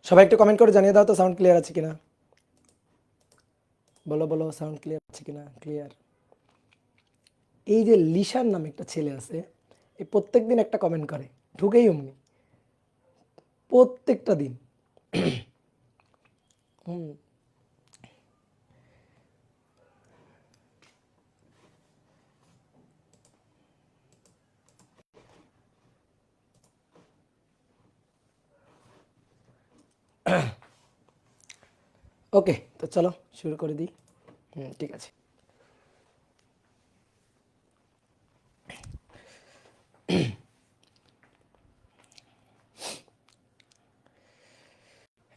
সবাই একটু কমেন্ট করে জানিয়ে দাও তো সাউন্ড ক্লিয়ার আছে কিনা। বলো বলো সাউন্ড ক্লিয়ার আছে কিনা। ক্লিয়ার। এই যে লিশান নামে একটা ছেলে আছে, এই প্রত্যেক দিন একটা কমেন্ট করে, ঢুকেই অমনি প্রত্যেকটা দিন। ওকে, তো চলো শুরু করে দিই। ঠিক আছে।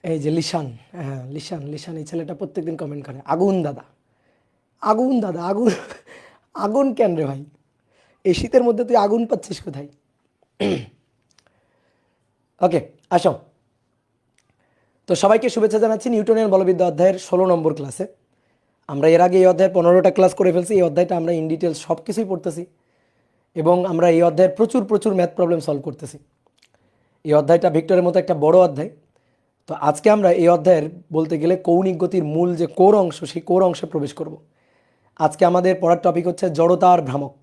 এই যে লিশান, হ্যাঁ লিশান, লিশান এই ছেলেটা প্রত্যেকদিন কমেন্ট করে, আগুন দাদা, আগুন দাদা, আগুন। আগুন কেন রে ভাই, এই শীতের মধ্যে তুই আগুন পাচ্ছিস কোথায়? ওকে, আসো। তো সবাইকে শুভেচ্ছা জানাচ্ছি নিউটনের বলবিদ্যা অধ্যায়ের 16 নম্বর ক্লাসে। আমরা এর আগে এই অধ্যায়ের 15টা ক্লাস করে ফেলছি। এই অধ্যায়টা আমরা ইন ডিটেলস সব কিছুই পড়তেছি এবং আমরা এই অধ্যায়ের প্রচুর প্রচুর ম্যাথ প্রবলেম সলভ করতেছি। এই অধ্যায়টা ভিক্টরের মতো একটা বড় অধ্যায়। তো আজকে আমরা এই অধ্যায়ের বলতে গেলে কৌণিক গতির মূল যে কোর অংশ, সেই কোর অংশে প্রবেশ করব। আজকে আমাদের পড়ার টপিক হচ্ছে জড়তার ভ্রামক।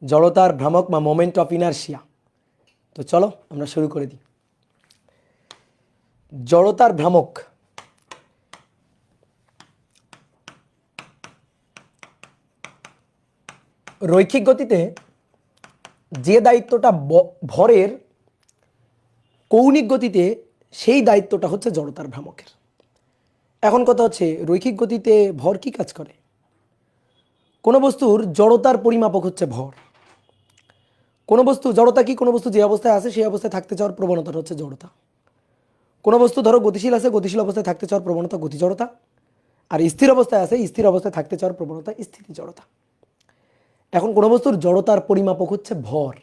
জড়তার ভ্রামক বা মোমেন্ট অফ ইনারশিয়া। তো চলো আমরা শুরু করে দিই। জড়তার ভ্রামক। রৈখিক গতিতে যে দায়িত্বটা ভরের, কৌণিক গতিতে সেই দায়িত্বটা হচ্ছে জড়তার ভ্রামকের। এখন কথা হচ্ছে রৈখিক গতিতে ভর কি কাজ করে? কোনো বস্তুর জড়তার পরিমাপক হচ্ছে ভর। কোনো বস্তু জড়তা কি? কোনো বস্তু যে অবস্থায় আছে সেই অবস্থায় থাকতে চাওয়ার প্রবণতাটা হচ্ছে জড়তা। কোনো বস্তু ধরো গতিশীল আছে, গতিশীল অবস্থায় থাকতে চাওয়ার প্রবণতা গতি জড়তা। আর স্থির অবস্থায় আছে, স্থির অবস্থায় থাকতে চাওয়ার প্রবণতা স্থিতি জড়তা। এখন কোনো বস্তুর জড়তার পরিমাপক হচ্ছে ভর।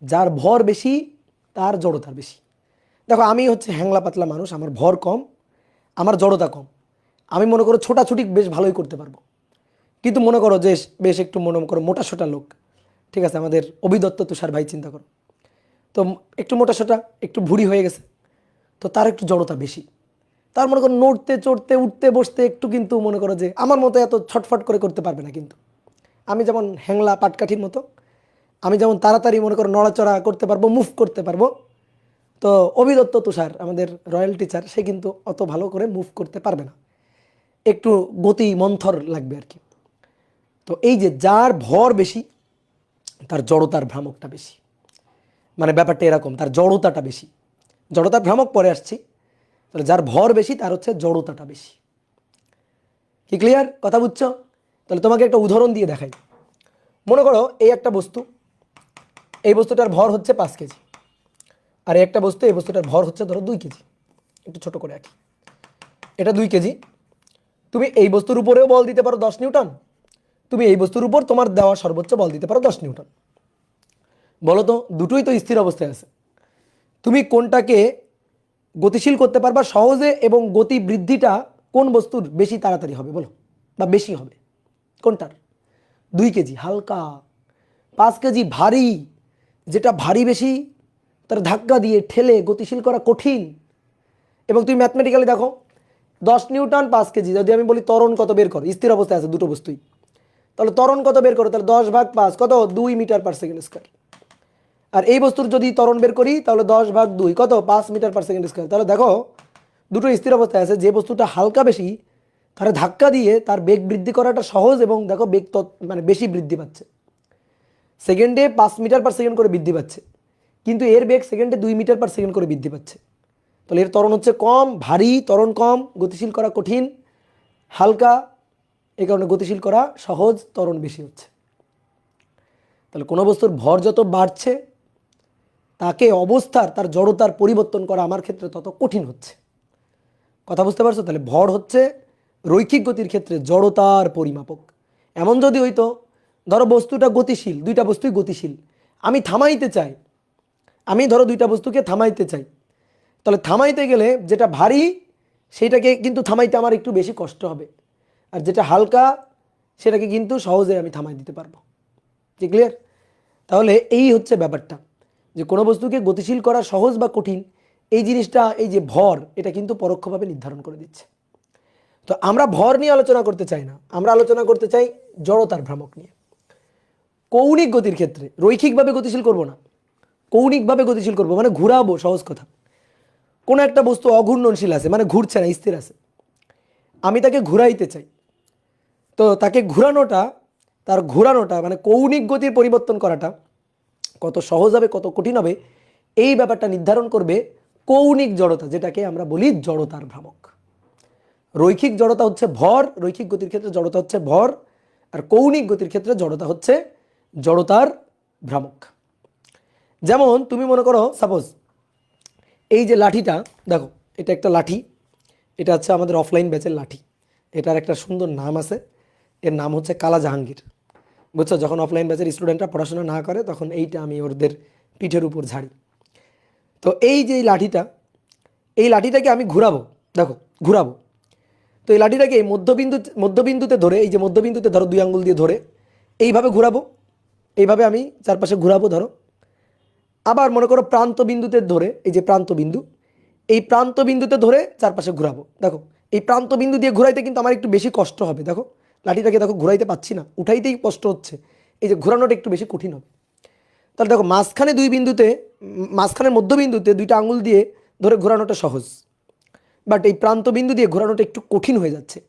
যার ভর বেশি তার জড়তার বেশি। দেখো আমি হচ্ছে হ্যাংলা পাতলা মানুষ, আমার ভর কম, আমার জড়তা কম। আমি মনে করো ছোটাছুটি বেশ ভালোই করতে পারবো। কিন্তু মনে করো যে বেশ একটু মনে করো মোটা সোটা লোক, ঠিক আছে, আমাদের অভিদত্ত তুষার ভাই চিন্তা করো, তো একটু মোটা সোটা, একটু ভুঁড়ি হয়ে গেছে, তো তার একটু জড়তা বেশি। তার মনে করো নড়তে চড়তে উঠতে বসতে একটু কিন্তু মনে করো যে আমার মতো এত ছটফট করে করতে পারবে না। কিন্তু আমি যেমন হ্যাংলা পাটকাঠির মতো, আমি যেমন তাড়াতাড়ি মনে করো নড়াচড়া করতে পারবো, মুভ করতে পারবো, তো অভিদত্ত তুষার আমাদের রয়্যাল টিচার, সে কিন্তু অত ভালো করে মুভ করতে পারবে না, একটু গতি মন্থর লাগবে আর কি। তো এই যে যার ভর বেশি তার জড়তার ভ্রামকটা বেশি, মানে ব্যাপারটা এরকম, তার জড়তাটা বেশি। জড়তার ভ্রামক পরে আসছি, তাহলে যার ভর বেশি তার হচ্ছে জড়তাটা বেশি। কি ক্লিয়ার? কথা বুঝছো? তাহলে তোমাকে একটা উদাহরণ দিয়ে দেখাই। মনে করো এই একটা বস্তু, এই বস্তুটার ভর হচ্ছে 5 কেজি, আর একটা বস্তু, এই বস্তুটার ভর হচ্ছে ধরো 2 কেজি। একটু ছোট করে আঁকি, এটা 2 কেজি। তুমি এই বস্তুর উপরেও বল দিতে পারো 10 নিউটন, তুমি এই বস্তুর উপর তোমার দেওয়া সর্বোচ্চ বল দিতে পারো 10 নিউটন। বলো তো, দুটোই তো স্থির অবস্থায় আছে, তুমি কোনটাকে গতিশীল করতে পারবা সহজে এবং গতি বৃদ্ধিটা কোন বস্তুর বেশি তাড়াতাড়ি হবে বলো, বা বেশি হবে কোনটার? 2 কেজি হালকা, 5 কেজি ভারী। যেটা ভারী বেশি তার ধাক্কা দিয়ে ঠেলে গতিশীল করা কঠিন। এবং তুমি ম্যাথমেটিক্যালি দেখো, 10 নিউটন 5 কেজি, যদি আমি বলি ত্বরণ কত বের করো, স্থির অবস্থায় আছে দুটো বস্তুই, তাহলে ত্বরণ কত বের করো, তাহলে 10/5 কত, 2 মিটার পার সেকেন্ড স্কয়ার। আর এই বস্তুর যদি ত্বরণ বের করি তাহলে 10/2 কত, 5 মিটার পার সেকেন্ড স্কয়ার। তাহলে দেখো দুটো স্থির অবস্থায় আছে, যে বস্তুটা হালকা বেশি তার ধাক্কা দিয়ে তার বেগ বৃদ্ধি করাটা সহজ, এবং দেখো বেগ মানে বেশি বৃদ্ধি পাচ্ছে, সেকেন্ডে 5 মিটার পার সেকেন্ড করে বৃদ্ধি পাচ্ছে, কিন্তু এর বেগ সেকেন্ডে 2 মিটার পার সেকেন্ড করে বৃদ্ধি পাচ্ছে। তাহলে এর ত্বরণ হচ্ছে কম, ভারী ত্বরণ কম, গতিশীল করা কঠিন, হালকা এই কারণে গতিশীল করা সহজ, ত্বরণ বেশি হচ্ছে। তাহলে কোনো বস্তুর ভর যত বাড়ছে তাকে অবস্থার, তার জড়তার পরিবর্তন করা আমার ক্ষেত্রে তত কঠিন হচ্ছে। কথা বুঝতে পারছো? তাহলে ভর হচ্ছে রৈখিক গতির ক্ষেত্রে জড়তার পরিমাপক। এমন যদি হইতো ধরো বস্তুটা গতিশীল, দুইটা বস্তুই গতিশীল, আমি থামাইতে চাই, আমি ধরো দুইটা বস্তুকে থামাইতে চাই, তাহলে থামাইতে গেলে যেটা ভারী সেইটাকে কিন্তু থামাইতে আমার একটু বেশি কষ্ট হবে, আর যেটা হালকা সেটাকে কিন্তু সহজে আমি থামাই দিতে পারবো। কি ক্লিয়ার? তাহলে এই হচ্ছে ব্যাপারটা, যে কোনো বস্তুকে গতিশীল করা সহজ বা কঠিন এই জিনিসটা, এই যে ভর, এটা কিন্তু পরোক্ষভাবে নির্ধারণ করে দিচ্ছে। তো আমরা ভর নিয়ে আলোচনা করতে চাই না, আমরা আলোচনা করতে চাই জড়তার ভ্রামক নিয়ে। কৌণিক গতির ক্ষেত্রে রৈখিকভাবে গতিশীল করব না, কৌণিকভাবে গতিশীল করব, মানে ঘুরাবো। সহজ কথা, কোনো একটা বস্তু অঘূর্ণনশীল আছে, মানে ঘুরছে না, স্থির আছে, আমি তাকে ঘুরাইতে চাই। তো তাকে ঘুরানোটা, তার ঘুরানোটা মানে কৌণিক গতির পরিবর্তন করাটা কত সহজ হবে, কত কঠিন হবে, এই ব্যাপারটা নির্ধারণ করবে কৌণিক জড়তা, যেটাকে আমরা বলি জড়তার ভ্রামক। রৈখিক জড়তা হচ্ছে ভর, রৈখিক গতির ক্ষেত্রে জড়তা হচ্ছে ভর, আর কৌণিক গতির ক্ষেত্রে জড়তা হচ্ছে জড়তার ভ্রামক। যেমন তুমি মনে করো, সাপোজ এই যে লাঠিটা দেখো, এটা একটা লাঠি, এটা হচ্ছে আমাদের অফলাইন ব্যাচের লাঠি, এটার একটা সুন্দর নাম আছে, এর নাম হচ্ছে কালা জাহাঙ্গীর। বুঝছো, যখন অফলাইন ব্যাচের স্টুডেন্টরা পড়াশোনা না করে তখন এইটা আমি ওদের পিঠের উপর ঝাড়ি। তো এই যে লাঠিটা, এই লাঠিটাকে আমি ঘুরাবো, দেখো ঘুরাবো। তো এই লাঠিটাকে মধ্যবিন্দুতে ধরে, এই যে মধ্যবিন্দুতে ধরো 2 আঙ্গুল দিয়ে ধরে এইভাবে ঘুরাবো, এইভাবে আমি চারপাশে ঘুরাবো ধরো। আবার মনে করো প্রান্ত বিন্দুতে ধরে, এই যে প্রান্ত বিন্দু, এই প্রান্ত বিন্দুতে ধরে চারপাশে ঘুরাবো। দেখো এই প্রান্ত বিন্দু দিয়ে ঘুরাইতে কিন্তু আমার একটু বেশি কষ্ট হবে, দেখো লাঠিটাকে দেখো ঘুরাইতে পাচ্ছি না, উঠাইতেই কষ্ট হচ্ছে, এই যে ঘোরানোটা একটু বেশি কঠিন হবে। তাহলে দেখো মাঝখানে 2 বিন্দুতে, মাঝখানের মধ্যবিন্দুতে 2টা আঙুল দিয়ে ধরে ঘোরানোটা সহজ, বাট এই প্রান্ত বিন্দু দিয়ে ঘোরানোটা একটু কঠিন হয়ে যাচ্ছে।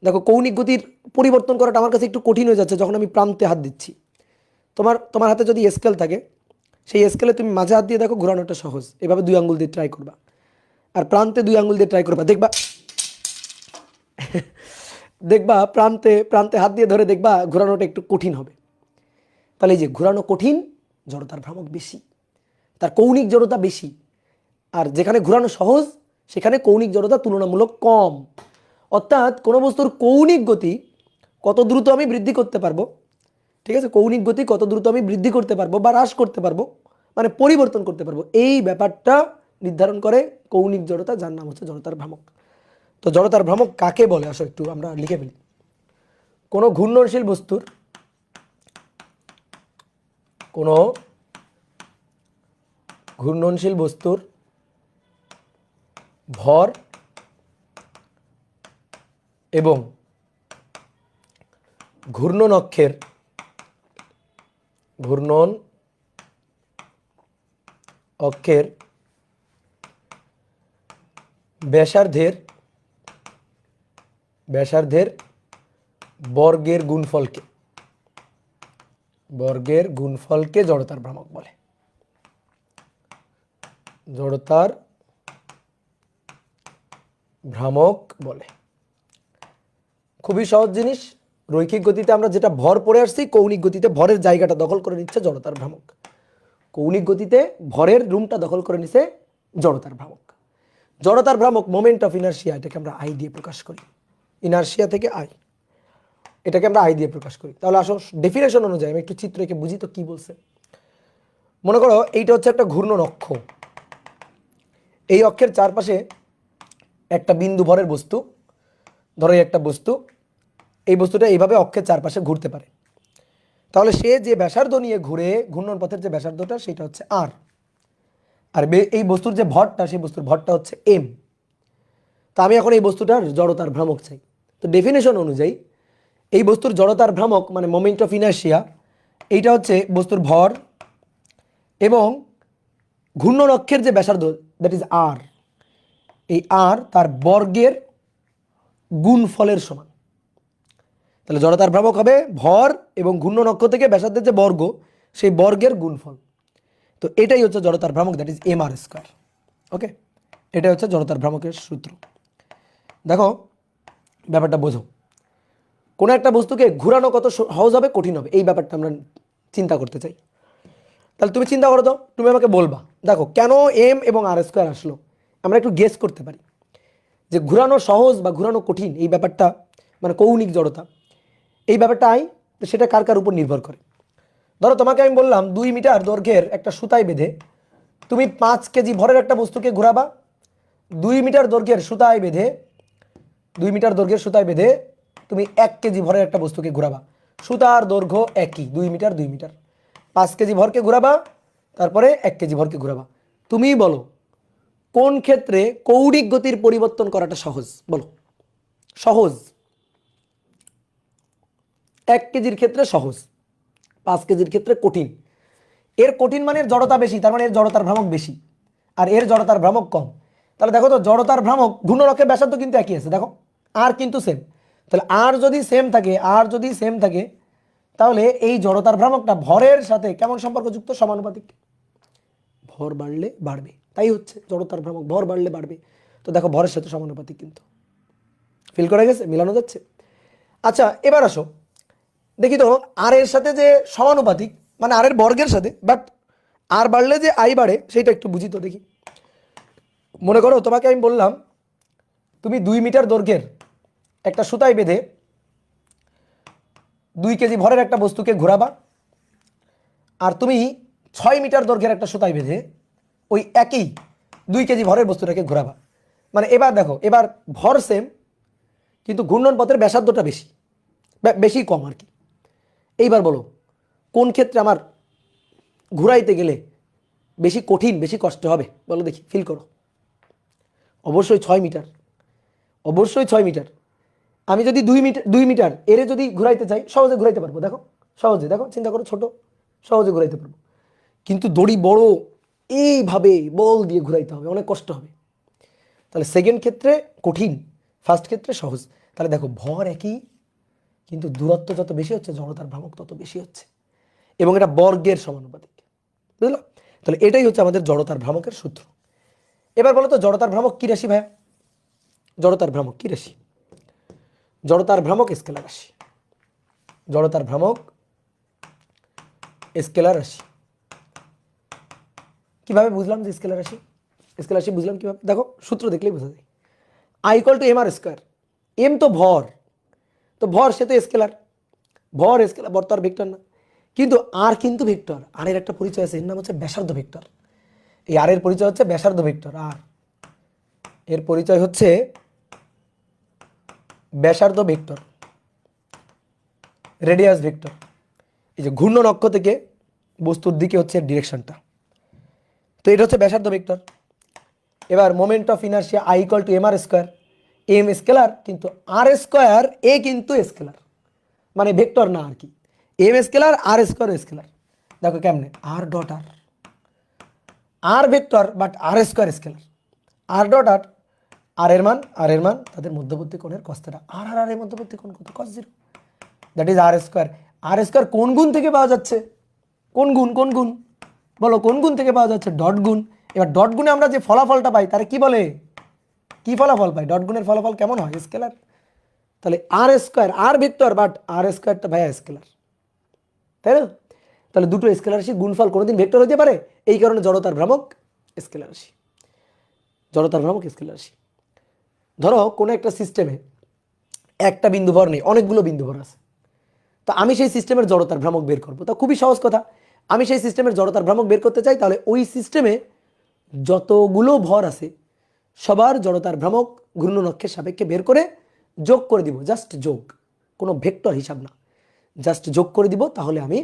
দেখো কৌণিক গতির পরিবর্তন করাটা আমার কাছে একটু কঠিন হয়ে যাচ্ছে যখন আমি প্রান্তে হাত দিচ্ছি। তোমার হাতে যদি স্কেল থাকে, সেই স্কেলে তুমি মাঝে হাত দিয়ে দেখো ঘোরানোটা সহজ, এভাবে 2 আঙ্গুল দিয়ে ট্রাই করবা, আর প্রান্তে 2 আঙ্গুল দিয়ে ট্রাই করবা, দেখবা দেখবা প্রান্তে হাত দিয়ে ধরে দেখবা ঘোরানোটা একটু কঠিন হবে। তাহলে এই যে ঘোরানো কঠিন, জড়তার ভ্রামক বেশি, তার কৌণিক জড়তা বেশি। আর যেখানে ঘোরানো সহজ সেখানে কৌণিক জড়তা তুলনামূলক কম। অর্থাৎ কোনো বস্তুর কৌণিক গতি কত দ্রুত আমি বৃদ্ধি করতে পারবো, ঠিক আছে, কৌণিক গতি কত দ্রুত আমি বৃদ্ধি করতে পারবো বা হ্রাস করতে পারবো, মানে পরিবর্তন করতে পারবো, এই ব্যাপারটা নির্ধারণ করে কৌণিক জড়তা, যার নাম হচ্ছে জড়তার ভ্রামক। তো জড়তার ভ্রামক কাকে বলে আসো একটু আমরা লিখে ফেলি। কোনো ঘূর্ণনশীল বস্তুর, কোনো ঘূর্ণনশীল বস্তুর ভর এবং ঘূর্ণন অক্ষের ব্যাসার্ধের বর্গের গুণফলকে জড়তার ভ্রামক বলে। জড়তার ভ্রামক বলে। খুবই সহজ জিনিস। রৈখিক গতিতে আমরা যেটা ভর পড়ে আসছি, কৌণিক গতিতে ভরের জায়গাটা দখল করে নিচ্ছে জড়তার ভ্রামক। কৌণিক গতিতে ভরের রুমটা দখল করে নিচ্ছে জড়তার ভ্রামক। জড়তার ভ্রামক মোমেন্ট অফ ইনার্শিয়া, এটাকে আমরা আই দিয়ে প্রকাশ করি। ইনার্শিয়া থেকে আই, এটাকে আমরা আই দিয়ে প্রকাশ করি। তাহলে আসো ডেফিনেশন অনুযায়ী আমি একটু চিত্র এঁকে বুঝি তো কি বলছে। মনে করো এইটা হচ্ছে একটা ঘূর্ণন অক্ষ, এই অক্ষের চারপাশে একটা বিন্দু ভরের বস্তু, ধরো একটা বস্তু, এই বস্তুটা এইভাবে অক্ষের চারপাশে ঘুরতে পারে। তাহলে সে যে ব্যাসার্ধ নিয়ে ঘুরে, ঘূর্ণন পথের যে ব্যাসার্ধটা সেটা হচ্ছে আর, আর এই বস্তুর যে ভরটা, সেই বস্তুর ভরটা হচ্ছে এম। তা আমি এখন এই বস্তুটার জড়তার ভ্রামক চাই। তো ডেফিনেশন অনুযায়ী এই বস্তুর জড়তার ভ্রামক মানে মোমেন্ট অফ ইনার্শিয়া, এইটা হচ্ছে বস্তুর ভর এবং ঘূর্ণন অক্ষের যে ব্যাসার্ধ, দ্যাট ইজ আর, এই আর তার বর্গের গুণফলের সমান। তাহলে জড়তার ভ্রামক হবে ভর এবং ঘূর্ণন অক্ষ থেকে ব্যাসার্ধের যে বর্গ, সেই বর্গের গুণফল। তো এটাই হচ্ছে জড়তার ভ্রামক, that is M R square. Okay, এটাই হচ্ছে জড়তার ভ্রামকের সূত্র। দেখো ব্যাপারটা বোঝো, কোনো একটা বস্তুকে ঘুরানো কত সহজ হবে, কঠিন হবে, এই ব্যাপারটা আমরা চিন্তা করতে চাই। তাহলে তুমি চিন্তা করো তো, তুমি আমাকে বলবা দেখো কেন এম এবং আর স্কোয়ার আসলো। আমরা একটু গেস করতে পারি যে ঘুরানো সহজ বা ঘুরানো কঠিন, এই ব্যাপারটা মানে কৌণিক জড়তা, এই ব্যাপারটা আই, তো সেটা কার কার উপর নির্ভর করে। ধরো তোমাকে আমি বললাম 2 মিটার দৈর্ঘ্যের একটা সুতায় বেঁধে তুমি 5 কেজি ভরের একটা বস্তুকে ঘোরাবা। 2 মিটার দৈর্ঘ্যের সুতায় বেঁধে, 2 মিটার দৈর্ঘ্যের সুতায় বেঁধে তুমি 1 কেজি ভরের একটা বস্তুকে ঘোরাবা। সুতার দৈর্ঘ্য একই, 2 মিটার 2 মিটার। 5 কেজি ভরকে ঘোরাবা, তারপরে 1 কেজি ভরকে ঘোরাবা। তুমি বলো কোন ক্ষেত্রে কৌণিক গতির পরিবর্তন করাটা সহজ? বলো। সহজ। 1 কেজির ক্ষেত্রে সহজ, 5 কেজির ক্ষেত্রে কঠিন। এর কঠিন মানে এর জড়তা বেশি, তার মানে এর জড়তার ভ্রামক বেশি, আর এর জড়তার ভ্রামক কম। তাহলে দেখো তো জড়তার ভ্রামক ঘূর্ণরকের ব্যাসার্ধ কিন্তু একই আছে, দেখো আর কিন্তু সেম। তাহলে আর যদি সেম থাকে, আর যদি সেম থাকে, তাহলে এই জড়তার ভ্রামকটা ভরের সাথে কেমন সম্পর্কযুক্ত? সমানুপাতিক। ভর বাড়লে বাড়বে, তাই হচ্ছে জড়তার ভ্রামক, ভর বাড়লে বাড়বে। তো দেখো ভরের সাথে সমানুপাতিক, কিন্তু ফিল করা গেছে, মিলানো যাচ্ছে। আচ্ছা এবার আসো দেখি তো, আর এর সাথে যে সমানুপাতিক মানে আর এর বর্গের সাথে, বাট আর বাড়লে যে আই বাড়ে সেটা একটু বুঝি তো দেখি। মনে করো তোমাকে আমি বললাম তুমি 2 মিটার দৈর্ঘ্যের একটা সুতায় বেঁধে 2 কেজি ভরের একটা বস্তুকে ঘোরাবা, আর তুমি 6 মিটার দৈর্ঘ্যের একটা সুতায় বেঁধে ওই একই 2 কেজি ভরের বস্তুটাকে ঘোরাবা। মানে এবার দেখো, এবার ভর সেম কিন্তু ঘূর্ণন পথের ব্যাসার্ধটা বেশি, বেশি কম আর কি। এইবার বলো কোন ক্ষেত্রে আমার ঘুরাইতে গেলে বেশি কঠিন, বেশি কষ্ট হবে? বলো দেখি, ফিল করো। অবশ্যই 6 মিটার, অবশ্যই 6 মিটার। আমি যদি 2 মিটার এরে যদি ঘুরাইতে চাই, সহজে ঘুরাইতে পারবো, দেখো সহজে, দেখো চিন্তা করো, ছোট, সহজে ঘুরাইতে পারবো। কিন্তু দড়ি বড়, এইভাবে বল দিয়ে ঘুরাইতে হবে, অনেক কষ্ট হবে। তাহলে সেকেন্ড ক্ষেত্রে কঠিন, ফার্স্ট ক্ষেত্রে সহজ। তাহলে দেখো ভর একই, কিন্তু দূরত্ব যত বেশি হচ্ছে জড়তার ভ্রামক তত বেশি হচ্ছে, এবং এটা বর্গের সমানুপাতিক, বুঝলো? তাহলে এটাই হচ্ছে আমাদের জড়তার ভ্রামকের সূত্র। এবার বলো তো জড়তার ভ্রামক কি রাশি ভাইয়া? জড়তার ভ্রামক কি রাশি? জড়তার ভ্রামক স্কেলার রাশি। জড়তার ভ্রামক স্কেলার রাশি। কিভাবে বুঝলাম যে স্কেলার রাশি? স্কেলার রাশি বুঝলাম কিভাবে? দেখো সূত্র দেখলেই বোঝা যায়। I equal to M R square. M তো ভর, তো ভর সে তো স্কেলার, ভর স্কেলার, ভর তো আর ভেক্টর না। কিন্তু আর কিন্তু ভেক্টর, আর এর একটা পরিচয় আছে, এর নাম হচ্ছে ব্যাসার্ধ ভেক্টর। এই আর এর পরিচয় হচ্ছে ব্যাসার্ধ ভেক্টর, আর এর পরিচয় হচ্ছে ব্যাসার্ধ ভেক্টর, রেডিয়াস ভেক্টর। এই যে ঘূর্ণন অক্ষ থেকে বস্তুর দিকে হচ্ছে ডিরেকশনটা, তো এটা হচ্ছে ব্যাসার্ধ ভেক্টর। এবার moment of inertia I equal to M R square. M scalar কিন্তু আর স্কোয়ার, এ কিন্তু স্কেলার, মানে ভেক্টর না আর কি। M scalar R square scalar. দেখো কেমনে, R dot R, R vector but R square scalar. R dot R, R এর মান, আর এর মান তাদের মধ্যবর্তী কোণের cos θ। আর আর এর মধ্যবর্তী কোণ কত? cos 0। That is R square. R square কোন গুণ থেকে পাওয়া যাচ্ছে? কোন গুণ, কোন গুণ বলো, কোন গুণ থেকে পাওয়া যাচ্ছে? ডট গুণ। এবার ডট গুণে আমরা যে ফলাফলটা পাই তারে কি বলে? কি ফলাফল পাই? ডট গুণের ফলাফল কেমন হয়? স্কেলার। তাহলে R square, R vector but আর স্কোয়ারটা ভাইয়া স্কেলার, তাই না? তাহলে দুটো স্কেলার রাশির গুণফল কোনোদিন ভেক্টর হতে পারে? এই কারণে জড়তার ভ্রামক স্কেলার রাশি। জড়তার ভ্রামক স্কেলার রাশি। ধরো কোনো একটা সিস্টেমে একটা বিন্দু ভর নেই, অনেকগুলো বিন্দু ভর আছে। তো আমি সেই সিস্টেমের জড়তার ভ্রামক বের করবো। তা খুবই সহজ কথা, আমি সেই সিস্টেমের জড়তার ভ্রামক বের করতে চাই, তাহলে ওই সিস্টেমে যতগুলো ভর আছে সবার জড়তার ভ্রামক ঘূর্ণন অক্ষের সাপেক্ষে বের করে যোগ করে দিব। জাস্ট যোগ, কোনো ভেক্টর হিসাব না, জাস্ট যোগ করে দিব। তাহলে আমি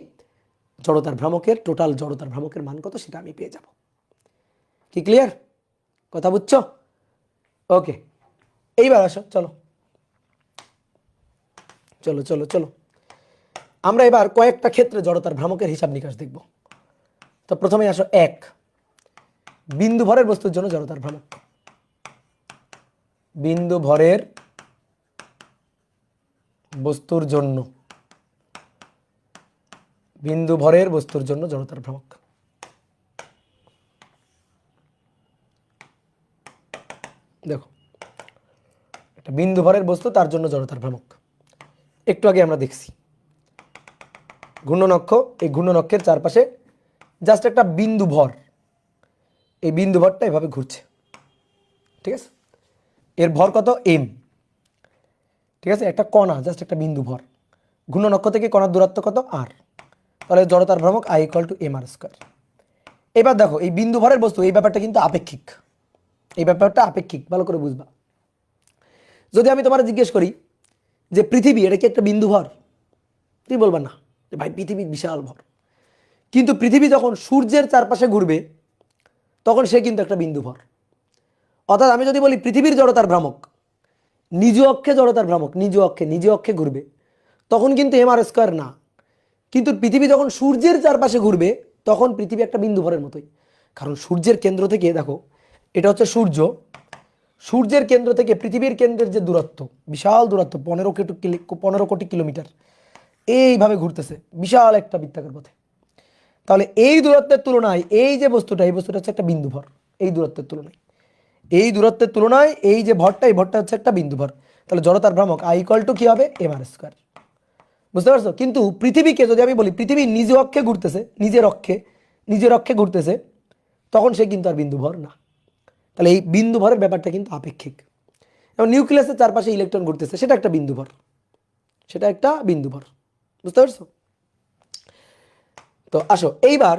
জড়তার ভ্রামকের, টোটাল জড়তার ভ্রামকের মান কত সেটা আমি পেয়ে যাব। কি ক্লিয়ার? কথা বুঝছো? ওকে, এইবার আসো, চলো চলো চলো চলো আমরা এবার কয়েকটা ক্ষেত্রে জড়তার ভ্রামকের হিসাব নিকাশ দেখব। তো প্রথমে আসো, এক, বিন্দু ভরের বস্তুর জন্য জড়তার ভ্রামক। বিন্দু ভরের বস্তুর জন্য, বিন্দু ভরের বস্তুর জন্য জড়তার ভ্রামক। দেখো একটা বিন্দু ভরের বস্তু, তার জন্য জড়তার ভ্রামক। একটু আগে আমরা দেখছি ঘূর্ণন অক্ষ, এই ঘূর্ণন অক্ষের চারপাশে জাস্ট একটা বিন্দু ভর, এই বিন্দু ভরটা এভাবে ঘুরছে, ঠিক আছে? এর ভর কত? এম, ঠিক আছে? একটা কণা, জাস্ট একটা বিন্দু ভর, ঘূর্ণন অক্ষ থেকে কণার দূরত্ব কত? আর। তাহলে জড়তার ভ্রামক I equal to M R square. এবার দেখো এই বিন্দু ভরের বস্তু, এই ব্যাপারটা কিন্তু আপেক্ষিক, এই ব্যাপারটা আপেক্ষিক, ভালো করে বুঝবা। যদি আমি তোমার জিজ্ঞেস করি যে পৃথিবী এটা কি একটা বিন্দু ভর, তুমি বলবা না যে ভাই পৃথিবী বিশাল ভর। কিন্তু পৃথিবী যখন সূর্যের চারপাশে ঘুরবে তখন সে কিন্তু একটা বিন্দু ভর। অর্থাৎ আমি যদি বলি পৃথিবীর জড়তার ভ্রামক নিজ অক্ষে জড়তার ভ্রামক নিজ অক্ষে ঘুরবে, তখন কিন্তু এমআর স্কোয়ার না। কিন্তু পৃথিবী যখন সূর্যের চারপাশে ঘুরবে তখন পৃথিবী একটা বিন্দু ভরের মতোই। কারণ সূর্যের কেন্দ্র থেকে দেখো, এটা হচ্ছে সূর্য, সূর্যের কেন্দ্র থেকে পৃথিবীর কেন্দ্রের যে দূরত্ব, বিশাল দূরত্ব, 15 কোটি কিলোমিটার, এইভাবে ঘুরতেছে বিশাল একটা বৃত্তাকার পথে। তাহলে এই দূরত্বের তুলনায় এই যে বস্তুটা, এই বস্তুটা হচ্ছে একটা বিন্দু ভর। এই দূরত্বের তুলনায় এই যে ভরটা, এই ভরটা হচ্ছে একটা বিন্দু ভর। তাহলে জড়তার ভ্রামক আই ইকুয়াল টু কি হবে, এমআর স্কোয়ার। বুঝতে পারছো? কিন্তু পৃথিবীকে যদি আমি বলি পৃথিবী নিজ অক্ষে ঘুরতেছে, নিজের অক্ষে ঘুরতেছে, তখন সে কিন্তু আর বিন্দু ভর না। তাহলে এই বিন্দু ভরের ব্যাপারটা কিন্তু আপেক্ষিক। এবং নিউক্লিয়াসের চারপাশে ইলেকট্রন ঘুরতেছে, সেটা একটা বিন্দু ভর, বুঝতে পারছো? তো আসো এইবার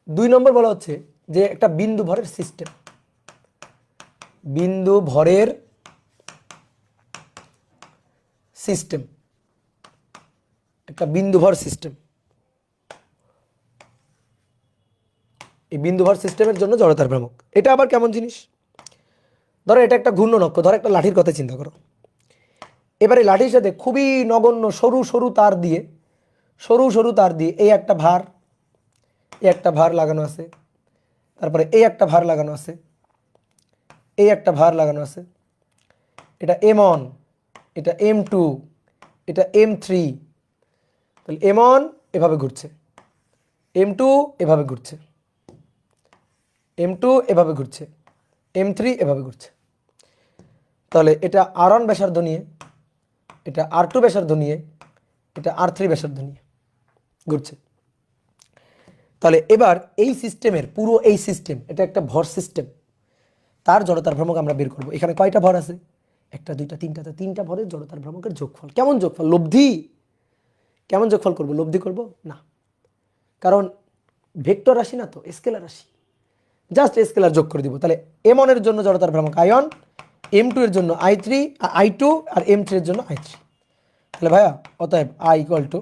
2 নম্বর বলা হচ্ছে যে একটা বিন্দু ভরের সিস্টেম, একটা বিন্দু ভর সিস্টেম। এই বিন্দু ভর সিস্টেমের জন্য জড়তার ভ্রামক। এটা আবার কেমন জিনিস? ধরো এটা একটা ঘূর্ণন অক্ষ, ধরো একটা লাঠির কথা চিন্তা করো। এবারে লাঠির সাথে খুবই নগণ্য সরু সরু তার দিয়ে এই একটা ভার লাগানো আছে, তারপরে এই একটা ভার লাগানো আছে, এটা M1, এটা M2, এটা M3। তাহলে M1 এভাবে ঘুরছে, M2 এভাবে ঘুরছে, M2 এভাবে ঘুরছে, M3 এভাবে ঘুরছে। তাহলে এটা R1 ব্যাসার্ধ নিয়ে, এটা R2 ব্যাসার্ধ নিয়ে, এটা R3 ব্যাসার্ধ নিয়ে ঘুরছে। তাহলে এবার এই সিস্টেমের পুরো এই সিস্টেম, এটা একটা ভর সিস্টেম, তার জড়তার ভ্রামক আমরা বের করব। এখানে কয়টা ভর আছে? 1 2 3 তিনটা ভরের জড়তার ভ্রামকের যোগফল। কেমন যোগফল? লব্ধি। কেমন যোগফল করব? লব্ধি করব না, কারণ ভেক্টর রাশি না তো, স্কেলার রাশি, জাস্ট স্কেলার যোগ করে দিব। তাহলে M1 এর জন্য জড়তার ভ্রামক I1, M2 এর জন্য I2 আর M3 এর জন্য I3। তাহলে ভাইয়া অতএব I equal to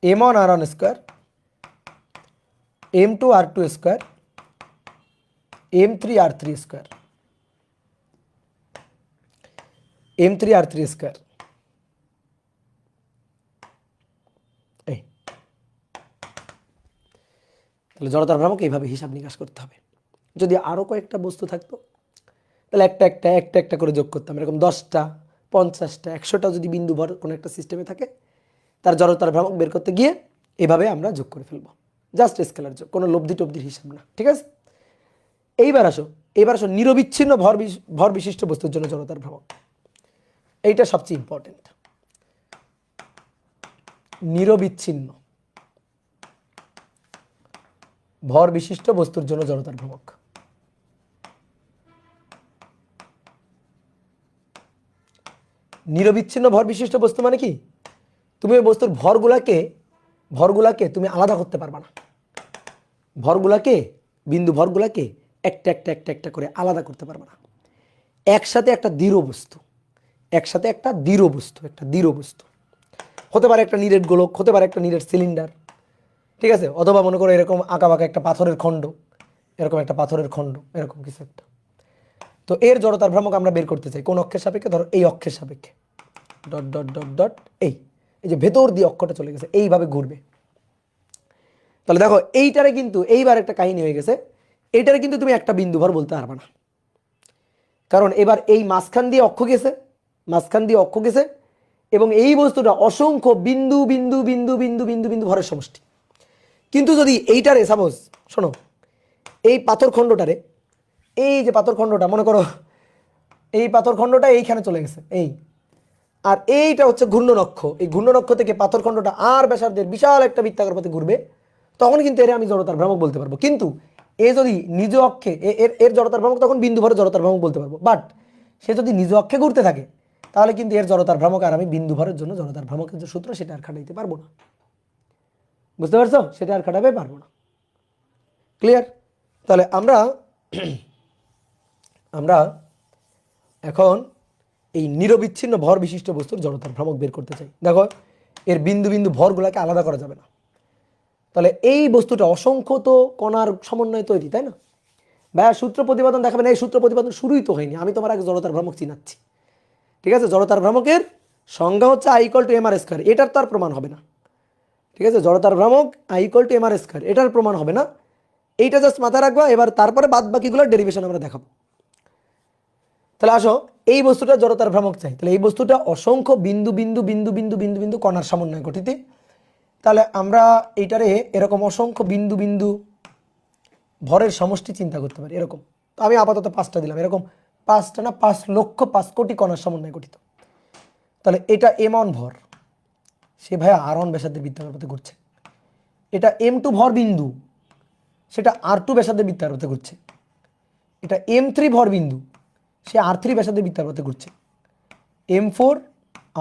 M1 R1 square, M2 R2 square, M3 R3 square, M3 R3 square. এই তাহলে জড়তার ভ্রামক এইভাবে হিসাব নিকাশ করতে হবে। যদি আরও কয়েকটা বস্তু থাকতো তাহলে একটা করে যোগ করতাম। এরকম 10টা, 50টা, 100টা যদি বিন্দু ভর কোনো একটা সিস্টেমে থাকে, তার জড়তার ভ্রামক বের করতে গিয়ে এভাবে আমরা যোগ করে ফেলবো, জাস্ট স্কেলার যোগ, কোনো লব্ধি টব্ধির হিসাব না। ঠিক আছে? এইবার আসো নিরবিচ্ছিন্ন ভর বিশিষ্ট বস্তুর জন্য জড়তার ভ্রামক। এইটা সবচেয়ে ইম্পর্টেন্ট। নিরবিচ্ছিন্ন ভর বিশিষ্ট বস্তুর জন্য জড়তার ভ্রামক। নিরবিচ্ছিন্ন ভর বিশিষ্ট বস্তু মানে কি? তুমি ওই বস্তুর ভরগুলাকে তুমি আলাদা করতে পারবা না। বিন্দু ভরগুলাকে একটা করে আলাদা করতে পারবা না। একসাথে একটা দৃঢ় বস্তু, একটা দৃঢ় বস্তু হতে পারে, একটা নিরেট গোলক, হতে পারে একটা নিরেট সিলিন্ডার। ঠিক আছে? অথবা মনে করো এরকম আঁকাবাঁকা একটা পাথরের খণ্ড, এরকম কিছু একটা। তো এর জড়তার ভ্রামক আমরা বের করতে চাই কোন অক্ষের সাপেক্ষে? ধরো এই অক্ষের সাপেক্ষে, ডট ডট ডট ডট, এই যে ভেতর দিয়ে অক্ষটা চলে গেছে, এইভাবে ঘুরবে। তাহলে দেখো এইটারে কিন্তু এইবার একটা কাহিনী হয়ে গেছে, এইটারে কিন্তু তুমি একটা বিন্দু ভর বলতে পারবে না, কারণ এবার এই মাঝখান দিয়ে অক্ষ গেছে এবং এই বস্তুটা অসংখ্য বিন্দু বিন্দু বিন্দু বিন্দু বিন্দু বিন্দু ভরের সমষ্টি। কিন্তু যদি এইটারে সাপোজ শোনো, এই পাথরখণ্ডটারে, এই যে পাথরখণ্ডটা মনে করো, এই পাথরখণ্ডটা এইখানে চলে গেছে, আর এইটা হচ্ছে ঘূর্ণন অক্ষ। এই ঘূর্ণন অক্ষ থেকে পাথরখণ্ডটা আর ব্যাসার্ধের বিশাল একটা বৃত্তাকার পথে ঘুরবে, তখন কিন্তু এর আমি জড়তার ভ্রামক বলতে পারবো। কিন্তু এ যদি নিজ অক্ষে, এর জড়তার ভ্রামক তখন বিন্দু ভরের জড়তার ভ্রামক বলতে পারবো। বাট সে যদি নিজ অক্ষে ঘুরতে থাকে তাহলে কিন্তু এর জড়তার ভ্রামক আর আমি বিন্দু ভরের জন্য জড়তার ভ্রামকের যে সূত্র সেটা আর খাটাইতে পারবো না। বুঝতে পারছো? সেটা আর খাটাতে পারবো না। ক্লিয়ার? তাহলে আমরা এখন এই নিরবিচ্ছিন্ন ভর বিশিষ্ট বস্তুর জড়তার ভ্রামক বের করতে চাই। দেখো এর বিন্দু বিন্দু ভরগুলোকে আলাদা করা যাবে না। তাহলে এই বস্তুটা অসংখ্য তো কণার সমন্বয়ে তৈরি, তাই না? ভাইয়া সূত্র প্রতিপাদন দেখাবে না, এই সূত্র প্রতিপাদন শুরুই তো হয়নি, আমি তোমার আগে জড়তার ভ্রামক চিনাচ্ছি। ঠিক আছে, জড়তার ভ্রামকের সংজ্ঞা হচ্ছে I equal to M R square, এটার তো আর প্রমাণ হবে না। ঠিক আছে, জড়তার ভ্রামক I equal to M R square, এটার প্রমাণ হবে না, এইটা জাস্ট মাথায় রাখবা। এবার তারপরে বাদ বাকিগুলোর ডেরিভেশন আমরা দেখাবো। তাহলে আসো, এই বস্তুটা জড়তার ভ্রামক চাই, তাহলে এই বস্তুটা অসংখ্য বিন্দু বিন্দু বিন্দু বিন্দু বিন্দু বিন্দু কণার সমন্বয় গঠিত। তাহলে আমরা এইটারে এরকম অসংখ্য বিন্দু বিন্দু ভরের সমষ্টি চিন্তা করতে পারি এরকম। তো আমি আপাতত 5টা দিলাম, এরকম 5টা না 5,05,00,000,000 কণার সমন্বয় গঠিত। তাহলে এটা M1 ভর, সে ভাইয়া R1 ব্যাসার্ধের বৃত্তাকার পথে ঘুরছে। এটা M2 ভর বিন্দু, সেটা R2 ব্যাসার্ধের বৃত্তাকার পথে ঘুরছে। এটা M3 ভর বিন্দু, সে R3 ব্যাসার্ধের বৃত্তাকার পথে ঘুরছে। M4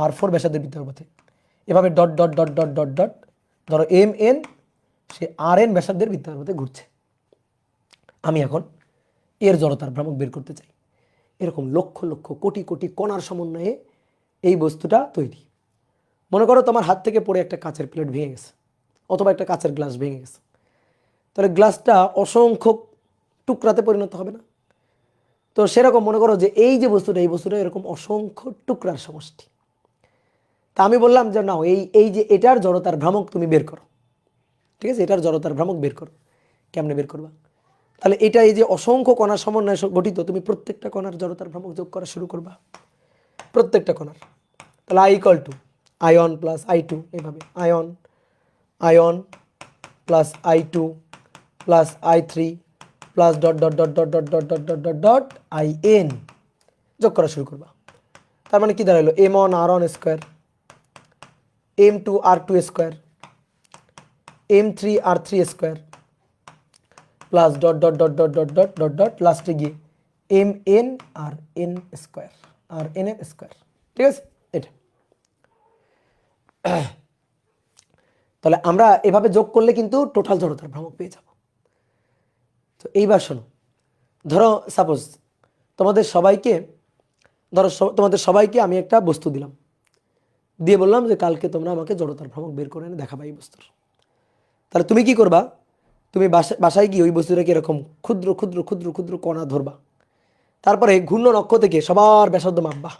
R4 ব্যাসার্ধের বৃত্তাকার পথে, এভাবে dot dot dot dot dot dot, ধরো MN সে RN ব্যাসার্ধের বৃত্তাকার পথে ঘুরছে। আমি এখন এর জড়তার ভ্রামক বের করতে চাই। এরকম লক্ষ লক্ষ কোটি কোটি কণার সমন্বয়ে এই বস্তুটা তৈরি। মনে করো তোমার হাত থেকে পড়ে একটা কাচের প্লেট ভেঙে গেছে, অথবা একটা কাচের গ্লাস ভেঙে গেছে, তাহলে গ্লাসটা অসংখ্য টুকরাতে পরিণত হবে না? তো সেরকম মনে করো যে এই যে বস্তুটা, এই বস্তুটা এরকম অসংখ্য টুকরার সমষ্টি। তা আমি বললাম যে নাও এই যে এটার জড়তার ভ্রামক তুমি বের করো। ঠিক আছে, এটার জড়তার ভ্রামক বের করো। কেমনে বের করবা? তাহলে এটা এই যে অসংখ্য কণার সমন্বয়ে গঠিত, তুমি প্রত্যেকটা কণার জড়তার ভ্রামক যোগ করা শুরু করবা, প্রত্যেকটা কণার। তাহলে I equal two ion plus I2, এইভাবে ion ion plus I2 plus I3 plus dot dot dot dot dot dot dot dot dot dot IN যোগ করা শুরু করবা। তার মানে কি দাঁড়ালো? M1 R1 square, M2 R2 square, M3 R3 square plus dot dot dot dot dot dot dot dot লাস্টে গিয়ে MN RN square, RN square. ঠিক আছে, এটা তাহলে আমরা এভাবে যোগ করলে কিন্তু টোটাল জড়তার ভ্রামক পেয়ে যাব। তো এইবার শোনো, ধরো সাপোজ তোমাদের সবাইকে আমি একটা বস্তু দিলাম, দিয়ে বললাম যে কালকে তোমরা আমাকে জড়তার ভ্রামক বের করে এনে দেখাবা এই বস্তুর। তাহলে তুমি কি করবা? তুমি বাসায় গিয়ে ওই বস্তুটাকে এরকম ক্ষুদ্র ক্ষুদ্র ক্ষুদ্র ক্ষুদ্র কণা ধরবা, তারপরে ঘূর্ণন অক্ষ থেকে সবার ব্যাসার্ধ মাপবা।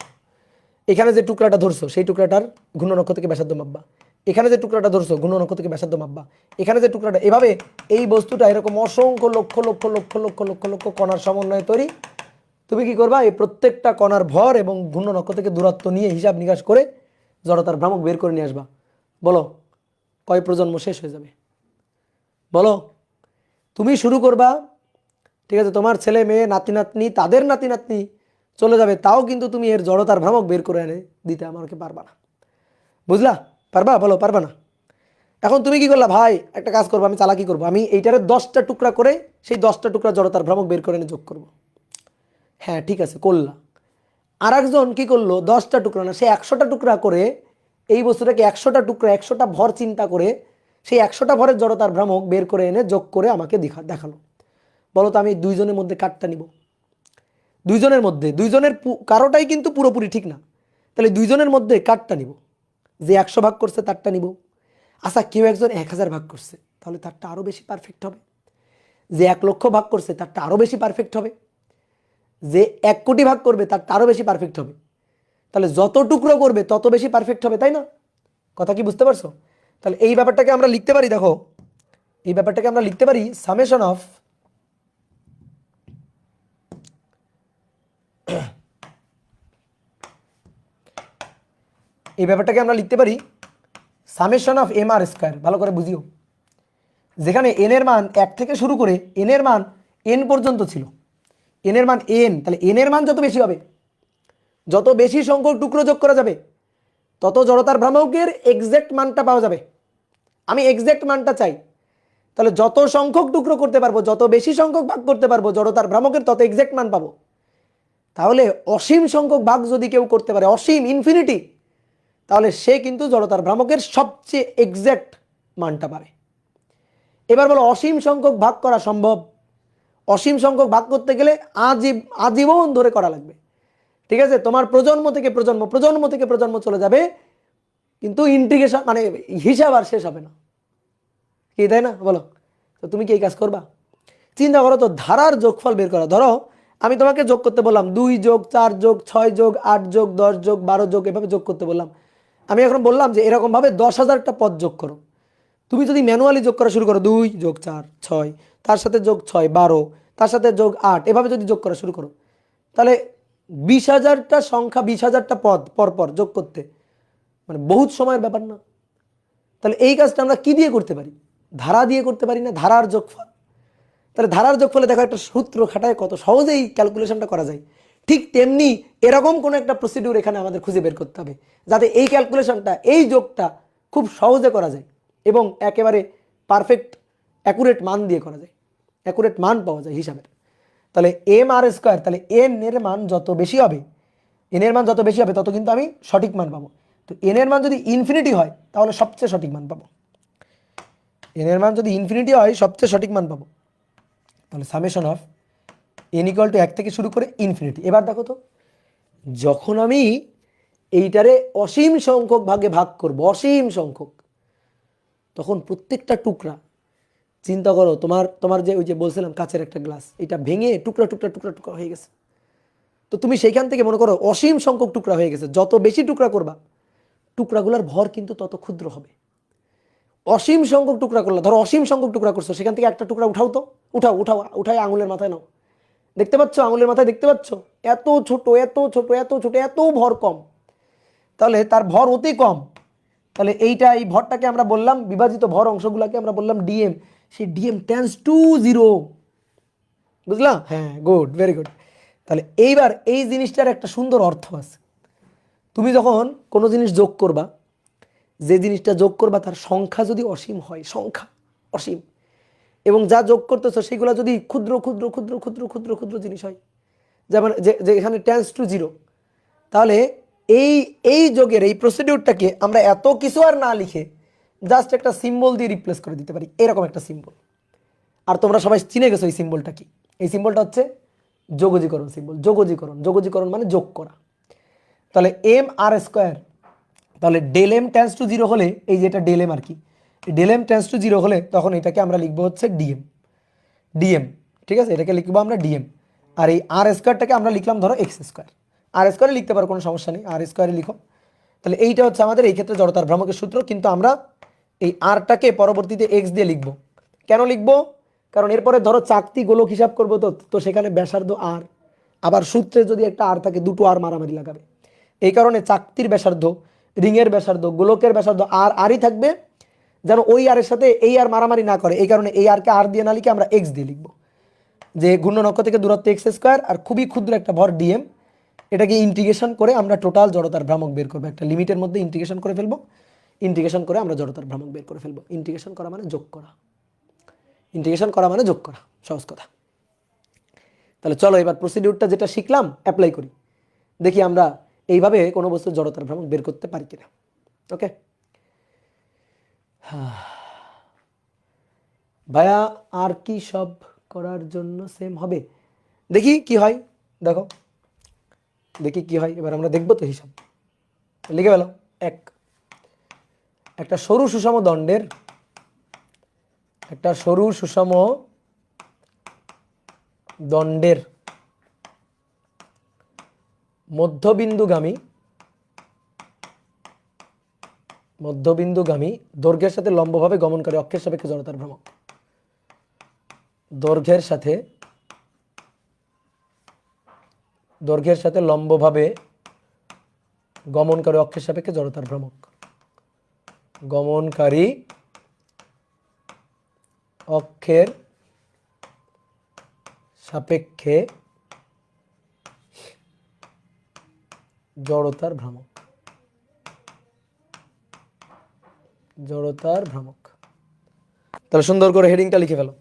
এখানে যে টুকরাটা ধরছো সেই টুকরাটার ঘূর্ণন অক্ষ থেকে ব্যাসার্ধ মাপবা, এখানে যে টুকরাটা ধরছো ঘূর্ণন অক্ষ থেকে ব্যাসার্ধ মাপবা, এখানে যে টুকরাটা, এভাবে এই বস্তুটা এরকম অসংখ্য লক্ষ লক্ষ লক্ষ লক্ষ লক্ষ লক্ষ কণার সমন্বয়ে তৈরি। তুমি কি করবা? এই প্রত্যেকটা কণার ভর এবং ঘূর্ণন অক্ষ থেকে দূরত্ব নিয়ে হিসাব নিকাশ করে জড়তার ভ্রামক বের করে নিয়ে আসবা। বলো কয় প্রজন্ম শেষ হয়ে যাবে? বলো। তুমি শুরু করবা, ঠিক আছে, তোমার ছেলে মেয়ে নাতি নাতনি তাদের নাতি নাতনি চলে যাবে, তাও কিন্তু তুমি এর জড়তার ভ্রামক বের করে এনে দিতে আমাকে পারবা না। বুঝলা? পারবা? বলো পারবা না? এখন তুমি কি করলা? ভাই একটা কাজ করবো, আমি চালাকি করবো, আমি এইটারে 10টা টুকরা করে সেই 10টা টুকরা জড়তার ভ্রামক বের করে এনে যোগ করবো। হ্যাঁ ঠিক আছে, করলা। আর একজন কি করলো? 10টা টুকরা না, সে 100টা টুকরা করে এই বস্তুটাকে 100টা টুকরা 100টা ভর চিন্তা করে সেই 100টা ভরের জড়তার ভ্রামক বের করে এনে যোগ করে আমাকে দেখালো। বলো তো আমি দুইজনের মধ্যে কাটটা নিব? দুইজনের মধ্যে, দুইজনের কারোটাই কিন্তু পুরোপুরি ঠিক না, তাহলে দুইজনের মধ্যে কাটটা নিব? যে 100 ভাগ করছে তারটা নিব। আচ্ছা কেউ একজন 1000 ভাগ করছে, তাহলে তারটা আরও বেশি পারফেক্ট হবে। যে 1,00,000 ভাগ করছে তারটা আরও বেশি পারফেক্ট হবে। যে 1 কোটি ভাগ করবে তারটা আরও বেশি পারফেক্ট হবে। তাহলে যত টুকরো করবে তত বেশি পারফেক্ট হবে, তাই না? কথা কি বুঝতে পারছো? তাহলে এই ব্যাপারটাকে আমরা লিখতে পারি, দেখো এই ব্যাপারটাকে আমরা লিখতে পারি সামেশন অফ এই ব্যাপারটাকে আমরা লিখতে পারি summation of M R square. ভালো করে বুঝিও, যেখানে এন এর মান 1 থেকে শুরু করে এন এর মান এন পর্যন্ত ছিল, এন এর মান এন, তাহলে এন এর মান যত বেশি হবে, যত বেশি সংখ্যক টুকরো যোগ করা যাবে তত জড়তার ভ্রামকের এক্সাক্ট মানটা পাওয়া যাবে। আমি এক্সাক্ট মানটা চাই, তাহলে যত সংখ্যক টুকরো করতে পারবো, যত বেশি সংখ্যক ভাগ করতে পারবো জড়তার ভ্রামকের, তত এক্সাক্ট মান পাবো। তাহলে অসীম সংখ্যক ভাগ যদি কেউ করতে পারে, অসীম ইনফিনিটি, তাহলে সে কিন্তু জড়তার ভ্রামকের সবচেয়ে এক্সাক্ট মানটা পাবে। এবার বলো অসীম সংখ্যক ভাগ করা সম্ভব? অসীম সংখ্যক ভাগ করতে গেলে আজীবন ধরে করা লাগবে। ঠিক আছে, তোমার প্রজন্ম থেকে প্রজন্ম, প্রজন্ম থেকে প্রজন্ম চলে যাবে, কিন্তু ইন্টিগ্রেশন মানে হিসাব আর শেষ হবে না, কি তাই না? বলো তো তুমি কি এই কাজ করবা? চিন্তা করো তো, ধারার যোগফল বের করা। ধরো আমি তোমাকে যোগ করতে বললাম 2 যোগ 4 যোগ 6 যোগ 8 যোগ 10 যোগ 12 যোগ, এভাবে যোগ করতে বললাম। আমি এখন বললাম যে এরকমভাবে 10,000টা পদ যোগ করো। তুমি যদি ম্যানুয়ালি যোগ করা শুরু করো 2 যোগ 4 6, তার সাথে যোগ 6 12, তার সাথে যোগ 8, এভাবে যদি যোগ করা শুরু করো, তাহলে 20,000টা সংখ্যা, 20,000টা পদ পরপর যোগ করতে মানে বহুত সময়ের ব্যাপার না? তাহলে এই কাজটা আমরা কি দিয়ে করতে পারি? ধারা দিয়ে করতে পারি না? ধারার যোগফল। তাহলে ধারার যোগফলে দেখো একটা সূত্র খাটায় কত সহজেই ক্যালকুলেশনটা করা যায়। ঠিক তেমনি এরকম কোনো একটা প্রসিডিউর এখানে আমাদের খুঁজে বের করতে হবে, যাতে এই ক্যালকুলেশনটা, এই যোগটা খুব সহজে করা যায় এবং একেবারে পারফেক্ট অ্যাকুরেট মান দিয়ে করা যায়, অ্যাকুরেট মান পাওয়া যায় হিসাবের। তাহলে এম আর স্কোয়ার, তাহলে এন এর মান যত বেশি হবে, এন এর মান যত বেশি হবে তত কিন্তু আমি সঠিক মান পাবো। তো এন এর মান যদি ইনফিনিটি হয় তাহলে সবচেয়ে সঠিক মান পাবো। এন এর মান যদি ইনফিনিটি হয় সবচেয়ে সঠিক মান পাবো। তাহলে summation of N equal to 1 থেকে শুরু করে ইনফিনিটি। এবার দেখো তো, যখন আমি এইটারে অসীম সংখ্যক ভাগে ভাগ করব, অসীম সংখ্যক, তখন প্রত্যেকটা টুকরা, চিন্তা করো তোমার তোমার যে ওই যে বলছিলাম কাচের একটা গ্লাস, এটা ভেঙে টুকরা টুকরা টুকরা টুকরা হয়ে গেছে। তো তুমি সেইখান থেকে মনে করো অসীম সংখ্যক টুকরা হয়ে গেছে, যত বেশি টুকরা করবা টুকরাগুলোর ভর কিন্তু তত ক্ষুদ্র হবে। অসীম সংখ্যক টুকরা করলা, ধরো অসীম সংখ্যক টুকরা করছো, সেখান থেকে একটা টুকরা উঠাও তো, উঠাও উঠাও, উঠাই আঙুলের মাথায় নাও। দেখতে পাচ্ছ আঙুলের মাথায়, দেখতে পাচ্ছ এত ছোট এত ছোট এত ছোট, এত ভর কম, তাহলে তার ভর অতি কম। তাহলে এইটা, এই ভরটাকে আমরা বললাম, বিভাজিত ভর অংশগুলোকে আমরা বললাম ডিএম। সেই ডিএম টেন্স টু 0, বুঝলা? হ্যাঁ, গুড, ভেরি গুড। তাহলে এইবার এই জিনিসটার একটা সুন্দর অর্থ আছে। তুমি যখন কোনো জিনিস যোগ করবা, যে জিনিসটা যোগ করবা তার সংখ্যা যদি অসীম হয়, সংখ্যা অসীম, এবং যা যোগ করতেছো সেগুলো যদি ক্ষুদ্র ক্ষুদ্র ক্ষুদ্র ক্ষুদ্র ক্ষুদ্র ক্ষুদ্র জিনিস হয়, যেমন যে এখানে টেন্স টু 0, তাহলে এই এই যোগের এই প্রসিডিউরটাকে আমরা এত কিছু আর না লিখে জাস্ট একটা সিম্বল দিয়ে রিপ্লেস করে দিতে পারি, এরকম একটা সিম্বল। আর তোমরা সবাই চিনে গেছো এই সিম্বলটা কি। এই সিম্বলটা হচ্ছে যোগজীকরণ সিম্বল। যোগজীকরণ, যোগজীকরণ মানে যোগ করা। তাহলে এম আর স্কোয়ার, তাহলে ডেল এম টেন্স টু 0 হলে, এই যেটা ডেল এম আর কি, ডেল এম টেন্স টু 0 হলে তখন এটাকে আমরা লিখবো হচ্ছে ডিএম, ডিএম, ঠিক আছে, এটাকে লিখবো আমরা ডিএম। আর এই আর স্কোয়ারটাকে আমরা লিখলাম ধরো এক্স স্কোয়ার। আর স্কোয়ারে লিখতে পারো, কোনো সমস্যা নেই, আর স্কোয়ারে লিখো। তাহলে এইটা হচ্ছে আমাদের এই ক্ষেত্রে জড়তার ভ্রামকের সূত্র, কিন্তু আমরা এই আরটাকে পরবর্তীতে এক্স দিয়ে লিখবো। কেন লিখবো? কারণ এরপরে ধরো চাকতি গোলক হিসাব করবো, তো সেখানে ব্যাসার্ধ আর, আবার সূত্রে যদি একটা আর থাকে দুটো আর মারামারি লাগাবে। এই কারণে চাকতির ব্যাসার্ধ, রিংয়ের ব্যাসার্ধ, গোলকের ব্যাসার্ধ আর আরই থাকবে, যেন ওই আরের সাথে এই আর মারামারি না করে। এই কারণে এই আরকে আর দিয়ে না লিখে আমরা এক্স দিয়ে লিখবো, যে ঘূর্ণন অক্ষ থেকে দূরত্ব এক্স স্কোয়ার আর খুবই ক্ষুদ্র একটা ভর ডিএম। এটাকে ইন্টিগ্রেশন করে আমরা টোটাল জড়তার ভ্রামক বের করবো, একটা লিমিটের মধ্যে ইন্টিগ্রেশন করে ফেলবো। ইন্টিগ্রেশন করে আমরা জড়তার ভ্রামক বের করে ফেলবো। ইন্টিগ্রেশন করা মানে যোগ করা, ইন্টিগ্রেশন করা মানে যোগ করা, সহজ কথা। তাহলে চলো এবার প্রসিডিউরটা যেটা শিখলাম অ্যাপ্লাই করি, দেখি আমরা এইভাবে কোনো বস্তুর জড়তার ভ্রামক বের করতে পারি কিনা। ওকে ভাইয়া, আর কি সব করার জন্য সেম হবে? দেখি কি হয়, দেখো দেখি কি হয়। এবার আমরা দেখবো তো হিসাব। লিখে গেল একটা সরু সুষম দণ্ডের, একটা সরু সুষম দণ্ডের মধ্যবিন্দুগামী দৈর্ঘ্যের সাথে লম্বভাবে গমনকারী অক্ষের সাপেক্ষে জড়তার ভ্রামক। দৈর্ঘ্যের সাথে লম্বভাবে গমনকারী অক্ষের সাপেক্ষে জড়তার ভ্রামক। গমনকারী অক্ষের সাপেক্ষে জড়তার ভ্রামক। তাহলে সুন্দর করে হেডিংটা লিখে ফেলো।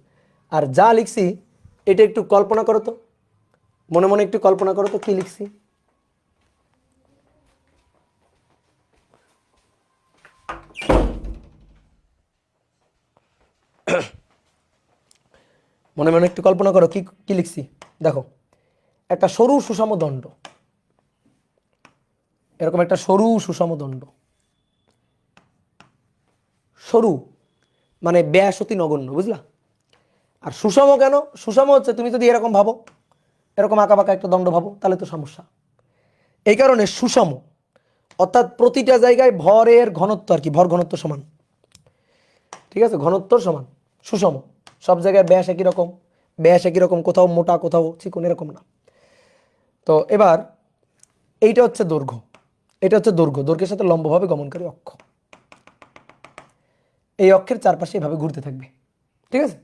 আর যা লিখছি এটা একটু কল্পনা করো তো, মনে মনে একটু কল্পনা করো তো কি লিখছি। মনে মনে একটু কল্পনা করো কি কি লিখছি। দেখো, একটা সরু সুষম দণ্ড, এরকম একটা সরু সুষম দণ্ড। সরু মানে ব্যাস অতি নগণ্য, বুঝলা? আর সুষম কেন? সুষম হচ্ছে তুমি যদি এরকম ভাবো, এরকম আঁকা বাঁকা একটা দণ্ড ভাবো, তাহলে তো সমস্যা। এই কারণে সুষম, অর্থাৎ প্রতিটা জায়গায় ভরের ঘনত্ব আর কি, ভর ঘনত্ব সমান, ঠিক আছে, ঘনত্ব সমান, সুষম, সব জায়গায় ব্যাস একই রকম, ব্যাস একই রকম, কোথাও মোটা কোথাও চিকন, এরকম না। তো এবার এইটা হচ্ছে দৈর্ঘ্য, এটা হচ্ছে দৈর্ঘ্য, দৈর্ঘ্যের সাথে লম্বভাবে গমনকারী অক্ষ, এই অক্ষের চারপাশে এভাবে ঘুরতে থাকবে, ঠিক আছে,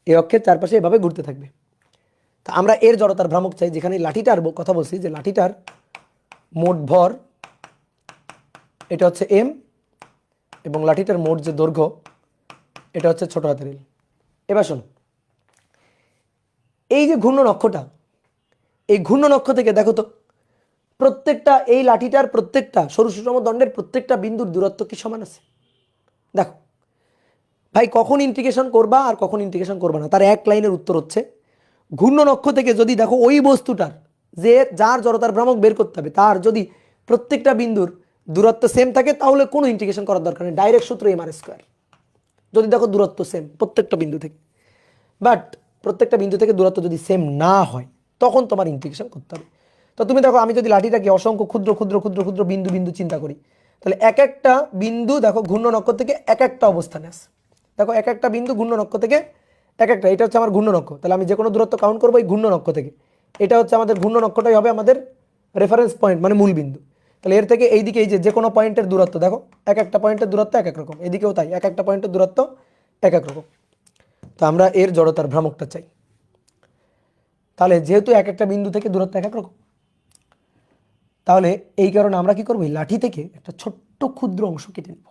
এই অক্ষের চারপাশে এভাবে ঘুরতে থাকবে। তা আমরা এর জড়তার ভ্রামক চাই, যেখানে লাঠিটার কথা বলছি, যে লাঠিটার মোট ভর এটা হচ্ছে এম, এবং লাঠিটার মোট যে দৈর্ঘ্য এটা হচ্ছে ছোট হাতের এল। এবার শোন, এই যে ঘূর্ণন অক্ষটা, এই ঘূর্ণন অক্ষ থেকে দেখো তো প্রত্যেকটা এই লাঠিটার প্রত্যেকটা সরু সুষম দণ্ডের প্রত্যেকটা বিন্দুর দূরত্ব কি সমান আছে? দেখো ভাই, কখন ইন্টিগ্রেশন করবা আর কখন ইন্টিগ্রেশন করবা না, তার এক লাইনের উত্তর হচ্ছে ঘূর্ণন অক্ষ থেকে যদি দেখো ওই বস্তুটার যে যার জড়তার ভ্রামক বের করতে হবে, তার যদি প্রত্যেকটা বিন্দুর দূরত্ব সেম থাকে, তাহলে কোনো ইন্টিগ্রেশন করার দরকার নেই, ডাইরেক্ট সূত্র এম আর স্কোয়ার। যদি দেখো দূরত্ব সেম প্রত্যেকটা বিন্দু থেকে, বাট প্রত্যেকটা বিন্দু থেকে দূরত্ব যদি সেম না হয়, তখন তোমার ইন্টিগ্রেশন করতে হবে। তো তুমি দেখো, আমি যদি লাঠিটাকে অসংখ্য ক্ষুদ্র ক্ষুদ্র ক্ষুদ্র ক্ষুদ্র বিন্দু বিন্দু চিন্তা করি, তাহলে এক একটা বিন্দু দেখো ঘূর্ণন অক্ষ থেকে এক একটা অবস্থানে আছে। দেখো এক একটা বিন্দু ঘূর্ণন অক্ষ থেকে এক একটা, এটা হচ্ছে আমার ঘূর্ণন অক্ষ, তাহলে আমি যে কোনো দূরত্ব কাউন্ট করবো এই ঘূর্ণন অক্ষ থেকে, এটা হচ্ছে আমাদের ঘূর্ণন অক্ষটাই হবে আমাদের রেফারেন্স পয়েন্ট, মানে মূল বিন্দু। তাহলে এর থেকে এইদিকে এই যে কোনো পয়েন্টের দূরত্ব দেখো, এক একটা পয়েন্টের দূরত্ব এক এক রকম, এদিকেও তাই, এক একটা পয়েন্টের দূরত্ব এক এক রকম। তো আমরা এর জড়তার ভ্রামকটা চাই, তাহলে যেহেতু এক একটা বিন্দু থেকে দূরত্ব এক এক রকম, তাহলে এই কারণে আমরা কি করবো, লাঠি থেকে একটা ছোট্ট ক্ষুদ্র অংশ কেটে নেব,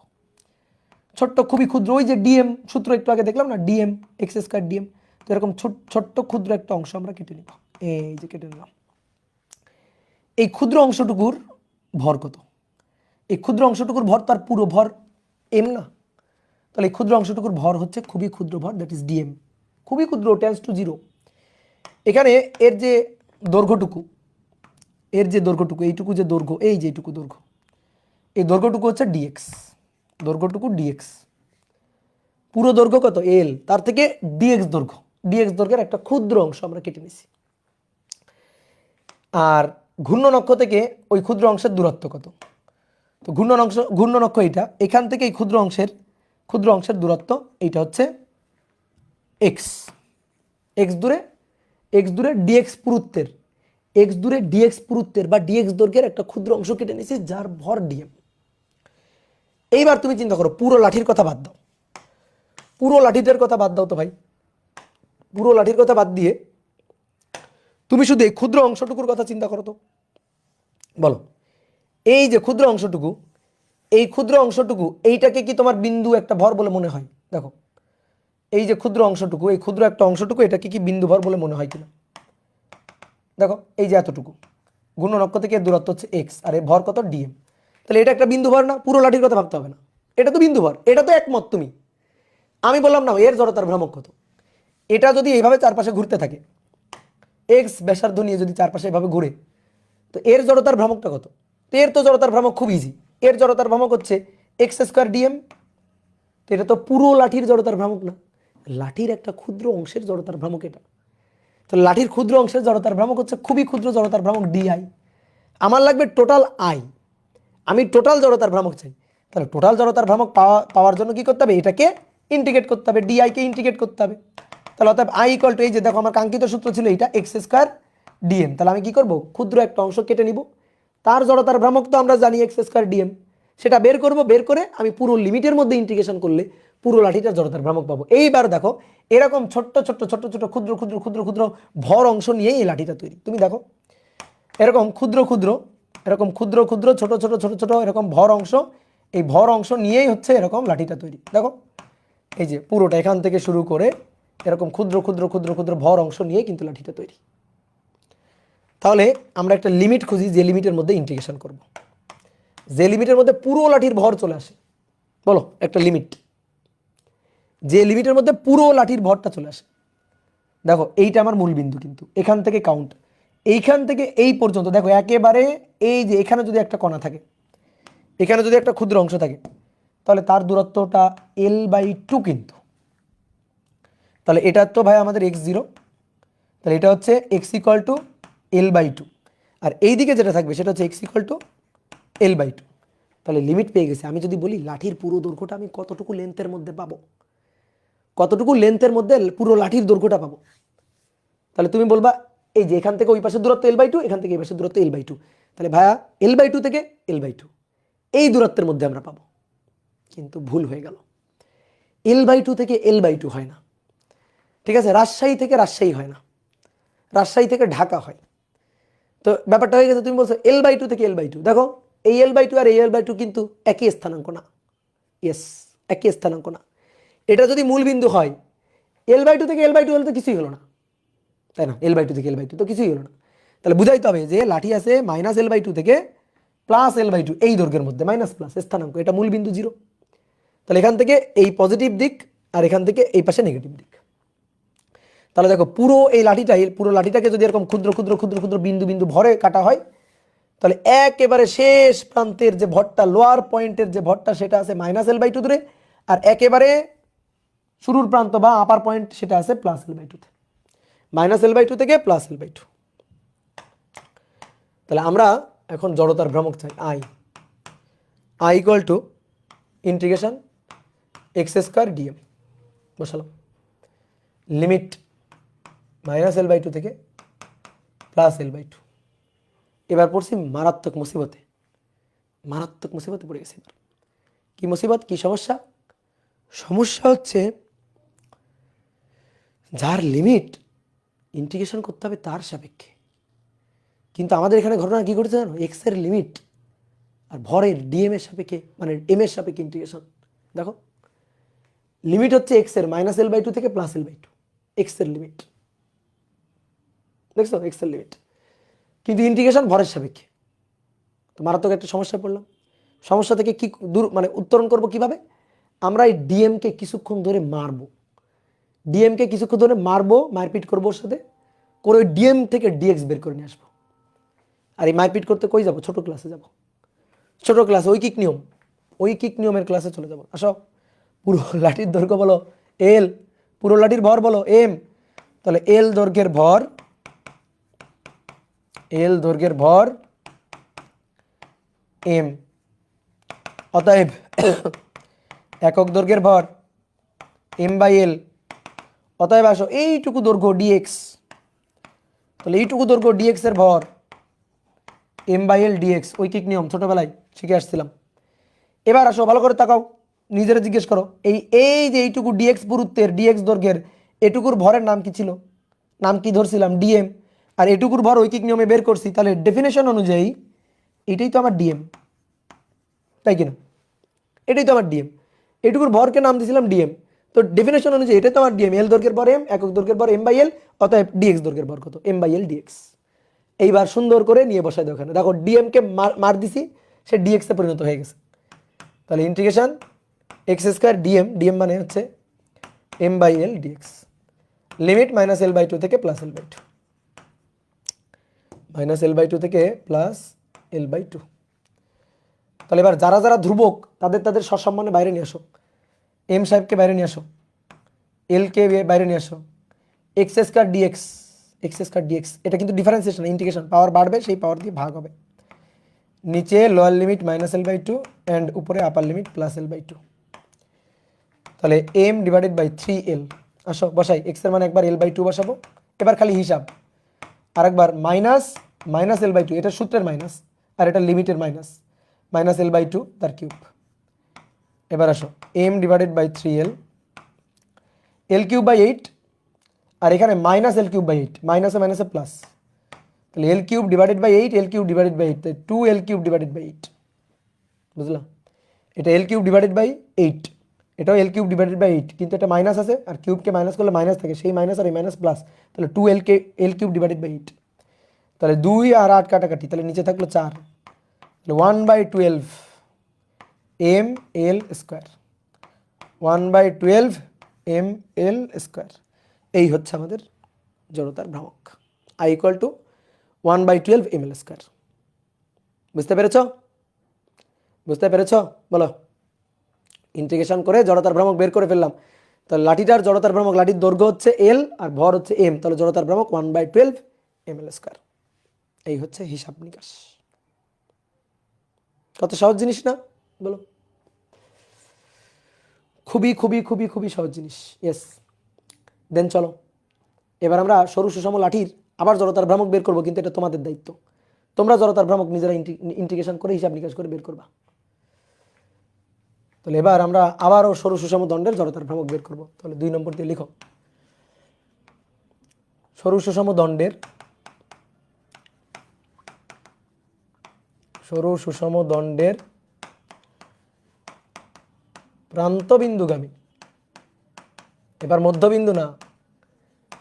ছোট্ট খুবই ক্ষুদ্র, ওই যে ডিএম সূত্র একটু আগে দেখলাম না, ডিএম এক্স স্কয়ার ডিএম, তো এরকম ছোট্ট ক্ষুদ্র একটা অংশ আমরা কেটে নেব, এই যে কেটে নিলাম। এই ক্ষুদ্র অংশটুকুর ভর কত? এই ক্ষুদ্র অংশটুকুর ভর তার পুরো ভর এম না, তাহলে এই ক্ষুদ্র অংশটুকুর ভর হচ্ছে খুবই ক্ষুদ্র ভর, দ্যাট ইজ ডিএম, খুবই ক্ষুদ্র, টেন্স টু জিরো। এখানে এর যে দৈর্ঘ্যটুকু, এর যে দৈর্ঘ্যটুকু, এইটুকু যে দৈর্ঘ্য, এই যে এইটুকু দৈর্ঘ্য, এই দৈর্ঘ্যটুকু হচ্ছে ডিএক্স, দৈর্ঘ্যটুকু ডিএক্স, পুরো দৈর্ঘ্য কত এল, তার থেকে ডিএক্স দৈর্ঘ্য, ডিএক্স দৈর্ঘ্যের একটা ক্ষুদ্র অংশ আমরা কেটে নিছি। আর ঘূর্ণন অক্ষ থেকে ওই ক্ষুদ্র অংশের দূরত্ব কত? তো ঘূর্ণন অক্ষ এইটা, এখান থেকে এই ক্ষুদ্র অংশের দূরত্ব এইটা হচ্ছে এক্স, এক্স দূরে ডিএক্স পুরুত্বের, এক্স দূরে ডিএক্স পুরুত্বের বা ডিএক্স দৈর্ঘ্যের একটা ক্ষুদ্র অংশ কেটে নিয়েছি, যার ভর ডিএম। এইবার তুমি চিন্তা করো, পুরো লাঠির কথা বাদ দাও, পুরো লাঠিটার কথা বাদ দাও তো ভাই, পুরো লাঠির কথা বাদ দিয়ে তুমি শুধু এই ক্ষুদ্র অংশটুকুর কথা চিন্তা করো তো, বলো এই যে ক্ষুদ্র অংশটুকু, এই ক্ষুদ্র অংশটুকু, এইটাকে কি তোমার বিন্দু একটা ভর বলে মনে হয়? দেখো এই যে ক্ষুদ্র অংশটুকু, এই ক্ষুদ্র একটা অংশটুকু, এটাকে কি বিন্দু ভর বলে মনে হয় কিনা? দেখো এই যে এতটুকু, ঘূর্ণন অক্ষ থেকে দূরত্ব হচ্ছে এক্স, আর এই ভর কত ডিএম, তাহলে এটা একটা বিন্দু ভর না? পুরো লাঠির কথা ভাবতে হবে না, এটা তো বিন্দু ভর, এটা তো একমত তুমি। আমি বললাম না এর জড়তার ভ্রামক কত, এটা যদি এইভাবে চারপাশে ঘুরতে থাকে, এক্স ব্যাসার্ধ নিয়ে যদি চারপাশে এভাবে ঘুরে, তো এর জড়তার ভ্রামকটা কত? তো এর তো জড়তার ভ্রামক খুব ইজি, এর জড়তার ভ্রামক হচ্ছে এক্স স্কোয়ার ডিএম। তো এটা তো পুরো লাঠির জড়তার ভ্রামক না, লাঠির একটা ক্ষুদ্র অংশের জড়তার ভ্রামক এটা। তো লাঠির ক্ষুদ্র অংশের জড়তার ভ্রামক হচ্ছে খুবই ক্ষুদ্র জড়তার ভ্রামক ডিআই। আমার লাগবে টোটাল আই, আমি টোটাল জড়তার ভ্রামক চাই। তাহলে টোটাল জড়তার ভ্রামক পাওয়ার জন্য কি করতে হবে, এটাকে ইন্টিগ্রেট করতে হবে, ডিআইকে ইন্টিগ্রেট করতে হবে। তাহলে অর্থাৎ আই ইকুয়াল টু, এই যে দেখো আমার কাঙ্ক্ষিত সূত্র ছিল এইটা, এক্স স্কোয়ার ডিএম। তাহলে আমি কি করব, ক্ষুদ্র একটা অংশ কেটে নিব, তার জড়তার ভ্রামক তো আমরা জানি এক্স স্কোয়ার ডিএম, সেটা বের করব, বের করে আমি পুরো লিমিটের মধ্যে ইন্টিগ্রেশন করলে পুরো লাঠিটার জড়তার ভ্রামক পাবো। এইবার দেখো এরকম ছোট্ট ছোট্ট ছোট্ট ছোট্ট ক্ষুদ্র ক্ষুদ্র ক্ষুদ্র ক্ষুদ্র ভর অংশ নিয়েই এই লাঠিটা তৈরি। তুমি দেখো এরকম ক্ষুদ্র ক্ষুদ্র, এরকম ক্ষুদ্র ক্ষুদ্র ছোট ছোট ছোট ছোট এরকম ভর অংশ, এই ভর অংশ নিয়েই হচ্ছে এরকম লাঠিটা তৈরি। দেখো এই যে পুরোটা এখান থেকে শুরু করে এরকম ক্ষুদ্র ক্ষুদ্র ক্ষুদ্র ক্ষুদ্র ভর অংশ নিয়ে কিন্তু লাঠিটা তৈরি। তাহলে আমরা একটা লিমিট খুঁজি, যে লিমিটের মধ্যে ইন্টিগ্রেশন করব, যে লিমিটের মধ্যে পুরো লাঠির ভর চলে আসে। বলো একটা লিমিট, যে লিমিটের মধ্যে পুরো লাঠির ভরটা চলে আসে। দেখো এইটা আমার মূল বিন্দু, কিন্তু এখান থেকে কাউন্ট, এইখান থেকে এই পর্যন্ত দেখো একেবারে এই যে এখানে যদি একটা কণা থাকে, এখানে যদি একটা ক্ষুদ্র অংশ থাকে, তাহলে তার দূরত্বটা L/2, তাহলে এটা তো ভাই আমাদের x0, তাহলে এটা হচ্ছে x = L/2, আর এই দিকে যেটা থাকবে সেটা হচ্ছে x = L/2। তাহলে লিমিট পেয়ে গেছে। আমি যদি বলি লাঠির পুরো দৈর্ঘ্যটা আমি কতটুকু লেন্থের মধ্যে পাবো, কতটুকু লেন্থের মধ্যে পুরো লাঠির দৈর্ঘ্যটা পাবো, তাহলে তুমি বলবা এই যে এখান থেকে ওই পাশের দূরত্ব L/2, এখান থেকে এই পাশের দূরত্ব L/2, তাহলে ভাইয়া L/2 থেকে L/2 এই দূরত্বের মধ্যে আমরা পাবো। কিন্তু ভুল হয়ে গেল, L/2 থেকে L/2 হয় না, ঠিক আছে? রাজশাহী থেকে রাজশাহী হয় না, রাজশাহী থেকে ঢাকা হয়। তো ব্যাপারটা হয়ে গেছে, তুমি বলছো L/2 থেকে L/2, দেখো এই L/2 আর এই L/2 কিন্তু একই স্থানাঙ্ক না। ইয়েস, একই স্থানাঙ্ক না। এটা যদি মূল বিন্দু হয়, L/2 থেকে L/2 হলে তো কিছুই হলো না, তাই না? L/2 থেকে L/2 তো কিছুই হলো না। তাহলে বুঝাইতে হবে যে লাঠি আছে -L/2 থেকে +L/2 এই দৈর্ঘ্যের মধ্যে, মাইনাস প্লাস স্থানাঙ্ক, এটা মূল বিন্দু 0। তাহলে এখান থেকে এই পজিটিভ দিক আর এখান থেকে এই পাশে নেগেটিভ দিক। তাহলে দেখো পুরো এই পুরো লাঠিটাকে যদি এরকম ক্ষুদ্র ক্ষুদ্র ক্ষুদ্র ক্ষুদ্র বিন্দু বিন্দু ভরে কাটা হয়, তাহলে একেবারে শেষ প্রান্তের যে ভরটা, লোয়ার পয়েন্টের যে ভরটা, সেটা আছে -L/2 দূরে, আর একেবারে শুরুর প্রান্ত বা আপার পয়েন্ট সেটা আছে +L/2 তে, -L/2 থেকে +L/2। তাহলে আমরা এখন জড়তার ভ্রামক চাই, I = ইন্টিগ্রেশন x² dm বসালাম, লিমিট -L/2 থেকে +L/2। এবার পড়ছি মারাত্মক মুসিবতে, মারাত্মক মুসিবতে পড়ে গেছি। এবার কি মুসিবত, কি সমস্যা? সমস্যা হচ্ছে যার লিমিট ইন্টিগ্রেশন করতে হবে তার সাপেক্ষে, কিন্তু আমাদের এখানে ঘটনা কি ঘটেছে জানো? এক্স এর লিমিট আর ভরের ডিএম এর সাপেক্ষে, মানে এম এর সাপেক্ষে ইন্টিগ্রেশন। দেখো লিমিট হচ্ছে এক্স এর -L/2 থেকে +L/2, এক্স এর লিমিট, দেখছো এক্স এর লিমিট, কিন্তু ইন্টিগ্রেশন ভরের সাপেক্ষে। তো মারাত্মক একটা সমস্যায় পড়লাম। সমস্যা থেকে কি দূর মানে উত্তরণ করব কিভাবে? আমরা এই ডিএমকে কিছুক্ষণ ধরে মারবো, ডিএমকে কিছুক্ষণ ধরে মারবো, মারপিট করবো ওর সাথে, করে ওই ডিএম থেকে ডিএক্স বের করে নিয়ে আসবো। আর এই মারপিট করতে কই যাব? ছোট ক্লাসে যাব, ছোট ক্লাসে ঐকিক নিয়ম, ঐকিক নিয়মের ক্লাসে চলে যাব। আসো, পুরো লাঠির দৈর্ঘ্য বলো এল, পুরো লাঠির ভর বলো এম, তাহলে এল দৈর্ঘ্যের ভর, এল দৈর্ঘ্যের ভর এম, অতএব একক দৈর্ঘ্যের ভর m/l, অতএব আসো এইটুকু দৈর্ঘ্য ডিএক্স, তাহলে এইটুকু দৈর্ঘ্য ডিএক্স এর ভর m/l dx, ঐকিক নিয়ম ছোটবেলায় শিখে আসছিলাম। এবার আসো ভালো করে তাকাও, নিজেরা জিজ্ঞেস করো, এই এই যে এইটুকু ডিএক্স পুরুত্বের, ডিএক্স দৈর্ঘ্যের এটুকুর ভরের নাম কি ছিল? নাম কি ধরছিলাম? ডিএম। আর এটুকুর ভর ঐকিক নিয়মে বের করছি, তাহলে ডেফিনেশন অনুযায়ী এটাই তো আমার ডিএম, তাই কিনা? এটাই তো আমার ডিএম, এটুকুর ভরকে নাম দিয়েছিলাম ডিএম, তো ডেফিনেশন অনুযায়ী এটাই তো আমার ডিএম। এল দৈর্ঘ্যের ভর এম, একক দৈর্ঘ্যের ভর m/l, অতএব ডিএক্স দৈর্ঘ্যের ভর কত? m/l dx। এইবার সুন্দর করে নিয়ে বসাই দাও ওখানে, দেখো ডিএমকে মার দিছি, সে ডিএক্সে পরিণত হয়ে গেছে। তাহলে ইন্টিগ্রেশন x² dm, ডিএম মানে হচ্ছে m/l dx, লিমিট -L/2 থেকে +L/2, -L/2 থেকে +L/2। তাহলে এবার যারা যারা ধ্রুবক তাদের তাদের সসম্মানে বাইরে নিয়ে আসো, এম সাহেবকে বাইরে নিয়ে আসো, এল কে বাইরে নিয়ে আসো, x² dx, x² dx, এটা কিন্তু ডিফারেন্সিয়েশন, ইন্টিগ্রেশন, পাওয়ার বাড়বে সেই পাওয়ার দিয়ে ভাগ হবে, নিচে লোয়ার লিমিট -L/2 অ্যান্ড উপরে আপার লিমিট +L/2। তাহলে m/3l, আসো বসাই, x এর মানে একবার L/2 বসাবো, এবার খালি হিসাব, আরেকবার -L/2, এটা সূত্রের মাইনাস আর এটা লিমিটের মাইনাস, -L/2 তার কিউব। এবার আসো m/3l, l3/8, আর এখানে -l3/8, মাইনাসে মাইনাসে প্লাস, তাহলে l3/8, l3/8, 2l3/8, বুঝলাম? এটা l3/8, এটাও l3/8, কিন্তু এটা মাইনাস আছে, আর কিউবকে মাইনাস করলে মাইনাস থাকে, সেই মাইনাস আর এই মাইনাস প্লাস, তাহলে 2l3/8, তাহলে 2 আর 8 কাটাকাটি, তাহলে নিচে থাকলো 4, তাহলে 1/12 ml², 1/12 ml²। এই হচ্ছে আমাদের জড়তার ভ্রামক, I = 1/12 ml²। বুঝতে পেরেছ? বুঝতে পেরেছ? বলো। ইন্টিগ্রেশন করে জড়তার ভ্রামক বের করে ফেললাম। তাহলে লাঠিটার জড়তার ভ্রামক, লাঠির দৈর্ঘ্য হচ্ছে এল আর ভর হচ্ছে এম, তাহলে জড়তার ভ্রামক 1/12 ml²। এই হচ্ছে হিসাব নিকাশ। কত সহজ জিনিস না বলো? খুবই খুবই খুবই খুবই সহজ জিনিস। ইয়েস। দেন চলো এবার আমরা সরু সুষম লাঠির আবার জড়তার ভ্রামক বের করবো, কিন্তু এটা তোমাদের দায়িত্ব। তোমরা জড়তার ভ্রামক নিজেরা ইন্টিগ্রেশন করে হিসাব নিকাশ করে বের করবা। তাহলে এবার আমরা আবারও সরু সুষম দণ্ডের জড়তার ভ্রামক বের করব। তাহলে 2 নম্বর দিয়ে লিখো, সরু সুষম দণ্ডের প্রান্তবিন্দুগামী, এবার মধ্যবিন্দু না,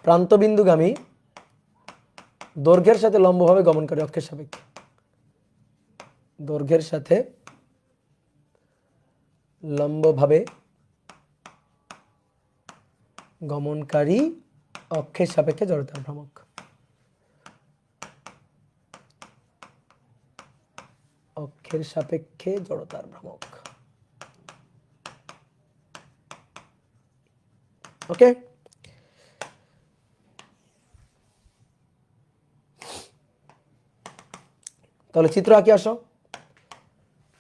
প্রান্তবিন্দুগামী দৈর্ঘ্যের সাথে লম্বভাবে গমনকারী অক্ষের সাপেক্ষে, দৈর্ঘ্যের সাথে লম্বভাবে গমনকারী অক্ষের সাপেক্ষে জড়তার ভ্রামক। অক্ষের সাপেক্ষে জড়তার ভ্রামক। ওকে, তাহলে চিত্র আঁকি আসো।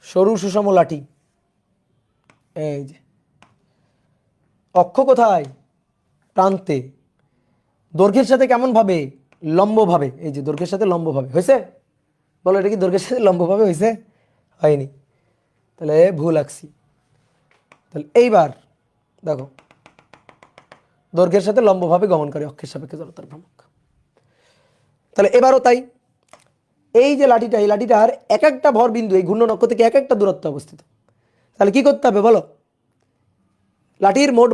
সরু সুষম লাঠি, এই যে অক্ষ কোথায়? প্রান্তে। দৈর্ঘ্যের সাথে কেমন ভাবে? লম্বভাবে। এই যে দৈর্ঘ্যের সাথে লম্বভাবে। হয়েছে? বলো এটা কি দৈর্ঘ্যের সাথে লম্বভাবে হয়েছে? হয়নি, তাহলে ভুল আঁকছি। তাহলে এইবার দেখো, দৈর্ঘ্যের সাথে লম্বভাবে গমনকারী অক্ষের সাপেক্ষে জড়তার ভ্রামক। তাহলে এবারও তাই, এই যে লাঠিটা, এই লাঠিটার এক একটা ভর বিন্দু এই ঘূর্ণন অক্ষ থেকে এক একটা দূরত্বে অবস্থিত। তাহলে কি করতে হবে বলো? লাঠির মোট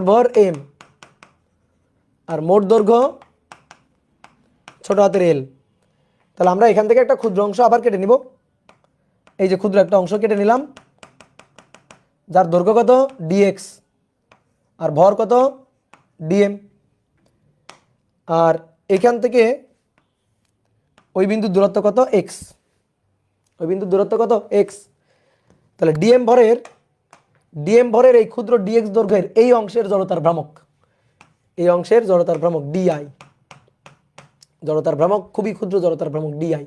ভর এম আর মোট দৈর্ঘ্য ছোট হাতের এল। তাহলে আমরা এখান থেকে একটা ক্ষুদ্র অংশ আবার কেটে নিব। এই যে ক্ষুদ্র একটা অংশ কেটে নিলাম, যার দৈর্ঘ্য কত? ডিএক্স আর ভর কত? ডিএম। আর এখান থেকে ওই বিন্দুর দূরত্ব কত? এক্স। ওই বিন্দুর দূরত্ব কত? এক্স। তাহলে ডিএম ভরের এই ক্ষুদ্র ডিএক্স দৈর্ঘ্যের এই অংশের জড়তার ভ্রামক, এই অংশের জড়তার ভ্রামক ডিআই। জড়তার ভ্রামক খুবই ক্ষুদ্র জড়তার ভ্রামক DI,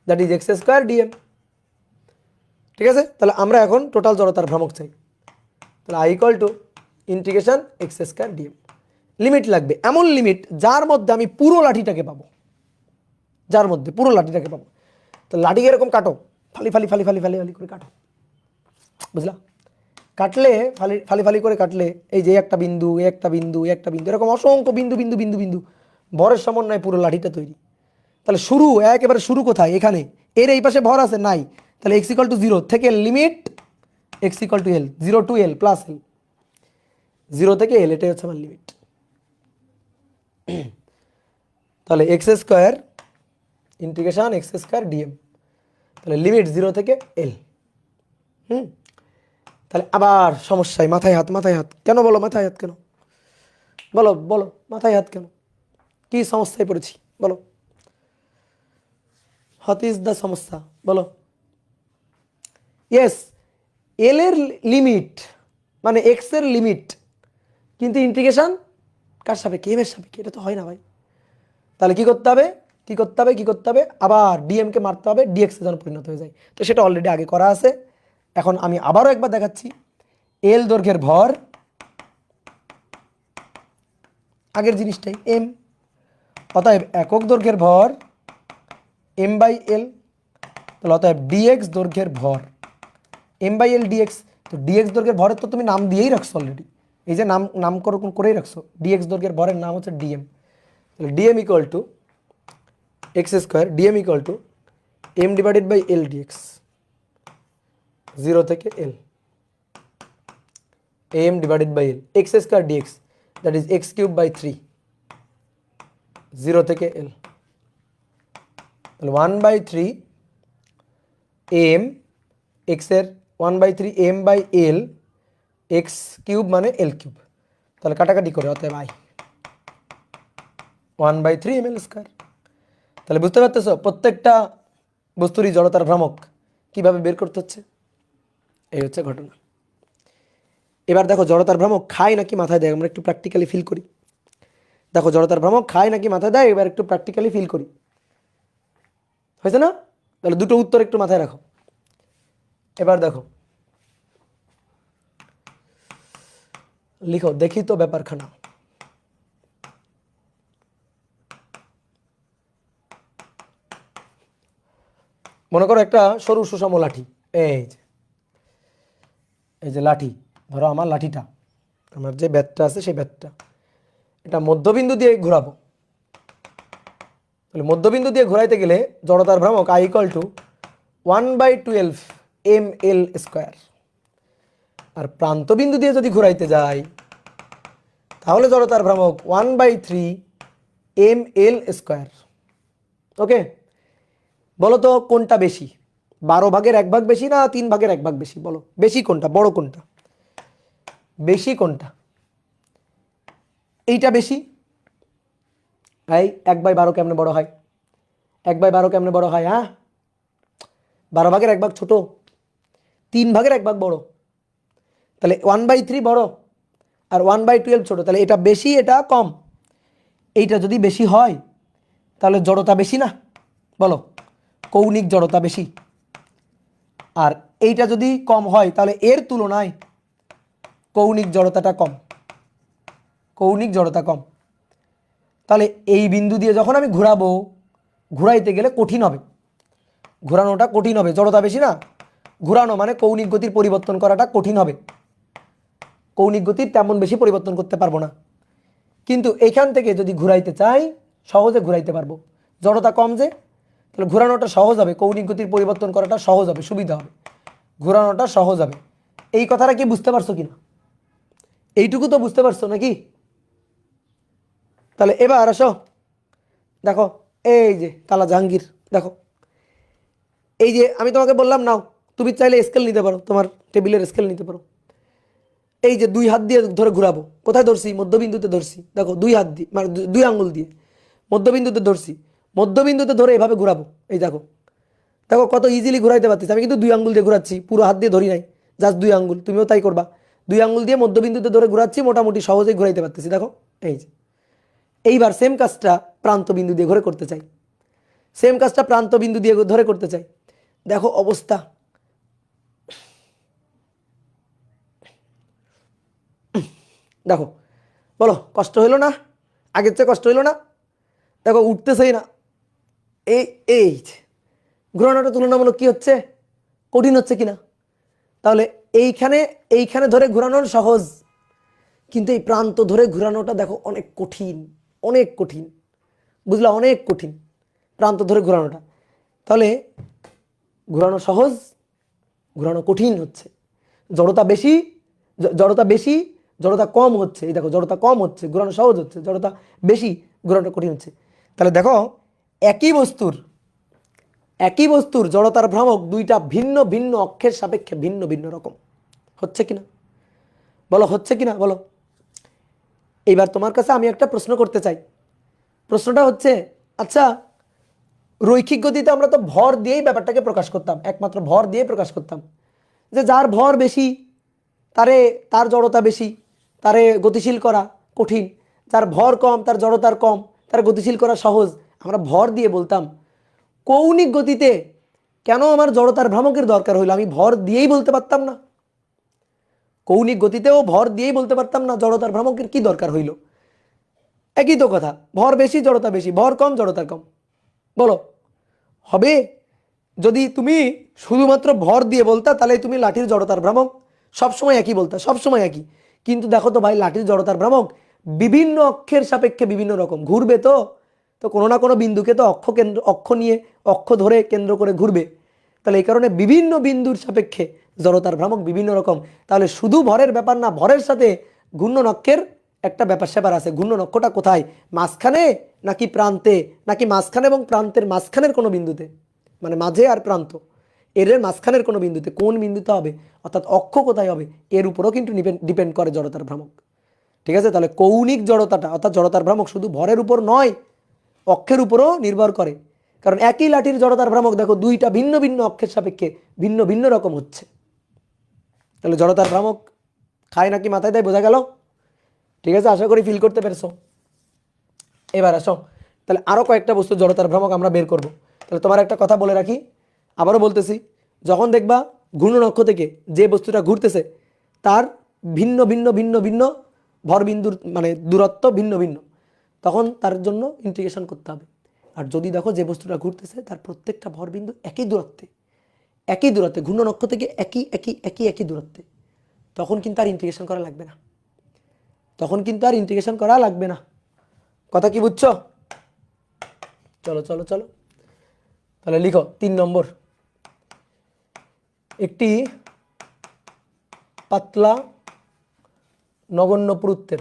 that is X square DM. ঠিক আছে? তাহলে আমরা এখন টোটাল জড়তার ভ্রামক চাই। তাহলে I equal two integration X square DM. Limit লাগবে, এমন লিমিট যার মধ্যে আমি পুরো লাঠিটাকে পাবো, যার মধ্যে পুরো লাঠিটাকে পাবো। তো লাঠিকে এরকম কাটো, ফালি ফালি ফালি ফালি ফালি ফালি করে কাটো, বুঝলা? কাটলে ফালি ফালি করে কাটলে এই যে একটা বিন্দু, একটা বিন্দু, একটা বিন্দু, এরকম অসংখ্য বিন্দু বিন্দু বিন্দু বিন্দু ভরের সমন্বয়ে পুরো লাঠিটা তৈরি। তাহলে শুরু, একেবারে শুরু কোথায়? এখানে। এর এই পাশে ভর আছে নাই, তাহলে এক্স ইকুয়াল টু 0 থেকে limit X equal to L, 0 to L plus L, 0 থেকে এল, এটাই হচ্ছে আমার লিমিট। তাহলে X square integration X square DM, তাহলে লিমিট 0 থেকে এল। তাহলে আবার সমস্যায় মাথায় হাত, মাথায় হাত কেন বলো? মাথায় হাত কেন বলো? বলো মাথায় হাত কেন? কি সমস্যায় পড়েছি বলো? হোয়াট ইজ দ্য সমস্যা বলো? ইয়েস, এল এর লিমিট মানে এক্স এর লিমিট, কিন্তু ইন্টিগ্রেশন কার সাপেক্ষে? এম এর সাপেক্ষে। এটা তো হয় না ভাই। তাহলে কি করতে হবে? কি করতে হবে? কি করতে হবে? আবার ডিএম কে মারতে হবে, ডিএক্স এ যেন পরিণত হয়ে যায়। তো সেটা অলরেডি আগে করা আছে, এখন আমি আবারও একবার দেখাচ্ছি। এল দৈর্ঘ্যের ভর, আগের জিনিসটাই এম, অতএব একক দৈর্ঘ্যের ভর এম বাই এল। তাহলে অতএব ডিএক্স দৈর্ঘ্যের ভর এম বাই এল ডিএক্স। তো ডিএক্স দৈর্ঘ্যের ভরের তো তুমি নাম দিয়েই রাখছো অলরেডি, এই যে নামকরণ করেই রাখছো। ডিএক্স দৈর্ঘ্যের ভরের নাম হচ্ছে ডিএম। তাহলে DM equal to X square, DM equal to M divided by L DX, 0 থেকে L, M divided by L, X square DX that is X cube by 3, 0 থেকে এল। তাহলে 1/3 এম এক্স এর 1/3 M by L, X cube মানে L cube. তাহলে কাটাকাটি করে অতএব I 1/3 M L square. তাহলে বুঝতে পারতেছো প্রত্যেকটা বস্তুরই জড়তার ভ্রামক কিভাবে বের করতে হচ্ছে? এই হচ্ছে ঘটনা। এবার দেখো জড়তার ভ্রামক খায় নাকি মাথায় দেয়, আমরা একটু প্র্যাকটিক্যালি ফিল করি। দেখো জড়তার ভ্রামক খায় নাকি মাথায় দেয়, এবার একটু প্র্যাকটিক্যালি ফিল করি। হয়েছে না? তাহলে দুটো উত্তর একটু মাথায় রাখো। এবার দেখো, লিখো দেখি তো ব্যাপারখানা। মনে করো একটা সরু সুষম লাঠি, এই যে লাঠি, ধরো আমার লাঠিটা, আমার যে ব্যাটটা আছে সেই ব্যাটটা, এটা মধ্যবিন্দু দিয়ে ঘোরাবো। তাহলে মধ্যবিন্দু দিয়ে ঘোরাইতে গেলে জড়তার ভ্রামক I = 1/12 ml²। আর প্রান্তবিন্দু দিয়ে যদি ঘোরাইতে যাই তাহলে জড়তার ভ্রামক 1/3 ml²। ওকে, বলো তো কোনটা বেশি, 12 ভাগের 1 ভাগ বেশি না 3 ভাগের 1 ভাগ বেশি? বলো বেশি কোনটা, বড় কোনটা, বেশি কোনটা? এইটা বেশি। এই 1/12 কেমনে বড় হয়? 1/12 কেমনে বড় হয়? হ্যাঁ, 12 ভাগের 1 ভাগ ছোট, 3 ভাগের 1 ভাগ বড়। তাহলে 1/3 বড় আর 1/12 ছোট, তাহলে এটা বেশি এটা কম। এইটা যদি বেশি হয় তাহলে জড়তা বেশি না? বলো, কৌণিক জড়তা বেশি। আর এইটা যদি কম হয় তাহলে এর তুলনায় কৌণিক জড়তাটা কম, কৌণিক জড়তা কম। তাহলে এই বিন্দু দিয়ে যখন আমি ঘোরাবো, ঘুরাইতে গেলে কঠিন হবে, ঘোরানোটা কঠিন হবে, জড়তা বেশি না, ঘোরানো মানে কৌণিক গতির পরিবর্তন করাটা কঠিন হবে, কৌণিক গতির তেমন বেশি পরিবর্তন করতে পারবো না। কিন্তু এখান থেকে যদি ঘুরাইতে চাই সহজে ঘুরাইতে পারবো, জড়তা কম যে, তাহলে ঘোরানোটা সহজ হবে, কৌণিক গতির পরিবর্তন করাটা সহজ হবে, সুবিধা হবে, ঘোরানোটা সহজ হবে। এই কথাটা কি বুঝতে পারছো কিনা? এইটুকু তো বুঝতে পারছো নাকি? তাহলে এবার আসো, দেখো এই যে কালা জাহাঙ্গীর, দেখো এই যে আমি তোমাকে বললাম নাও, তুমি চাইলে স্কেল নিতে পারো, তোমার টেবিলের স্কেল নিতে পারো। এই যে 2 হাত দিয়ে ধরে ঘুরাবো, কোথায় ধরছি? মধ্যবিন্দুতে ধরছি। দেখো 2 হাত দিয়ে মানে 2 আঙ্গুল দিয়ে মধ্যবিন্দুতে ধরছি, মধ্যবিন্দুতে ধরে এভাবে ঘুরাবো। এই দেখো, দেখো কত ইজিলি ঘুরাইতে পারতেছি। আমি কিন্তু 2 আঙ্গুল দিয়ে ঘুরাচ্ছি, পুরো হাত দিয়ে ধরি নাই, জাস্ট 2 আঙ্গুল। তুমিও তাই করবা, 2 আঙ্গুল দিয়ে মধ্যবিন্দুতে ধরে ঘুরাচ্ছি, মোটামুটি সহজেই ঘুরাইতে পারতেছি। দেখো এই যে, এইবার সেম কাজটা প্রান্ত বিন্দু দিয়ে ঘুরে করতে চাই, সেম কাজটা প্রান্ত বিন্দু দিয়ে ধরে করতে চাই। দেখো অবস্থা, দেখো বলো কষ্ট হইলো না? আগের চেয়ে কষ্ট হইলো না? দেখো উঠতেছেই না। এই এই ঘোরানোটা তুলনামূলক কি হচ্ছে, কঠিন হচ্ছে কিনা? তাহলে এইখানে এইখানে ধরে ঘোরানোর সহজ, কিন্তু এই প্রান্ত ধরে ঘোরানোটা দেখো অনেক কঠিন, অনেক কঠিন, বুঝলা? অনেক কঠিন প্রান্ত ধরে ঘোরানোটা। তাহলে ঘোরানো সহজ, ঘোরানো কঠিন হচ্ছে। জড়তা বেশি, জড়তা বেশি, জড়তা কম হচ্ছে। এই দেখো জড়তা কম হচ্ছে, ঘোরানো সহজ হচ্ছে, জড়তা বেশি, ঘোরানোটা কঠিন হচ্ছে। তাহলে দেখো একই বস্তুর জড়তার ভ্রামক দুইটা ভিন্ন ভিন্ন অক্ষের সাপেক্ষে ভিন্ন ভিন্ন রকম হচ্ছে কিনা? বলো হচ্ছে কিনা বলো। এইবার তোমার কাছে আমি একটা প্রশ্ন করতে চাই। প্রশ্নটা হচ্ছে, আচ্ছা রৈখিক গতিতে আমরা তো ভর দিয়েই ব্যাপারটাকে প্রকাশ করতাম, একমাত্র ভর দিয়ে প্রকাশ করতাম, যে যার ভর বেশি তার জড়তা বেশি, তারে গতিশীল করা কঠিন, যার ভর কম তার জড়তার কম, তার গতিশীল করা সহজ, আমরা ভর দিয়ে বলতাম। কৌণিক গতিতে কেন আমার জড়তার ভ্রামকের দরকার হইলো? আমি ভর দিয়েই বলতে পারতাম না? কৌণিক গতিতেও ভর দিয়েই বলতে পারতাম না, জড়তার ভ্রামকের কি দরকার হইল? একই তো কথা, ভর বেশি জড়তা বেশি, ভর কম জড়তা কম। বলো হবে? যদি তুমি শুধুমাত্র ভর দিয়ে বলতা তাহলে তুমি লাঠির জড়তার ভ্রামক সবসময় একই বলতা, সবসময় একই। কিন্তু দেখো তো ভাই, লাঠির জড়তার ভ্রামক বিভিন্ন অক্ষের সাপেক্ষে বিভিন্ন রকম ঘুরবে, তো তো কোনো না কোনো বিন্দুকে তো অক্ষ নিয়ে অক্ষ ধরে কেন্দ্র করে ঘুরবে। তাহলে এই কারণে বিভিন্ন বিন্দুর সাপেক্ষে জড়তার ভ্রামক বিভিন্ন রকম। তাহলে শুধু ভরের ব্যাপার না, ভরের সাথে ঘূর্ণনক্ষের একটা ব্যাপার স্যাপার আছে। ঘূর্ণনক্ষটা কোথায়, মাঝখানে নাকি প্রান্তে, নাকি মাঝখানে এবং প্রান্তের মাঝখানের কোনো বিন্দুতে, মানে মাঝে আর প্রান্ত এর মাঝখানের কোনো বিন্দুতে, কোন বিন্দুতে হবে, অর্থাৎ অক্ষ কোথায় হবে, এর উপরও কিন্তু ডিপেন্ড করে জড়তার ভ্রামক। ঠিক আছে? তাহলে কৌণিক জড়তাটা অর্থাৎ জড়তার ভ্রামক শুধু ভরের উপর নয়, অক্ষের উপরও নির্ভর করে। কারণ একই লাঠির জড়তার ভ্রামক দেখো দুইটা ভিন্ন ভিন্ন অক্ষের সাপেক্ষে ভিন্ন ভিন্ন রকম হচ্ছে। তাহলে জড়তার ভ্রামক খায় নাকি মাথায় দেয়, বোঝা গেল? ঠিক আছে, আশা করি ফিল করতে পেরেছো। এবার আসো, তাহলে আরও কয়েকটা বস্তু জড়তার ভ্রামক আমরা বের করব। তাহলে তোমার একটা কথা বলে রাখি, আবারও বলতেছি, যখন দেখবা ঘূর্ণন অক্ষ থেকে যে বস্তুটা ঘুরতেছে তার ভিন্ন ভিন্ন ভিন্ন ভিন্ন ভরবিন্দুর মানে দূরত্ব ভিন্ন ভিন্ন, তখন তার জন্য ইন্টিগ্রেশন করতে হবে। আর যদি দেখো যে বস্তুটা ঘুরতেছে তার প্রত্যেকটা ভরবিন্দু একই দূরত্বে ঘূর্ণন অক্ষ থেকে একই দূরত্বে, তখন কিন্তু আর ইন্টিগ্রেশন করা লাগবে না, কথা কি বুঝছো? চলো চলো চলো, তাহলে লিখো 3 নম্বর, একটি পাতলা নগণ্য পুরুত্বের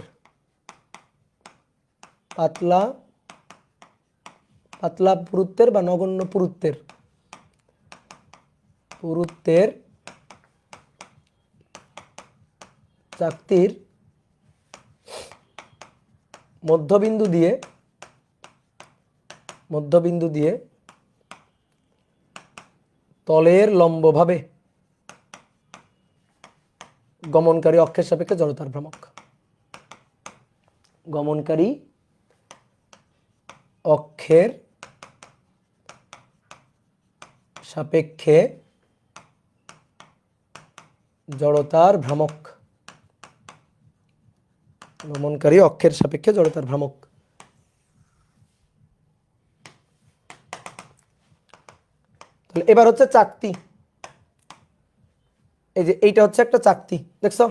বা নগণ্য পুরুত্বের চাকতির মধ্যবিন্দু দিয়ে তলের লম্বভাবে গমনকারী অক্ষের সাপেক্ষে জড়তার ভ্রামক। গমনকারী অক্ষের সাপেক্ষে জড়তার ভ্রামক। গমনকারী অক্ষের সাপেক্ষে জড়তার ভ্রামক। তাহলে এবার হচ্ছে চাকতি। এই যে এইটা হচ্ছে একটা চাকতি, দেখছো?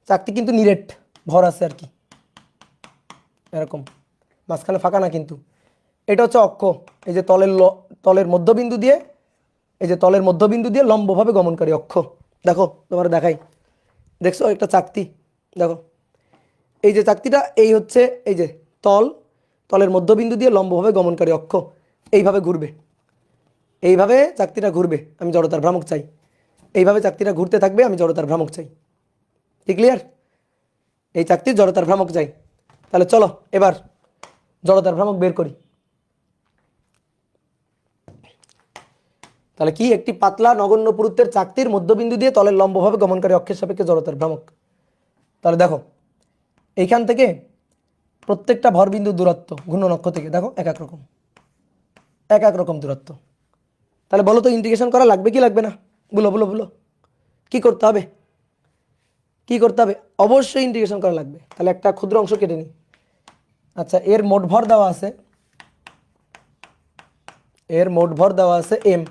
চাকতি কিন্তু নিরেট ভর আছে আর কি, এরকম মাঝখানে ফাঁকা না কিন্তু। এটা হচ্ছে অক্ষ, এই যে তলের মধ্যবিন্দু দিয়ে লম্বভাবে গমনকারী অক্ষ। দেখো তোমার দেখাই, দেখছো একটা চাকতি, দেখো এই যে চাকতিটা, এই হচ্ছে এই যে তলের মধ্যবিন্দু দিয়ে লম্বভাবে গমনকারী অক্ষ, এইভাবে ঘুরবে, এইভাবে চাকতিটা ঘুরবে, আমি জড়তার ভ্রামক চাই। এইভাবে চাকতিটা ঘুরতে থাকবে, আমি জড়তার ভ্রামক চাই। ঠিক ক্লিয়ার? এই চাকতির জড়তার ভ্রামক চাই। তাহলে চলো এবার জড়তার ভ্রামক বের করি। তাহলে কি, একটি পাতলা নগণ্য পুরুত্বের চাকতির মধ্যবিন্দু দিয়ে তলের লম্বভাবে গমনকারী অক্ষের সাপেক্ষে জড়তার ভ্রামক। তাহলে দেখো এইখান থেকে প্রত্যেকটা ভরবিন্দু দূরত্ব ঘূর্ণন অক্ষ থেকে দেখো এক এক রকম দূরত্ব। তাহলে বলো তো ইন্টিগ্রেশন করা লাগবে কি লাগবে না? বলো কি করতে হবে? অবশ্যই ইন্টিগ্রেশন করা লাগবে। তাহলে একটা ক্ষুদ্র অংশ কেটে নিই। আচ্ছা, এর মোট ভর দেওয়া আছে এম,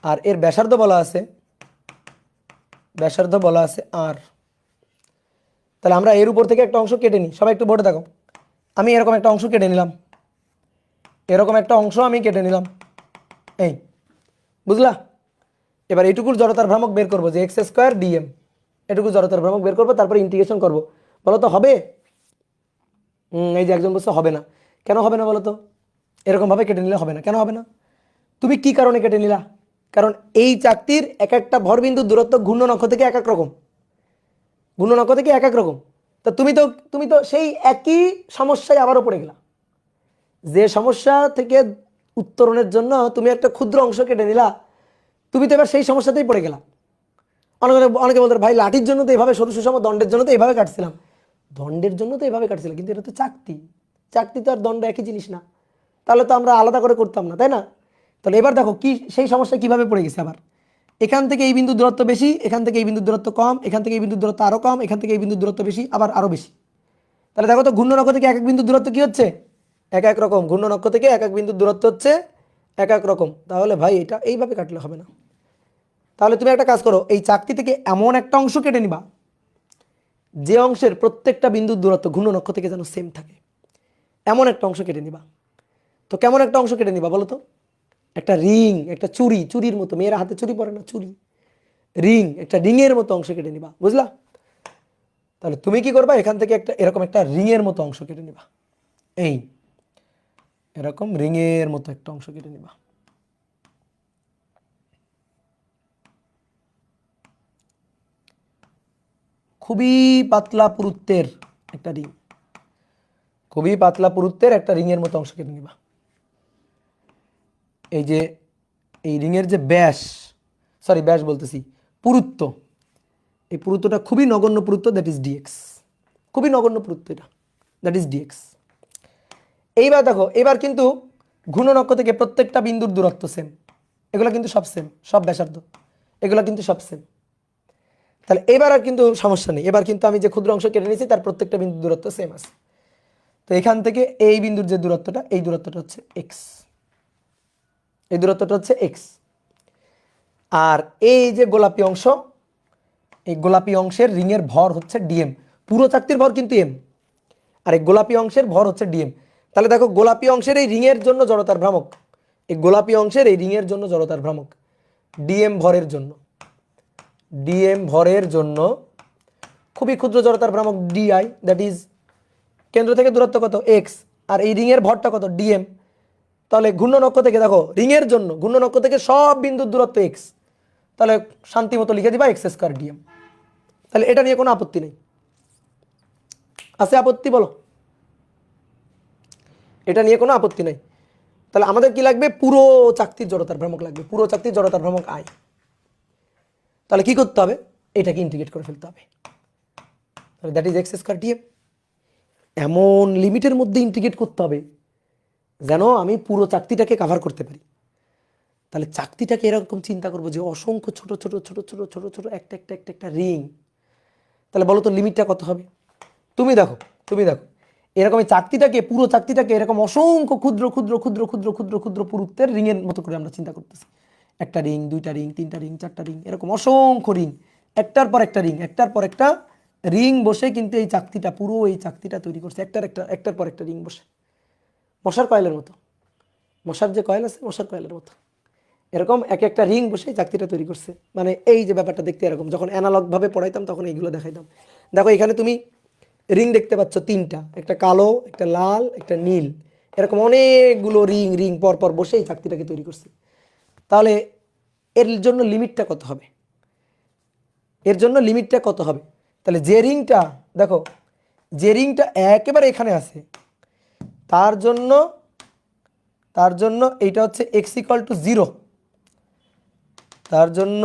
আর এর ব্যাসার্ধ বলা আছে আর। তাহলে আমরা এর উপর থেকে একটা অংশ কেটে নিই, সবাই একটু বোর্ডে দেখো। আমি এরকম একটা অংশ কেটে নিলাম, এই বুঝলা? এবার এইটুকুর জড়তার ভ্রামক বের করবো, যে এক্স স্কোয়ার ডিএম, এটুকু জড়তার ভ্রামক বের করবো, তারপরে ইন্টিগ্রেশন করবো। বলো তো হবে? এই যে একজন বলছে হবে না। কেন হবে না বলো তো? এরকম ভাবে কেটে নিলে হবে না, কেন হবে না? তুমি কি কারণে কেটে নিলা? কারণ এই চাকতির এক একটা ভরবিন্দুর দূরত্ব ঘূর্ণন অক্ষ থেকে এক এক রকম। তা তুমি তো সেই একই সমস্যায় আবারও পড়ে গেলা। যে সমস্যা থেকে উত্তরণের জন্য তুমি একটা ক্ষুদ্র অংশ কেটে নিলা, তুমি তো এবার সেই সমস্যাতেই পড়ে গেলা। অনেকে বলতে ভাই লাঠির জন্য তো এইভাবে, সরু সুষম দণ্ডের জন্য তো এইভাবে কাটছিলাম, কিন্তু এটা তো চাকতি তো আর দণ্ড একই জিনিস না, তাহলে তো আমরা আলাদা করে করতাম না, তাই না? তাহলে এবার দেখো কি সেই সমস্যা কিভাবে পড়ে গেছে। আবার এখান থেকে এই বিন্দুর দূরত্ব বেশি, এখান থেকে এই বিন্দুর দূরত্ব কম, এখান থেকে এই বিন্দুর দূরত্ব আরো কম, এখান থেকে এই বিন্দুর দূরত্ব বেশি, আবার আরো বেশি। তাহলে দেখো তো ঘূর্ণন অক্ষ থেকে এক এক বিন্দুর দূরত্ব কি হচ্ছে? এক এক রকম। ঘূর্ণন অক্ষ থেকে এক এক বিন্দুর দূরত্ব হচ্ছে এক এক রকম। তাহলে ভাই এটা এইভাবে কাটলে হবে না। তাহলে তুমি একটা কাজ করো, এই চাকতি থেকে এমন একটা অংশ কেটে নিবা যে অংশের প্রত্যেকটা বিন্দুর দূরত্ব ঘূর্ণন অক্ষ থেকে যেন সেম থাকে, এমন একটা অংশ কেটে নিবা। তো কেমন একটা অংশ কেটে নিবা বলো তো? একটা রিং, একটা চুরির মতো, মেয়েরা হাতে চুরি পরে না, একটা রিংয়ের মতো অংশ কেটে নিবা, বুঝলা? তাহলে তুমি কি করবা, এখান থেকে এরকম একটা রিংয়ের মতো অংশ কেটে নিবা, এরকম রিংয়ের মতো একটা অংশ কেটে নিবা। খুবই পাতলা পুরুত্বের একটা রিংয়ের মতো অংশ কেটে নিবা। এই যে এই রিংয়ের যে ব্যাস বলতেছি পুরুত্ব, এই পুরুত্বটা খুবই নগণ্য পুরুত্ব, দ্যাট ইজ ডিএক্স, খুবই নগণ্য পুরুত্ব এটা, দ্যাট ইজ ডিএক্স। এইবার দেখো, এবার কিন্তু ঘূর্ণন অক্ষ থেকে প্রত্যেকটা বিন্দুর দূরত্ব সেম, এগুলো কিন্তু সব সেম, সব ব্যাসার্ধ, এগুলো কিন্তু সব সেম। তাহলে এবার আর কিন্তু সমস্যা নেই, এবার কিন্তু আমি যে ক্ষুদ্র অংশ কেটে নিয়েছি তার প্রত্যেকটা বিন্দুর দূরত্ব সেম আছে। তো এখান থেকে এই বিন্দুর যে দূরত্বটা, এই দূরত্বটা হচ্ছে এক্স, এই দূরত্বটা হচ্ছে এক্স। আর এই যে গোলাপি অংশ, এই গোলাপি অংশের রিংয়ের ভর হচ্ছে ডিএম, পুরো চাকতির ভর কিন্তু এম, আর এই গোলাপি অংশের ভর হচ্ছে ডিএম। তাহলে দেখো গোলাপি অংশের এই রিংয়ের জন্য জড়তার ভ্রামক, এই গোলাপি অংশের এই রিংয়ের জন্য জড়তার ভ্রামক ডিএম ভরের জন্য, ডিএম ভরের জন্য খুবই ক্ষুদ্র জড়তার ভ্রামক ডিআই, দ্যাট ইজ কেন্দ্র থেকে দূরত্ব কত এক্স, আর এই রিংয়ের ভরটা কত ডিএম। তাহলে ঘূর্ণন অক্ষ থেকে দেখো রিংয়ের জন্য ঘূর্ণন অক্ষ থেকে সব বিন্দুর দূরত্ব এক্স, তাহলে শান্তি মতো লিখে দিবা এক্স স্কয়ার ডিএম। তাহলে এটা নিয়ে কোনো আপত্তি নেই, আছে আপত্তি বলো? এটা নিয়ে কোনো আপত্তি নাই। তাহলে আমাদের কি লাগবে? পুরো চাকতির জড়তার ভ্রামক লাগবে, পুরো চাকতির জড়তার ভ্রামক আই। তাহলে কি করতে হবে? এটাকে ইন্টিগ্রেট করে ফেলতে হবে, তাহলে that is x square DM. এমন লিমিটের মধ্যে ইন্টিগ্রেট করতে হবে যেন আমি পুরো চাকতিটাকে কভার করতে পারি। তাহলে চাকতিটাকে এরকম চিন্তা করবো যে অসংখ্য ছোট ছোট ছোট ছোট ছোট ছোট একটা একটা একটা একটা রিং। তাহলে বলো তো লিমিটটা কত হবে? তুমি দেখো, তুমি দেখো এরকম এই চাকতিটাকে, পুরো চাকতিটাকে এরকম অসংখ্য ক্ষুদ্র ক্ষুদ্র ক্ষুদ্র ক্ষুদ্র ক্ষুদ্র ক্ষুদ্র পুরুত্বের রিংয়ের মতো করে আমরা চিন্তা করতেছি। একটা রিং, দুইটা রিং, তিনটা রিং, চারটা রিং, এরকম অসংখ্য রিং, একটার পর একটা রিং, একটার পর একটা রিং বসে কিন্তু এই চাকতিটা, পুরো এই চাকতিটা তৈরি করছে, একটার পর একটা রিং বসে, মশার কয়েলের মতো, মশার যে কয়েল আছে মশার কয়েলের মতো এরকম এক একটা রিং বসে চাকতিটা তৈরি করছে। মানে এই যে ব্যাপারটা দেখতে এরকম, যখন অ্যানালগভাবে পড়াইতাম তখন এইগুলো দেখাইতাম। দেখো এখানে তুমি রিং দেখতে পাচ্ছ তিনটা, একটা কালো, একটা লাল, একটা নীল, এরকম অনেকগুলো রিং রিং পর পর বসে এই চাকতিটাকে তৈরি করছে। তাহলে এর জন্য লিমিটটা কত হবে? এর জন্য লিমিটটা কত হবে? তাহলে যে রিংটা, দেখো যে রিংটা একেবারে এখানে আছে তার জন্য, তার জন্য এইটা হচ্ছে এক্স ইকুয়াল টু 0, তার জন্য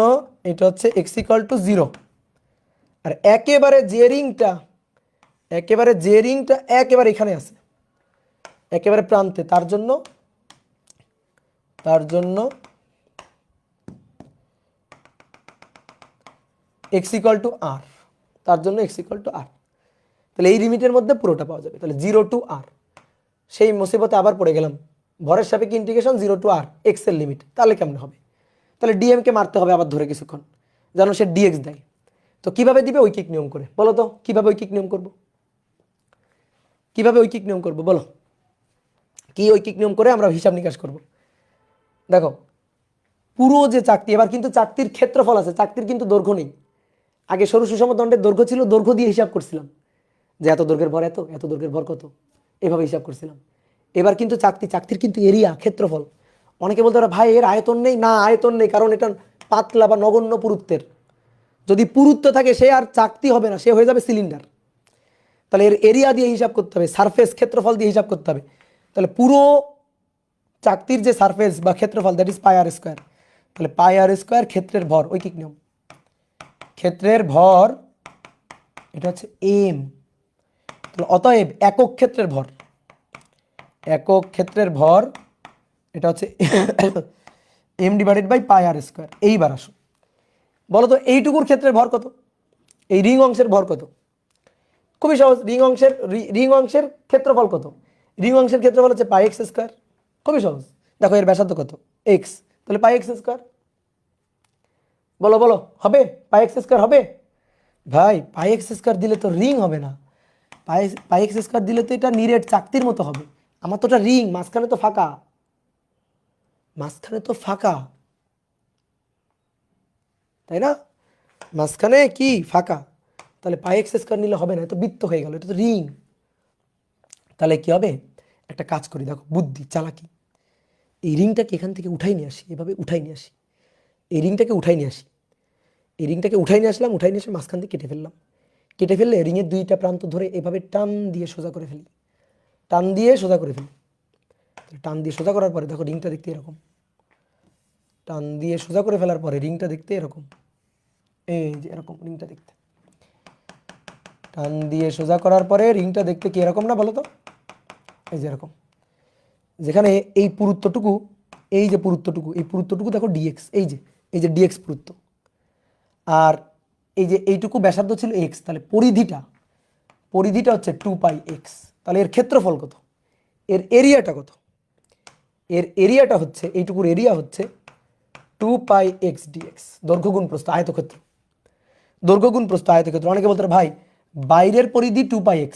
এটা হচ্ছে এক্স ইকুয়াল টু 0। আর একেবারে যে রিংটা, একেবারে যে রিংটা একেবারে এখানে আছে, একেবারে প্রান্তে, তার জন্য, তার জন্য এক্স ইকুয়াল টু আর, তার জন্য এক্স ইকুয়াল টু আর। তাহলে এই লিমিটের মধ্যে পুরোটা পাওয়া যাবে। তাহলে 0 টু আর, সেই মুসিবতে আবার পড়ে গেলাম, ভরের সাপেক্ষে ইন্টিগ্রেশন 0 টু আর এক্স এর লিমিট, তাহলে কেমন হবে? তাহলে ডিএম কে মারতে হবে আবার ধরে কিছুক্ষণ, যেন সে ডিএক্স দেয়। তো কিভাবে দিবে? ঐকিক নিয়ম করে। বলো তো কিভাবে ঐকিক নিয়ম করব? কিভাবে ঐকিক নিয়ম করব বলো? কি ঐকিক নিয়ম করে আমরা হিসাব নিকাশ করব? দেখো পুরো যে চাকতি, এবার কিন্তু চাকতির ক্ষেত্রফল আছে, চাকতির কিন্তু দৈর্ঘ্য নেই। আগে সরু সুষম দণ্ডের দৈর্ঘ্য ছিল, দৈর্ঘ্য দিয়ে হিসাব করছিলাম যে এত দৈর্ঘ্যের ভর এত, এত দৈর্ঘ্যের ভর কত, এভাবে হিসাব করছিলাম। এবার কিন্তু চাকতি, চাকতির কিন্তু এরিয়া, ক্ষেত্রফল। অনেকে বলতে পারে ভাই এর আয়তন নেই, না আয়তন নেই, কারণ এটা পাতলা বা নগণ্য পুরুত্বের। যদি পুরুত্ব থাকে সে আর চাকতি হবে না, সে হয়ে যাবে সিলিন্ডার। তাহলে এর এরিয়া দিয়ে হিসাব করতে হবে, সারফেস ক্ষেত্রফল দিয়ে হিসাব করতে হবে। তাহলে পুরো চাকতির যে সারফেস বা ক্ষেত্রফল, that is pi R square. তাহলে পাই আর স্কোয়ার ক্ষেত্রের ভর, ঐকিক নিয়ম, ক্ষেত্রের ভর এটা হচ্ছে এম। তাহলে অতএব একক ক্ষেত্রের ভর, একক ক্ষেত্রের ভর এটা হচ্ছে M divided by pi R square. এইবার আসো বলো তো এইটুকুর ক্ষেত্রের ভর কত? এই রিং অংশের ভর কত? খুবই সহজ, রিং অংশের ক্ষেত্রফল কত? রিং অংশের ক্ষেত্রফল হচ্ছে পাই এক্স স্কোয়ার। খুবই সহজ, দেখো এর ব্যাসার্ধ কত? এক্স, তাহলে পাই এক্স স্কোয়ার। বলো বলো হবে? পাই এক্স স্কোয়ার হবে? ভাই পাই এক্স স্কোয়ার দিলে তো রিং হবে না, পাই এক্স স্কোয়ার দিলে তো এটা নিরেট চাকতির মতো হবে। আমার তো এটা রিং, মাঝখানে তো ফাঁকা, মাঝখানে তো ফাঁকা, তাই না? মাঝখানে কি ফাঁকা, তাহলে পাই এক্স স্কোয়ার নিলে হবে না, এটা তো বৃত্ত হয়ে গেল, এটা তো রিং। তাহলে কি হবে? একটা কাজ করি, দেখো বুদ্ধি চালাকি, এই রিংটাকে এখান থেকে উঠাই নিয়ে আসি, এভাবে উঠাই নিয়ে আসি, এই রিংটাকে উঠাই নিয়ে আসি, এই রিংটাকে উঠাই নিয়ে আসলাম, উঠাই নিয়ে এসে মাঝখান থেকে কেটে ফেললাম, কেটে ফেললে রিংয়ের দুইটা প্রান্ত ধরে এভাবে টান দিয়ে সোজা করে ফেলি, টান দিয়ে সোজা করে ফেলি। টান দিয়ে সোজা করার পরে দেখো রিংটা দেখতে এরকম, টান দিয়ে সোজা করে ফেলার পরে রিংটা দেখতে এরকম, এই যে এরকম রিংটা দেখতে, টান দিয়ে সোজা করার পরে রিংটা দেখতে কি এরকম না বলো তো? এই যে এরকম, যেখানে এই পুরুত্বটুকু, এই যে পুরুত্বটুকু, এই পুরুত্বটুকু দেখো ডিএক্স, এই যে ডিএক্স পুরুত্ব, আর এই যে এইটুকু ব্যাসার্ধ ছিল এক্স, তাহলে পরিধিটা হচ্ছে 2πx। তাহলে এর ক্ষেত্রফল কত, এর এরিয়াটা কত? এর এরিয়াটা হচ্ছে, এইটুকুর এরিয়া হচ্ছে 2πx dx, দৈর্ঘ্য গুণ প্রস্থ আয়তক্ষেত্র, দৈর্ঘ্য গুণ প্রস্থ আয়তক্ষেত্র। অনেকে বলতে ভাই বাইরের পরিধি 2πx,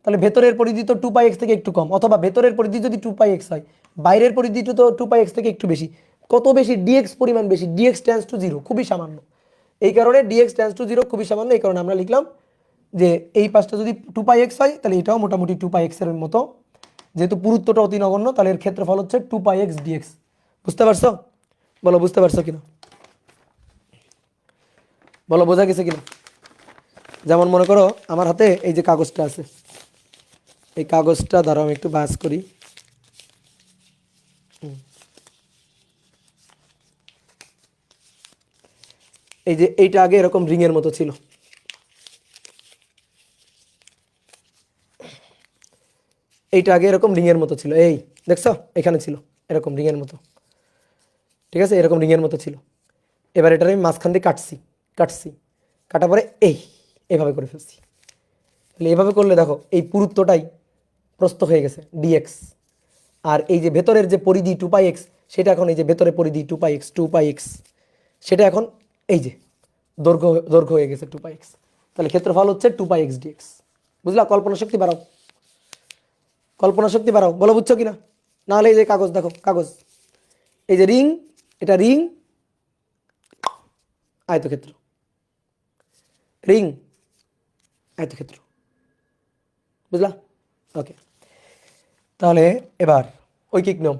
তাহলে ভেতরের পরিধি তো 2πx থেকে একটু কম, অথবা ভেতরের পরিধি যদি 2πx হয় বাইরের পরিধি তো 2πx থেকে একটু বেশি। কত বেশি? dx পরিমাণ বেশি, dx টেন্ডস টু 0, খুবই সামান্য। এই কারণে dx টেন্ডস টু 0 খুবই সামান্য, এই কারণে আমরা লিখলাম যে এই পাশটা যদি 2πx হয় তাহলে এটাও মোটামুটি 2πx এর মতো, যেহেতু পুরুত্বটা অতি নগণ্য তাহলে এর ক্ষেত্রফল হচ্ছে 2πx dx। বুঝতে পারছো? বলো বুঝতে পারছো কিনা, বলো বোঝা গেছে কিনা? যেমন মনে করো আমার হাতে এই যে কাগজটা আছে, এই কাগজটা দ্বারা আমি একটু বাস করি, এই যে এইটা আগে এরকম রিংয়ের মতো ছিল, এইটা আগে এরকম রিংয়ের মতো ছিল, এই দেখছো এখানে ছিল এরকম রিংয়ের মতো, ঠিক আছে, এরকম রিংয়ের মতো ছিল। এবার এটার আমি মাঝখান দিয়ে কাটার পরে এইভাবে করে ফেলছি। তাহলে এভাবে করলে দেখো এই পুরুত্বটাই প্রস্থ হয়ে গেছে ডিএক্স, আর এই যে ভেতরের যে পরিধি 2πx, সেটা এখন এই যে ভেতরে পরিধি 2πx সেটা এখন এই যে দৈর্ঘ্য হয়ে গেছে 2πx। তাহলে ক্ষেত্রফল হচ্ছে 2πx dx। বুঝলা? কল্পনা শক্তি বাড়াও, কল্পনা শক্তি বাড়াও, বলো বুঝছো কিনা? নাহলে এই যে কাগজ দেখো, কাগজ, এই যে রিং, এটা রিং, আয়তক্ষেত্র, রিং, আয়তক্ষেত্র। বুঝলা? ওকে, তাহলে এবার ঐকিক নিয়ম,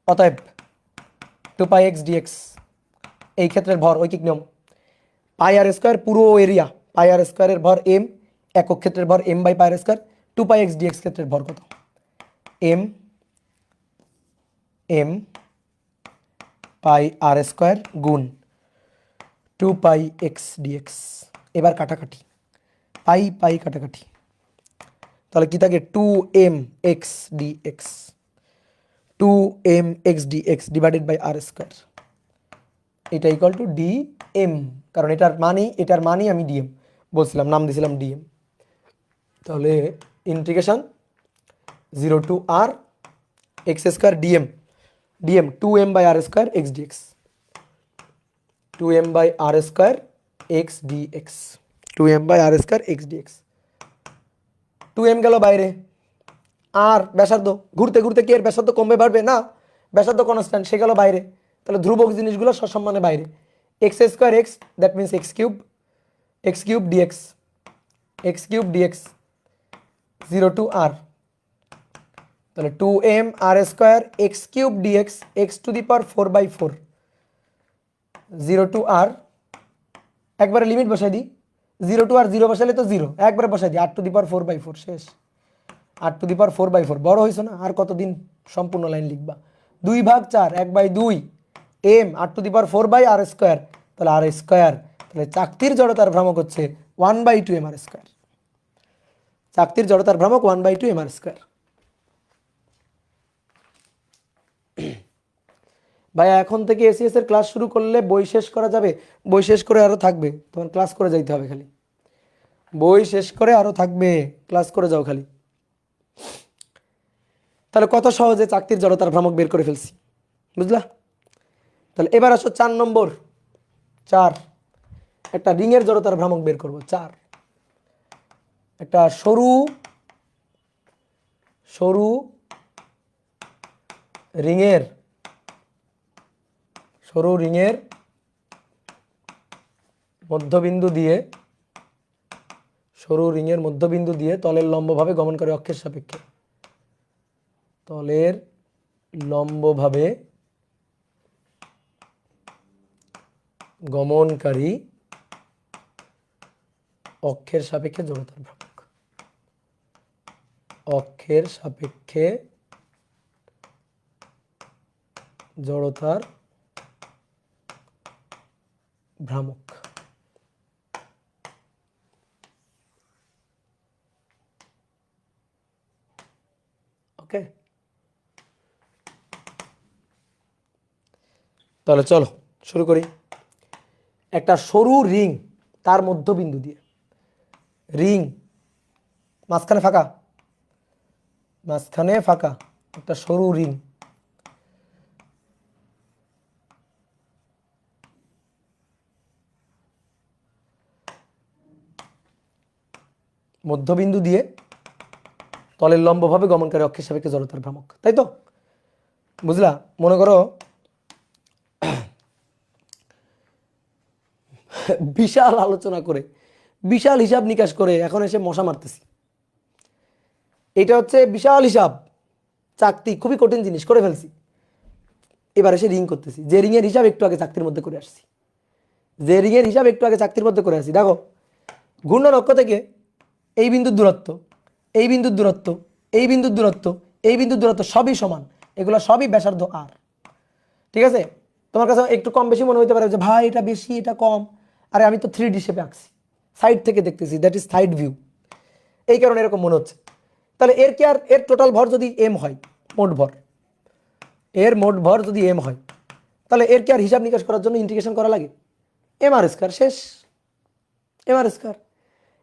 অতএব 2πx dx এই ক্ষেত্রের ভর, ঐকিক নিয়ম, পাই আর স্কোয়ার পুরো এরিয়া, পাই আর স্কোয়ারের ভর m, একক ক্ষেত্রের ভর m by pi R square, 2πx dx ক্ষেত্রের ভর কত? m পাই আর স্কোয়ার গুণ 2πx dx। এবার কাটাকাটি, পাই কাটাকাটি, তাহলে কি থাকে? 2mx dx, 2mx dx divided by R square, এটা ইকুয়াল টু dm, কারণ এটার মানই আমি dm বলছিলাম, নাম দিয়েছিলাম dm। তাহলে integration 0 to r X square dm, 2m by R square X DX, 2m by R square X DX, 2m by R square X DX. 2m গেল বাইরে, আর ব্যাসার্ধ ঘুরতে ঘুরতে কি এর ব্যাসার্ধ কমবে বাড়বে? না, ব্যাসার্ধ কনস্ট্যান্ট, সে গেল বাইরে। তাহলে ধ্রুবক জিনিসগুলো সসম্মানে বাইরে, X square X, that means X cube DX, X cube DX 0 to r, তাহলে 2m R square X cube DX X to the power 4/4, 0 to r, একবারে লিমিট বসাই দিই, 0 টু r 0 বসালে তো 0, একবারে বসাই দিই, r টু দি পাওয়ার 4/4, শেষ। r টু দি পাওয়ার 4/4, বড় হয়েছে না? আর কতদিন সম্পূর্ণ লাইন লিখবা? 2/4, 1/2 m r to the power 4 by R square, তাহলে আর স্কোয়ার, তাহলে চাকতির জড়তার ভ্রামক হচ্ছে 1/2 m r স্কোয়ার, চাকতির জড়তার ভ্রামক 1/2 m r স্কোয়ার। ভাইয়া এখন থেকে এসিএস এর ক্লাস শুরু করলে বই শেষ করা যাবে? বই শেষ করে আরও থাকবে, তোমার ক্লাস করে যাইতে হবে, খালি বই শেষ করে আরও থাকবে, ক্লাস করে যাও খালি। তাহলে কত সহজে চাকতির জড়তার ভ্রামক বের করে ফেলছি, বুঝলা? তাহলে এবার আসো 4 নম্বর, 4 একটা রিংয়ের জড়তার ভ্রামক বের করব। 4 একটা সরু রিংয়ের মধ্যবিন্দু দিয়ে তলের লম্বভাবে গমনকারী অক্ষের সাপেক্ষে, তলের লম্বভাবে গমনকারী অক্ষের সাপেক্ষে জড়তার ভ্রামক, অক্ষের সাপেক্ষে জড়তার ভ্রামক। ওকে, তাহলে চলো শুরু করি। একটা সরু রিং, তার মধ্যবিন্দু দিয়ে, রিং মাঝখানে ফাঁকা, মাঝখানে ফাঁকা একটা সরু রিং, মধ্যবিন্দু দিয়ে তলের লম্বভাবে গমনকারী অক্ষের সাপেক্ষে জড়তার ভ্রামক, তাই তো? বুঝলা? মনে করো বিশাল আলোচনা করে, বিশাল হিসাব নিকাশ করে এখন এসে মশা মারতেছি। এটা হচ্ছে বিশাল হিসাব, চাকতি খুবই কঠিন জিনিস করে ফেলছি, এবার এসে রিং করতেছি। যে রিংয়ের হিসাব একটু আগে চাকতির মধ্যে করে আসছি, যে রিংয়ের হিসাব একটু আগে চাকতির মধ্যে করে আসছি। দেখো ঘূর্ণন অক্ষ থেকে এই বিন্দুর দূরত্ব, এই বিন্দুর দূরত্ব, এই বিন্দুর দূরত্ব, এই বিন্দুর দূরত্ব সবই সমান, এগুলো সবই ব্যাসার্ধ আর। ঠিক আছে? তোমার কাছে একটু কম বেশি মনে হতে পারে যে ভাই এটা বেশি এটা কম, আরে আমি তো 3D শেপে আঁকছি, সাইড থেকে দেখতেছি, দ্যাট ইজ সাইড ভিউ, এই কারণে এরকম মনে হচ্ছে। তাহলে এর কি আর এর টোটাল ভর যদি এম হয়, মোট ভর, এর মোট ভর যদি এম হয়, তাহলে এর কি আর হিসাব নিকাশ করার জন্য ইন্টিগ্রেশন করা লাগে? এম আর স্কয়ার, শেষ, এম আর স্কয়ার।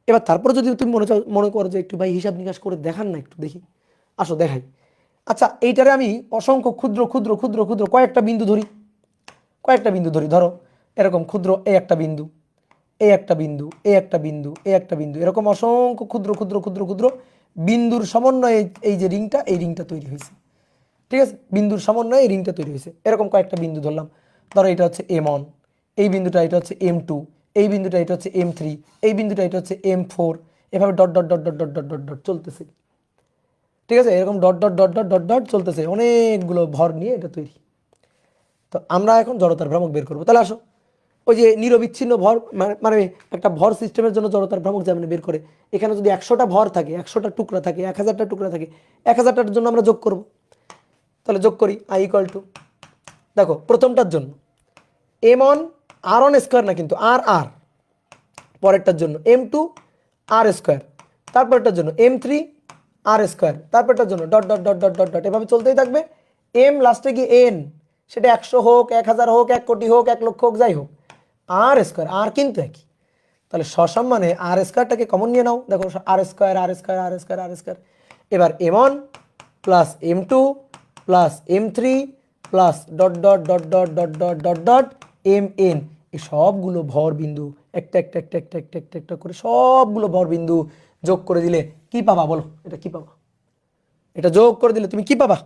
এবার তারপর যদি তুমি মনে করো যে একটু ভাই হিসাব নিকাশ করে দেখান না, একটু দেখি, আসো দেখাই। আচ্ছা এইটারে আমি অসংখ্য ক্ষুদ্র ক্ষুদ্র ক্ষুদ্র ক্ষুদ্র কয়েকটা বিন্দু ধরি, কয়েকটা বিন্দু ধরি, ধরো এরকম ক্ষুদ্র এই একটা বিন্দু, এই একটা বিন্দু, এই একটা বিন্দু, এই একটা বিন্দু, এরকম অসংখ্য ক্ষুদ্র ক্ষুদ্র ক্ষুদ্র ক্ষুদ্র বিন্দুর সমন্বয়ে এই যে রিংটা, এই রিংটা তৈরি হয়েছে। ঠিক আছে? বিন্দুর সমন্বয়ে এই রিংটা তৈরি হয়েছে। এরকম কয়েকটা বিন্দু ধরলাম, ধরো এটা হচ্ছে M1, এই বিন্দুটা এটা হচ্ছে M2, এই বিন্দুটা এটা হচ্ছে M3, এই বিন্দুটা এটা হচ্ছে M4, এভাবে dot dot dot dot dot dot dot dot চলতেছে। ঠিক আছে? এরকম dot dot dot dot dot dot চলতেছে, অনেকগুলো ভর নিয়ে এটা তৈরি। তো আমরা এখন জড়তার ভ্রামক বের করবো। তাহলে আসো, ওই যে নিরবিচ্ছিন্ন ভর, মানে একটা ভর সিস্টেমের জন্য জড়তার ভ্রামক যেমন বের করে, এখানে যদি 100টা ভর থাকে, 100টা টুকরা থাকে, 1000টা টুকরা থাকে, 1000টার জন্য আমরা যোগ করব। তাহলে যোগ করি, I = দেখো প্রথমটার জন্য M1 R1 স্কোয়ার না কিন্তু আর আর, পরেরটার জন্য M2 R স্কোয়ার, তারপরটার জন্য M3 R স্কোয়ার, তারপরটার জন্য dot dot dot dot dot dot, এভাবে চলতেই থাকবে। M লাস্টে গিয়ে N, সেটা 100 হোক, 1000 হোক, 1 কোটি হোক, 1 লক্ষ হোক, যাই হোক, আর স্কোয়ার, আর কিন্তু একই। তাহলে সসম্মানে আর স্কোয়ারটাকে কমন নিয়ে নাও, দেখো আর square R square R square R square. এবার M1 plus M2 plus M3 plus dot dot dot dot dot dot dot dot Mn, এই সবগুলো ভর বিন্দু একটা একটা একটা একটা একটা একটা একটা করে সবগুলো ভর বিন্দু যোগ করে দিলে কি পাবা বলো? এটা কি পাবা? এটা যোগ করে দিলে তুমি কি পাবা?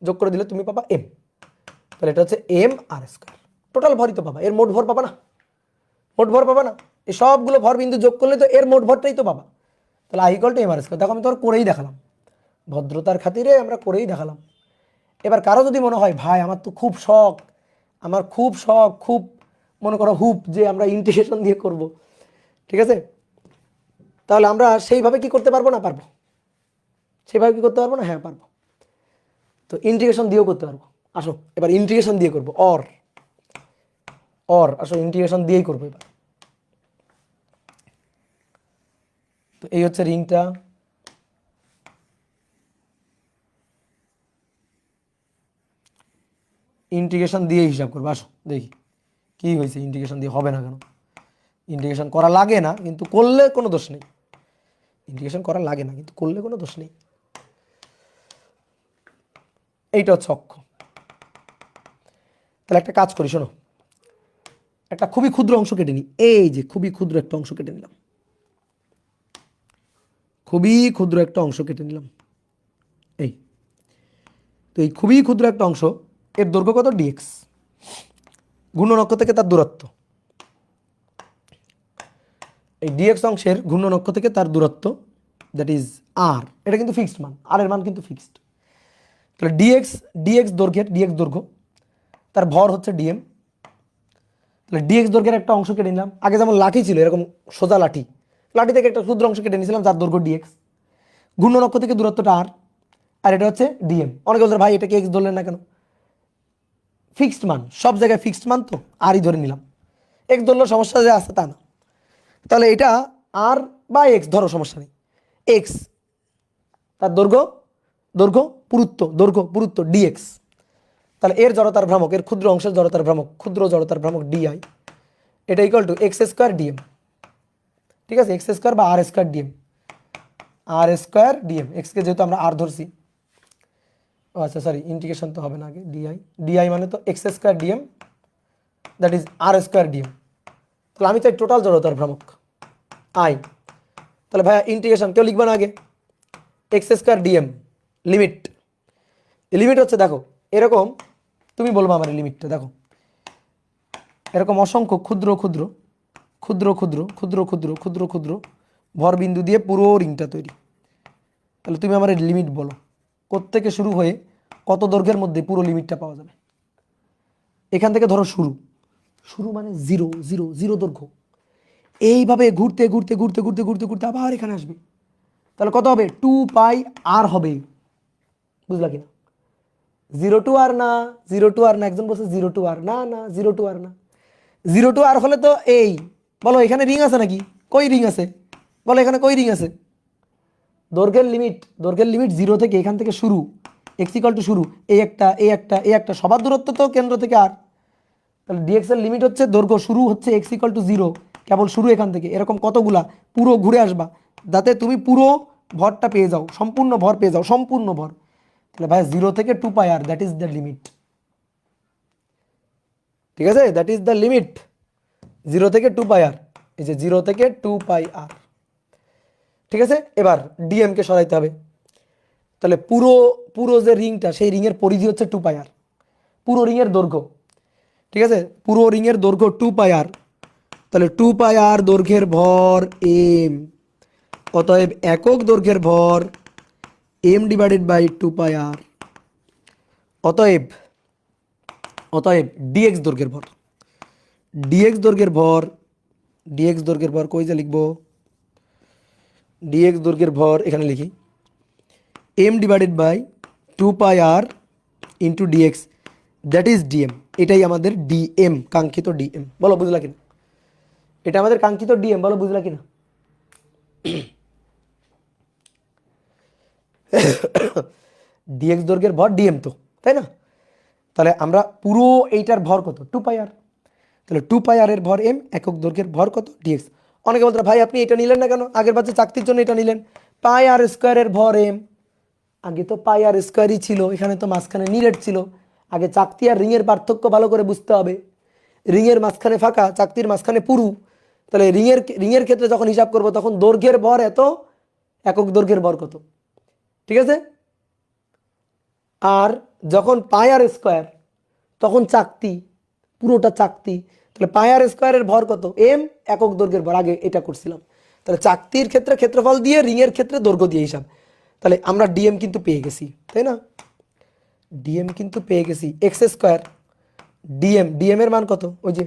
যোগ করে দিলে তুমি পাবা M। তাহলে এটা হচ্ছে M আর স্কোয়ার, টোটাল ভরই তো পাবা, এর মোট ভর পাবা না? মোট ভর পাবা না? এই সবগুলো ভর বিন্দু যোগ করলে তো এর মোট ভরটাই তো পাবা। তাহলে I = M আর স্কোয়ার। দেখো আমি তো করেই দেখালাম, ভদ্রতার খাতিরে আমরা করেই দেখালাম। এবার কারো যদি মনে হয় ভাই আমার তো খুব শখ, আমার খুব শখ, খুব মনে করো হুপ যে আমরা ইন্টিগ্রেশন দিয়ে করব, ঠিক আছে? তাহলে আমরা সেইভাবে কি করতে পারবো না? পারবো। সেইভাবে কি করতে পারবো না? হ্যাঁ পারবো। তো ইন্টিগ্রেশন দিয়েও করতে পারবো। আসো এবার ইন্টিগ্রেশন দিয়ে করবো, অর অর, আসো ইন্টিগ্রেশন দিয়েই করবো এবার। তো এই হচ্ছে রিংটা, ইন্টিগ্রেশন দিয়ে হিসাব করবো। আসো দেখি কি হয়েছে। ইন্টিগ্রেশন দিয়ে হবে না কেন? ইন্টিগ্রেশন করা লাগে না, কিন্তু করলে কোনো দোষ নেই। ইন্টিগ্রেশন করা লাগে না, কিন্তু করলে কোনো দোষ নেই। এইটা হচ্ছে অক্ষ। তাহলে একটা কাজ করি, শোনো, একটা খুবই ক্ষুদ্র অংশ কেটে নিই। এই যে খুবই ক্ষুদ্র একটা অংশ কেটে নিলাম, খুবই ক্ষুদ্র একটা অংশ কেটে নিলাম, এই তো এই খুবই ক্ষুদ্র একটা অংশ, এর দৈর্ঘ্য কত? dx, ঘূর্ণন অক্ষ থেকে তার দূরত্ব, এই dx অংশের ঘূর্ণন অক্ষ থেকে তার দূরত্ব, দ্যাট ইজ r। এটা কিন্তু ফিক্সড মান, r এর মান কিন্তু ফিক্সড। তাহলে dx দৈর্ঘ্যের, dx দৈর্ঘ্য, তার ভর হচ্ছে dm। তাহলে dx দৈর্ঘ্যের একটা অংশ কেটে নিলাম। আগে যেমন লাঠি ছিল এরকম সোজা লাঠি, লাঠি থেকে একটা ক্ষুদ্র অংশ কেটে নিয়েছিলাম যার দৈর্ঘ্য dx, ঘূর্ণন অক্ষ থেকে দূরত্বটা r, আর এটা হচ্ছে dm। অনেকে বলছে ভাই এটাকে x ধরলেন না কেন? ফিক্সড মান, সব জায়গায় ফিক্সড মান, তো আরই ধরে নিলাম। x ধরলেও সমস্যা যে আছে তা না। তাহলে এটা r বা x ধরো, সমস্যা নেই। x তার দৈর্ঘ্য পুরুত্ব, দৈর্ঘ্য পুরুত্ব ডিএক্স। তাহলে এর জড়তার ভ্রামক, এর ক্ষুদ্র অংশের জড়তার ভ্রামক, ক্ষুদ্র জড়তার ভ্রামক ডিআই, এটা equal to X square DM. ঠিক আছে, এক্স স্কোয়ার বা আর স্কোয়ার ডিএম, আর স্কোয়ার ডিএম, এক্সকে যেহেতু আমরা আর ধরছি, ও আচ্ছা সরি ইন্টিগ্রেশন তো হবে না আগে, ডিআই, ডিআই মানে তো X square DM that is R square DM. তাহলে আমি চাই টোটাল জড়তার ভ্রামক আই। তাহলে ভাইয়া ইন্টিগ্রেশন কেউ লিখবে না আগে, x square DM limit, limit হচ্ছে দেখো এরকম, তুমি বলবো আমার লিমিটটা দেখো এরকম অসংখ্য ক্ষুদ্র ক্ষুদ্র ক্ষুদ্র ক্ষুদ্র ক্ষুদ্র ক্ষুদ্র ক্ষুদ্র ক্ষুদ্র ভরবিন্দু দিয়ে পুরো রিংটা তৈরি। তাহলে তুমি আমার লিমিট বলো, কোত্থেকে শুরু হয়ে কত দৈর্ঘ্যের মধ্যে পুরো লিমিটটা পাওয়া যাবে। এখান থেকে ধরো শুরু, শুরু মানে জিরো জিরো জিরো দৈর্ঘ্য, এইভাবে ঘুরতে ঘুরতে ঘুরতে ঘুরতে ঘুরতে ঘুরতে আবার এখানে আসবে। তাহলে কত হবে, 2 পাই আর হবে, বুঝলা কিনা? 0 টু আর না, 0 টু আর না, একজন বলছে 0 টু আর, না না 0 টু আর না, 0 টু আর হলে তো এই, বলো এখানে রিং আছে নাকি, কই রিং আছে, বলো এখানে কই রিং আছে। দৈর্ঘ্যের লিমিট, দৈর্ঘ্যের লিমিট 0 থেকে, এখান থেকে শুরু, এক্স ইকাল টু শুরু, এই একটা এই একটা এই একটা, সবার দূরত্ব তো কেন্দ্র থেকে আর। তাহলে ডিএক্স এর লিমিট হচ্ছে দৈর্ঘ্য শুরু হচ্ছে এক্স ইকাল টু 0, কেবল শুরু এখান থেকে, এরকম কতগুলা পুরো ঘুরে আসবা যাতে তুমি পুরো ভরটা পেয়ে যাও, সম্পূর্ণ ভর পেয়ে যাও, সম্পূর্ণ ভর। তাহলে ভাই 0 থেকে 2 pi R, that is the limit. ঠিক আছে, দ্যাট ইজ দ্য লিমিট 0 থেকে 2 পাই আর, এই যে 0 থেকে 2 পাই আর। ঠিক আছে, এবার ডিএম কে সরাইতে হবে। তাহলে পুরো পুরো যে রিংটা, সেই রিংয়ের পরিধি হচ্ছে 2 পাই আর, পুরো রিংয়ের দৈর্ঘ্য। ঠিক আছে, পুরো রিংয়ের দৈর্ঘ্য 2 পাই আর। তাহলে 2 পাই আর দৈর্ঘ্যের ভর এম, অতএব একক দৈর্ঘ্যের ভর এম ডিভাইডেড বাই 2 পাই আর। অতএব অতএব ডিএক্স দৈর্ঘ্যের ভর, ডিএক্স দৈর্ঘ্যের ভর, ডিএক্স দৈর্ঘ্যের ভর কই যে লিখবো, ডিএক্স দৈর্ঘ্যের ভর এখানে লিখি, M divided by 2 pi R into DX, that is DM. এটাই আমাদের ডিএম, কাঙ্ক্ষিত ডিএম। বলো বুঝলা কিনা, এটা আমাদের কাঙ্ক্ষিত ডিএম, বলো বুঝলা কিনা। ডিএক্স দৈর্ঘ্যের ভর ডিএম তো, তাই না? তাহলে আমরা পুরো এইটার ভর কত, 2 পাই আর। তাহলে 2 পাই আর এর ভর এম, একক দৈর্ঘ্যের ভর কত, ডিএক্স। অনেকে বলতে ভাই আপনি এটা নিলেন না কেন, আগের বাচ্চা চাকতির জন্য এটা নিলেন। পাই আর স্কোয়ারের ভর এম, আগে তো পাই আর স্কোয়ারই ছিল, এখানে তো মাঝখানে নিরেট ছিল। আগে চাকতি আর রিংয়ের পার্থক্য ভালো করে বুঝতে হবে। রিংয়ের মাঝখানে ফাঁকা, চাকতির মাঝখানে পুরু। তাহলে রিংয়ের ক্ষেত্রে যখন হিসাব করব তখন দৈর্ঘ্যের ভর এত, একক দৈর্ঘ্যের ভর কত। ঠিক আছে, আর যখন পাই আর স্কোয়ার তখন চাকতি, পুরোটা চাকতি। তাহলে পাই আর স্কোয়ারের ভর কত, এম, একক দৈর্ঘ্যের ভর, আগে এটা করছিলাম। তাহলে চাকতির ক্ষেত্রে ক্ষেত্রফল দিয়ে, রিংয়ের ক্ষেত্রে দৈর্ঘ্য দিয়ে হিসাব। তাহলে আমরা ডিএম কিন্তু পেয়ে গেছি, তাই না? ডিএম কিন্তু পেয়ে গেছি, এক্স স্কোয়ার ডিএম, ডিএম এর মান কত, ওই যে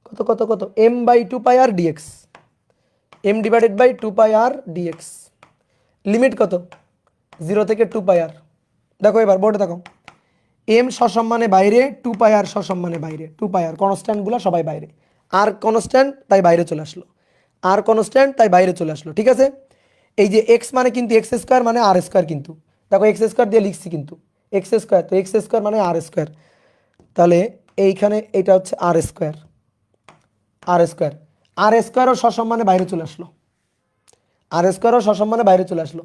কত কত কত, M by 2 pi R DX, M divided by 2 pi R DX. Limit কত, 0 থেকে 2 পাই আর। দেখো এবার বোর্ডে দেখো, এম সসম্মানে বাইরে, 2 পাই আর সসম্মানে বাইরে, 2 পাই আর কনস্ট্যান্টগুলো সবাই বাইরে, আর কনস্ট্যান্ট তাই বাইরে চলে আসলো, আর কনস্ট্যান্ট তাই বাইরে চলে আসলো। ঠিক আছে, এই যে এক্স মানে কিন্তু এক্স স্কোয়ার মানে আর স্কোয়ার, কিন্তু দেখো এক্স স্কোয়ার দিয়ে লিখছি কিন্তু এক্স স্কোয়ার, তো এক্স স্কোয়ার মানে আর স্কোয়ার। তাহলে এইখানে এটা হচ্ছে আর স্কোয়ার, আর স্কোয়ার, আর স্কোয়ারও সসম্মানে বাইরে চলে আসলো, আর স্কোয়ারও সসম্মানে বাইরে চলে আসলো।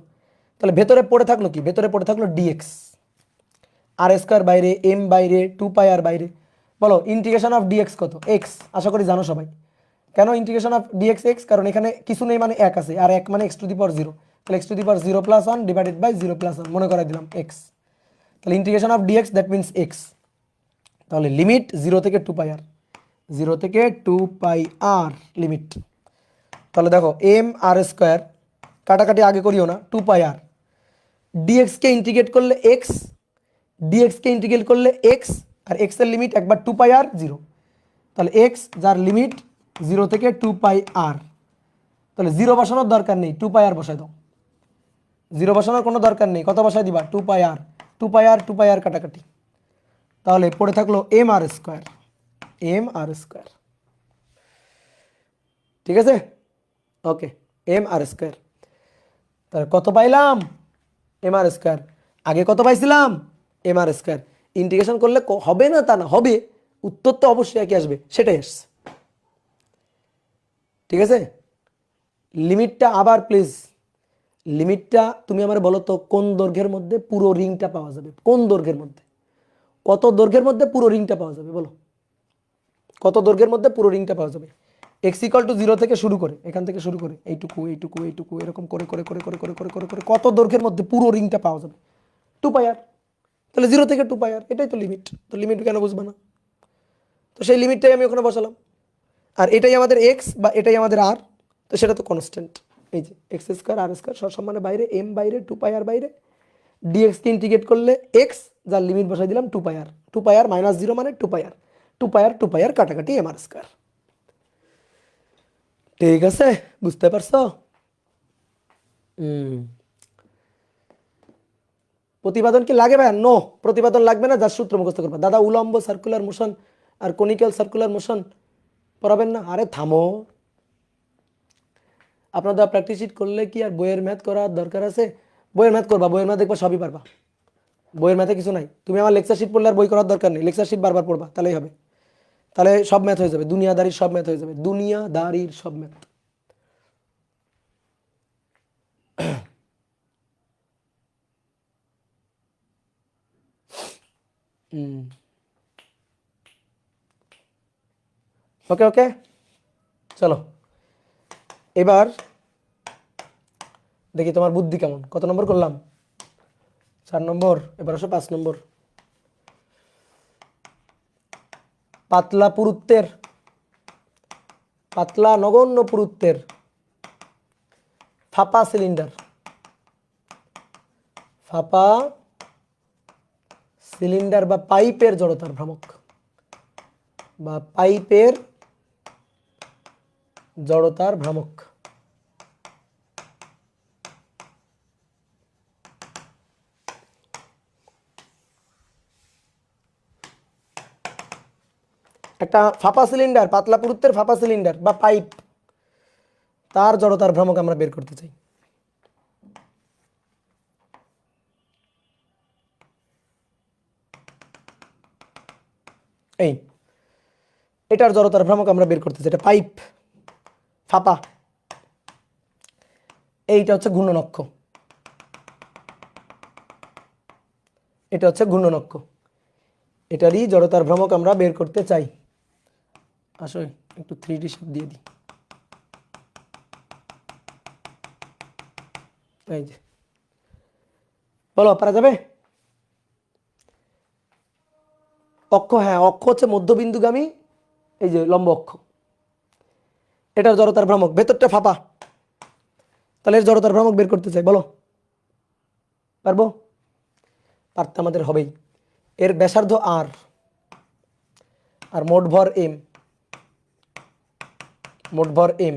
তাহলে ভেতরে পড়ে থাকলো কি, ভেতরে পড়ে থাকলো ডিএক্স, আর স্কোয়ার বাইরে, এম বাইরে, 2 পাই আর বাইরে। বলো ইন্টিগ্রেশন অফ ডিএক্স কত, এক্স, আশা করি জানো সবাই। কেন ইন্টিগ্রেশন অফ ডিএক্স এক্স, কারণ এখানে কিছু নেই মানে এক আছে, আর এক মানে এক্স টু দি পাওয়ার 0, তাহলে X to the power 0 + 1 divided by 0 + 1, মনে করাই দিলাম এক্স। তাহলে integration of DX that means X. তাহলে লিমিট 0 থেকে 2 পাই আর, 0 থেকে 2 পাই আর লিমিট। তাহলে দেখো এম আর স্কোয়ার, কাটাকাটি আগে করিও না, 2 পাই আর, ডিএক্সকে ইন্টিগ্রেট করলে এক্স, ডিএক্সকে ইন্টিগ্রেট করলে এক্স, আর এক্স এর লিমিট একবার 2 পাই আর 0, তাহলে এক্স যার লিমিট 0 থেকে 2 পাই আর। তাহলে 0 বসানোর দরকার নেই, 2 পাই আর বসাই দাও, 0 বসানোর কোনো দরকার নেই, কত বসাই দিবা, 2 পাই আর, 2 পাই আর 2 পাই আর কাটাকাটি। তাহলে পড়ে থাকলো M R square, M R square. ঠিক আছে, ওকে, এম আর স্কোয়ার। তাহলে কত পাইলাম, এম আর স্কোয়ার। আগে কত পাইছিলাম এম আর স্কোয়ার, ইন্টিগ্রেশন করলে হবে না তা না, হবে, উত্তর তো অবশ্যই একই আসবে, সেটাই আসছে। ঠিক আছে, লিমিটটা আবার প্লিজ, লিমিটটা তুমি আমার বলো তো কোন দৈর্ঘ্যের মধ্যে পুরো রিংটা পাওয়া যাবে, কোন দৈর্ঘ্যের মধ্যে, কত দৈর্ঘ্যের মধ্যে পুরো রিংটা পাওয়া যাবে বলো, কত দৈর্ঘ্যের মধ্যে পুরো রিংটা পাওয়া যাবে? এক্স ইকাল টু 0 থেকে শুরু করে, এখান থেকে শুরু করে এইটুকু এইটুকু এইটুকু এরকম করে করে করে করে করে করে করে করে কত দৈর্ঘ্যের মধ্যে পুরো রিংটা পাওয়া যাবে? 2πr। তাহলে 0 থেকে 2πr, এটাই তো লিমিট। তো লিমিট কেন বুঝবে না? তো সেই লিমিটটাই আমি ওখানে বসালাম, আর এটাই আমাদের এক্স বা এটাই আমাদের আর, তো সেটা তো কনস্ট্যান্ট। এই যে এক্স স্কোয়ার আর স্কোয়ার সসম্মানে বাইরে, এম বাইরে, 2πr বাইরে, ডিএক্সকে ইন্টিগ্রেট করলে এক্স, যার লিমিট বসাই দিলাম 2πr, 2πr মাইনাস 0 মানে 2πr, 2πr কাটাকাটি এম আর স্কোয়ার। ঠিক আছে, বুঝতে পারছো? প্রতিপাদন কি লাগে ভাই? নো, প্রতিপাদন লাগবে না, যার সূত্র মুখস্থ করবা। দাদা উলম্ব সার্কুলার মোশন আর কনিক্যাল সার্কুলার মোশন পড়াবেন না? আরে থামো, আপনারা প্র্যাকটিস শিট করলে কি আর বইয়ের ম্যাথ করার দরকার আছে? বইয়ের ম্যাথ করবা, বইয়ের ম্যাথ দেখবা সবই পারবা, বইয়ের ম্যাথে কিছু নাই। তুমি আমার লেকচার শিট পড়লে আর বই করার দরকার নেই, লেকচার শিট বারবার পড়বা, তাহলেই হবে, তাহলে সব ম্যাথ হয়ে যাবে, দুনিয়াদারির সব ম্যাথ হয়ে যাবে, দুনিয়াদারির সব ম্যাথ। ওকে ওকে, চলো এবার দেখি তোমার বুদ্ধি কেমন। কত নম্বর করলাম? 4 নম্বর। এবার আসো 5 নম্বর। পাতলা পুরুত্বের, পাতলা নগণ্য পুরুত্বের ফাঁপা সিলিন্ডার, ফাঁপা সিলিন্ডার বা পাইপের জড়তার ভ্রামক, বা পাইপের জড়তার ভ্রামক। একটা ফাঁপা সিলিন্ডার, পাতলা পুরুত্বের ফাঁপা সিলিন্ডার বা পাইপ, তার জড়তার ভ্রামক আমরা বের করতে চাই। এই এটার জড়তার ভ্রামক আমরা বের করতে চাই, এটা পাইপ ফাঁপা, এইটা হচ্ছে ঘূর্ণনক্ষ, এটা হচ্ছে ঘূর্ণনক্ষ, এটারই জড়তার ভ্রামক আমরা বের করতে চাই। আসলে একটু 3D শেপ দিয়ে দিই, এই যে বলো পারা যাবে? অক্ষ, হ্যাঁ অক্ষ হচ্ছে মধ্যবিন্দুগামী, এই যে লম্ব অক্ষ, এটার জড়তার ভ্রামক, ভেতরটা ফাঁপা, তাহলে এর জড়তার ভ্রামক বের করতে চাই, বলো পারবো? পারতে আমাদের হবেই। এর ব্যাসার্ধ আর, আর মোট ভর এম, মোট ভর এম,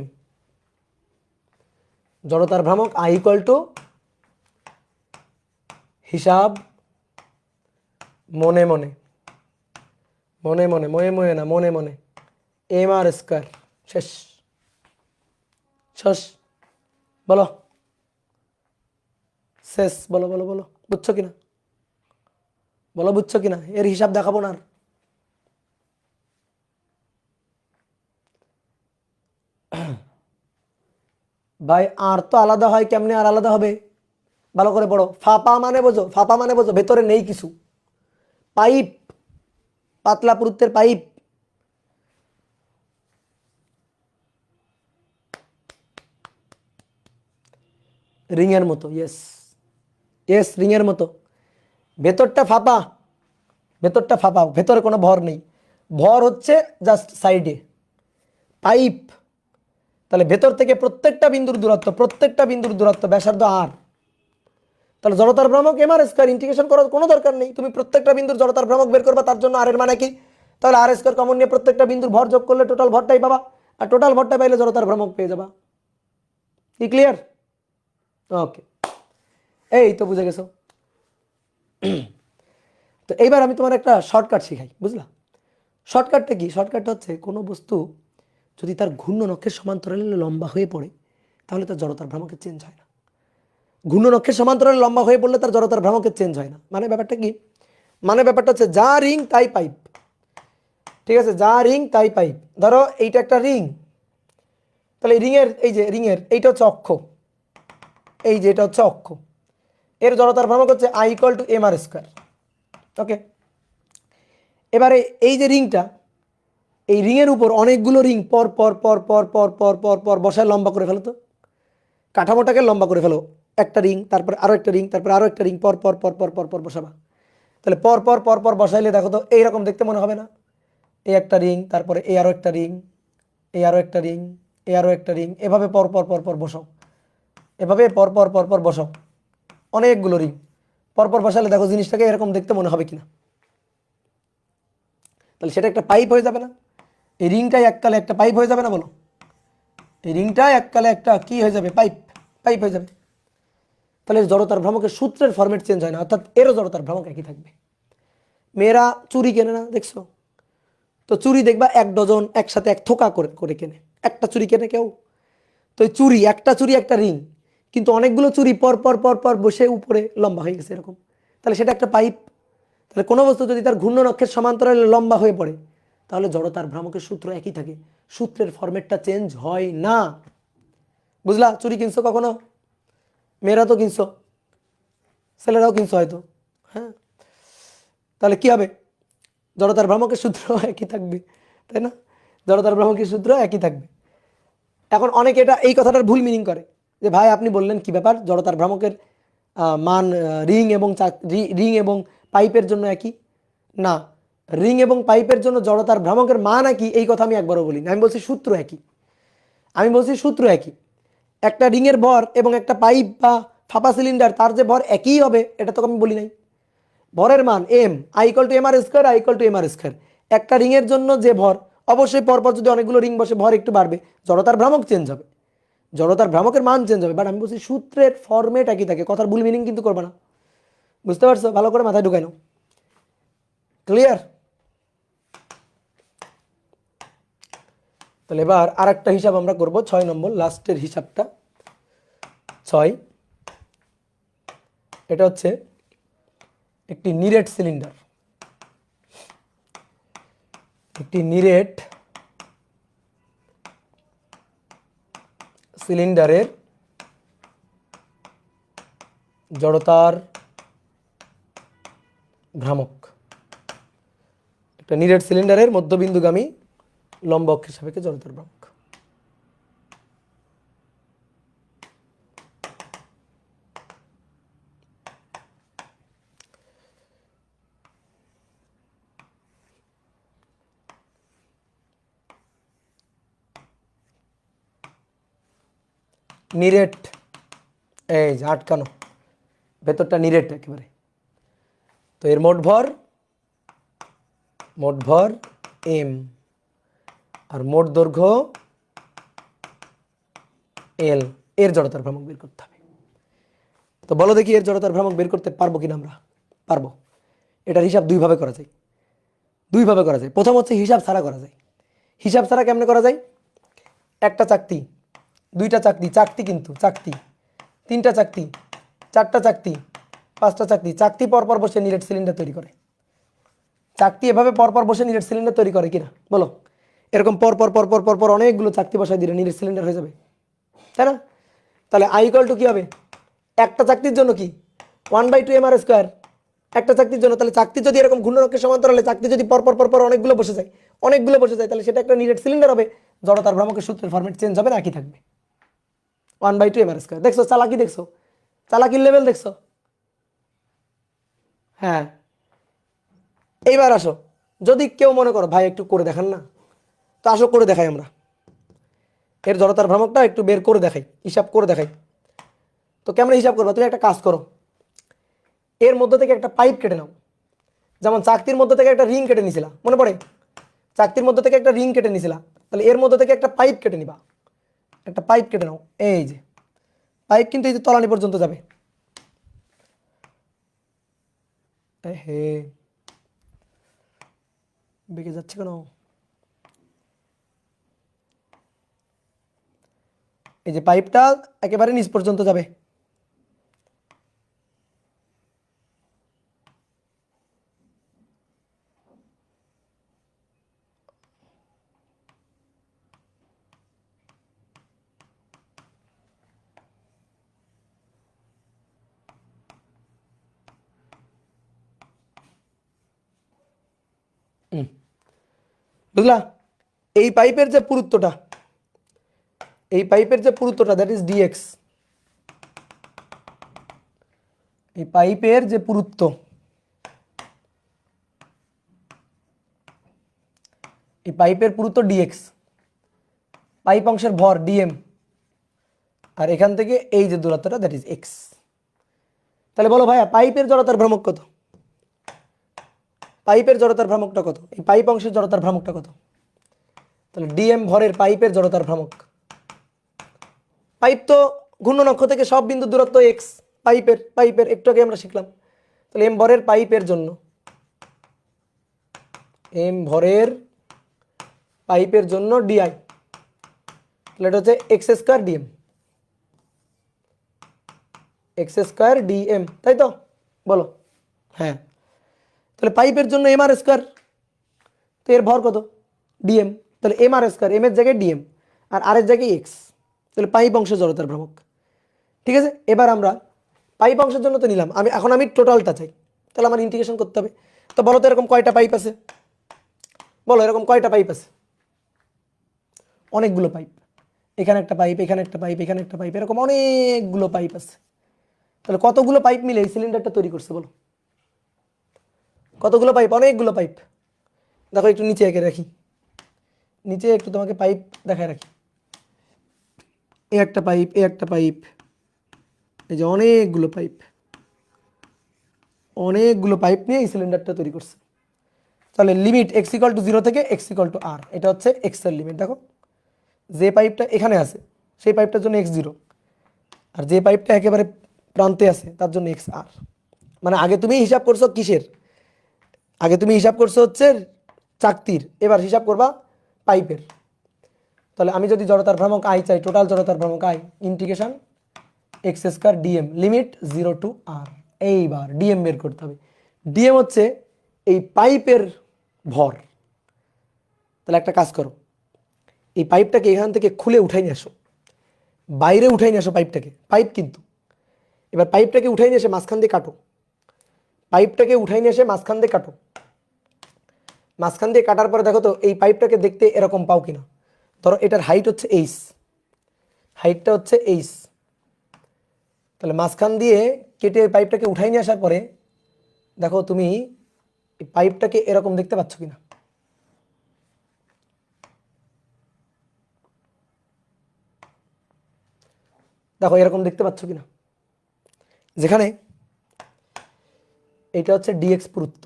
জড়তার ভ্রামক আই ইকুয়াল টু হিসাব মনে মনে, মনে মনে, মনে মনে না মনে মনে, এম আর স্কোয়ার। শেষ, শেষ, বলো শেষ, বলো বলো বলো, বুঝছো কিনা বলো, বুঝছো কিনা? এর হিসাব দেখাবো না আর। ভাই আর তো আলাদা হয় কেমনে, আর আলাদা হবে? ভালো করে পড়ো। ফাঁপা মানে বোঝো, ফাঁপা মানে বোঝো ভেতরে নেই কিছু, পাইপ, পাতলা পুরুত্বের পাইপ, রিং এর মতো, ইয়েস ইয়েস, রিং এর মতো, ভেতরটা ফাঁপা, ভেতরটা ফাঁপা, ভেতরে কোনো ভর নেই, ভর হচ্ছে জাস্ট সাইডে, পাইপ, তাহলে ভেতর থেকে প্রত্যেকটা বিন্দুর দূরত্ব, প্রত্যেকটা বিন্দুর দূরত্ব ব্যাসার্ধ আর, তাহলে জড়তার ভ্রামক এম আর স্কয়ার, ইন্টিগ্রেশন করার কোনো দরকার নেই, তুমি প্রত্যেকটা বিন্দুর জড়তার ভ্রামক বের করবা, তার জন্য আর এর মানে কি? তাহলে আর স্কয়ার কমন নিয়ে প্রত্যেকটা বিন্দুর ভর যোগ করলে টোটাল ভরটাই পাবা, আর টোটাল ভরটা পাইলে জড়তার ভ্রামক পেয়ে যাবা। কি ক্লিয়ার? ওকে, এই তো বুঝে গেছো। তো এইবার আমি তোমার একটা শর্টকাট শিখাই, বুঝলা? শর্টকাটটা কি? শর্টকাটটা হচ্ছে কোনো বস্তু যদি তার ঘূর্ণন অক্ষের সমান্তরালে লম্বা হয়ে পড়ে, তাহলে তার জড়তার ভ্রামকের চেঞ্জ হয় না। ঘূর্ণন অক্ষের সমান্তরালে লম্বা হয়ে পড়লে তার জড়তার ভ্রামকের চেঞ্জ হয় না। মানে ব্যাপারটা কি? মানে ব্যাপারটা হচ্ছে যা রিং তাই পাইপ, ঠিক আছে, যা রিং তাই পাইপ। ধরো এইটা একটা রিং, তাহলে রিংয়ের এই যে রিংয়ের এইটা হচ্ছে অক্ষ, এই যে এটা হচ্ছে অক্ষ, এর জড়তার ভ্রামক হচ্ছে I = mr²। ওকে, এবারে এই যে রিংটা, এই রিংয়ের উপর অনেকগুলো রিং পর পর পর পর পর পর পর পর বসায় লম্বা করে ফেলো তো, কাঠামোটাকে লম্বা করে ফেলো। একটা রিং, তারপরে আরো একটা রিং, তারপরে আরো একটা রিং, পর পর পর পর পর পর বসাবা। তাহলে পর পর পর পর বসাইলে দেখো তো এইরকম দেখতে মনে হবে না? এই একটা রিং, তারপরে এই আরো একটা রিং, এই আরো একটা রিং, এই আরো একটা রিং, এভাবে পর পর পর পর বসাও, এভাবে পর পর পর পর বসাও অনেকগুলো রিং পর পর বসালে দেখো জিনিসটাকে এরকম দেখতে মনে হবে কিনা? তাহলে সেটা একটা পাইপ হয়ে যাবে না? এই রিংটাই এককালে একটা পাইপ হয়ে যাবে না বলো? এই রিংটাই এককালে একটা কি হয়ে যাবে? পাইপ, পাইপ হয়ে যাবে। তাহলে জড়তার ভ্রামকের সূত্রের ফরম্যাট চেঞ্জ হয় না, অর্থাৎ এরও জড়তার ভ্রামক একই থাকবে। মেয়েরা চুরি কেনে না, দেখছো তো? চুরি দেখবা এক ডজন একসাথে এক থোকা করে করে কেনে, একটা চুরি কেনে কেউ? তো এই চুরি, একটা চুরি একটা রিং, কিন্তু অনেকগুলো চুরি পর পর পর পর বসে উপরে লম্বা হয়ে গেছে এরকম, তাহলে সেটা একটা পাইপ। তাহলে কোনো বস্তু যদি তার ঘূর্ণন অক্ষের সমান্তরালে লম্বা হয়ে পড়ে, তাহলে জড়তার ভ্রামকের সূত্র একই থাকে, সূত্রের ফরম্যাটটা চেঞ্জ হয় না। বুঝলা? চুরি কিনছো কখনো? মেয়েরা তো কিনছো, ছেলেরাও কিনছো হয়তো, হ্যাঁ? তাহলে কি হবে? জড়তার ভ্রামকের সূত্র একই থাকবে, তাই না? জড়তার ভ্রামকের সূত্র একই থাকবে। এখন অনেকে এটা এই কথাটার ভুল মিনিং করে যে ভাই আপনি বললেন কি ব্যাপার, জড়তার ভ্রামকের মান রিং এবং পাইপের জন্য একই। না, রিং এবং পাইপের জন্য জড়তার ভ্রামকের মান একই এই কথা আমি একবারও বলিনি। আমি বলছি সূত্র একই, আমি বলছি সূত্র একই। একটা রিংয়ের ভর এবং একটা পাইপ বা ফাঁপা সিলিন্ডার তার যে ভর একই হবে এটা তো আমি বলি নাই। ভরের মান M, I = mr², I = mr²। একটা রিংয়ের জন্য যে ভর, অবশ্যই পরপর যদি অনেকগুলো রিং বসে ভর একটু বাড়বে, জড়তার ভ্রামক চেঞ্জ হবে, জড়তার ভ্রামকের মান চেঞ্জ হবে, বাট আমি বলছি সূত্রের ফরম্যাট একই থাকে। কথার ভুল মিনিং কিন্তু করবে না, বুঝতে পারছো? ভালো করে মাথায় ঢুকাই নাও। ক্লিয়ার? তাহলে এবার আর একটা হিসাব আমরা করব, 6 নম্বর লাস্টের হিসাবটা। 6, এটা হচ্ছে একটি নিরেট সিলিন্ডার, একটি নিরেট সিলিন্ডারের জড়তার ভ্রামক। একটা নিরেট সিলিন্ডারের মধ্যবিন্দুগামী লম্ব অক্ষের সাপেক্ষে জড়তার ভ্রামক। নিরেট, এই যে আটকানো, ভেতরটা নিরেট একেবারে। তো এর মোট ভর এম, আর মোট দৈর্ঘ্য এল, এর জড়তার ভ্রামক বের করতে হবে। তো বলো দেখি এর জড়তার ভ্রামক বের করতে পারবো কিনা আমরা? পারবো। এটার হিসাব দুইভাবে করা যায়, দুইভাবে করা যায়। প্রথম হচ্ছে হিসাব ছাড়া করা যায়। হিসাব ছাড়া কেমনে করা যায়? একটা চাকতি, দুইটা চাকতি, চাকতি কিন্তু চাকতি, তিনটা চাকতি, চারটা চাকতি, পাঁচটা চাকতি, চাকতি পরপর বসে নিরেট সিলিন্ডার তৈরি করে। চাকতি এভাবে পরপর বসে নিরেট সিলিন্ডার তৈরি করে কিনা বলো? এরকম পরপর পরপর পরপর অনেকগুলো চাকতি বসায় দিলে নিরেট সিলিন্ডার হয়ে যাবে, তাই না? তাহলে I = কি হবে? একটা চাকতির জন্য কি 1/2 mr², একটা চাকতির জন্য। তাহলে চাকতি যদি এরকম ঘূর্ণন অক্ষের সমান্তরালে চাকতি যদি পরপর পরপর অনেকগুলো বসে যায়, অনেকগুলো বসে যায়, তাহলে সেটা একটা নিরেট সিলিন্ডার হবে। জড়তার ভ্রামকের সূত্রের ফরম্যাট চেঞ্জ হবে না, একই থাকবে 1/2 mr²। দেখছো চালাকি? দেখছো চালাকির লেভেল? দেখছো? হ্যাঁ। এইবার আসো, যদি কেউ মনে করো ভাই একটু করে দেখান না, তো আসো করে দেখাই আমরা। এর জড়তার ভ্রামকটা একটু বের করে দেখাই, হিসাব করে দেখাই। তো কেমন হিসাব করবা? তুমি একটা কাজ করো, এর মধ্যে থেকে একটা পাইপ কেটে নাও। যেমন চাকতির মধ্যে থেকে একটা রিং কেটে নিছিলা, মনে পড়ে? চাকতির মধ্যে থেকে একটা রিং কেটে নিছিলা, তাহলে এর মধ্যে থেকে একটা পাইপ কেটে নিবা। একটা পাইপ কেটে নাও, এই যে পাইপ কিন্তু এই যে তলানি পর্যন্ত যাবে। হে বেঁকে যাচ্ছে কেন? এই যে পাইপটা একেবারে নিচ পর্যন্ত যাবে, বুঝলা? এই পাইপের যে পুরুত্বটা, দ্যাট ইজ ডিএক্স। এই পাইপের যে পুরুত্ব, এই পাইপের পুরুত্ব ডিএক্স, পাইপ অংশের ভর ডিএম, আর এখান থেকে এই যে দূরত্বটা দ্যাট ইজ এক্স। তাহলে বলো ভাইয়া পাইপের জড়তার ভ্রামক কত? পাইপের জড়তার ভ্রামকটা কত? এই পাইপ অংশের জড়তার ভ্রামকটা কত? তাহলে ডিএম ভরের পাইপের জড়তার ভ্রামক। পাইপ তো ঘূর্ণন অক্ষ থেকে সব বিন্দু দূরত্ব এক্স, পাইপের একটু আগে আমরা শিখলাম। তাহলে এম ভরের পাইপের জন্য, এম ভরের পাইপের জন্য ডিআই, তাহলে এটা হচ্ছে x square DM, x square DM, তাই তো? বলো। হ্যাঁ, তাহলে পাইপের জন্য এম আর স্কোয়ার, তো এর ভর কত? ডিএম। তাহলে এম আর স্কোয়ার, এম এর জায়গায় ডিএম আর এর জায়গায় এক্স, তাহলে পাইপ অংশের জড়তার ভ্রামক। ঠিক আছে, এবার আমরা পাইপ অংশের জন্য তো নিলাম, এখন আমি টোটালটা চাই, তাহলে আমার ইন্টিগ্রেশন করতে হবে। তো বলো তো এরকম কয়টা পাইপ আছে? বলো এরকম কয়টা পাইপ আছে? অনেকগুলো পাইপ, এখানে একটা পাইপ, এখানে একটা পাইপ, এখানে একটা পাইপ, এরকম অনেকগুলো পাইপ আছে। তাহলে কতগুলো পাইপ মিলে এই সিলিন্ডারটা তৈরি করছে বলো? কতগুলো পাইপ? অনেকগুলো পাইপ। দেখো একটু নিচে এঁকে রাখি, নিচে একটু তোমাকে পাইপ দেখায় রাখি। এ একটা পাইপ, এ একটা পাইপ, এই যে অনেকগুলো পাইপ, অনেকগুলো পাইপ নিয়ে এই সিলিন্ডারটা তৈরি করছে। তাহলে লিমিট এক্স ইকুয়াল টু 0 থেকে এক্স ইকুয়াল টু আর, এটা হচ্ছে এক্স এর লিমিট। দেখো যে পাইপটা এখানে আছে সেই পাইপটার জন্য এক্স 0, আর যে পাইপটা একেবারে প্রান্তে আছে তার জন্য এক্স আর। মানে আগে তুমি হিসাব করছো কিসের? আগে তুমি হিসাব করছো হচ্ছে চাকতির, এবার হিসাব করবা পাইপের। তাহলে আমি যদি জড়তার ভ্রামক আই চাই, টোটাল জড়তার ভ্রামক I, integration X square DM, limit 0 to R. এইবার ডিএম বের করতে হবে। ডিএম হচ্ছে এই পাইপের ভর। তাহলে একটা কাজ করো, এই পাইপটাকে এখান থেকে খুলে উঠাই নিয়ে আসো, বাইরে উঠাই নিয়ে আসো পাইপটাকে, পাইপ কিন্তু। এবার পাইপটাকে উঠাই নিয়ে এসে মাঝখান দিয়ে কাটো, পাইপটাকে উঠাই নিয়ে এসে মাঝখান দিয়ে কাটো। মাঝখান দিয়ে কাটার পরে দেখো তো এই পাইপটাকে দেখতে এরকম পাও কিনা। ধরো এটার হাইট হচ্ছে এইচ, হাইটটা হচ্ছে এইচ। তাহলে মাঝখান দিয়ে কেটে পাইপটাকে উঠাই নিয়ে আসার পরে দেখো তুমি এই পাইপটাকে এরকম দেখতে পাচ্ছ কিনা। দেখো এরকম দেখতে পাচ্ছ কিনা, যেখানে এটা হচ্ছে ডিএক্স পুরুত্ব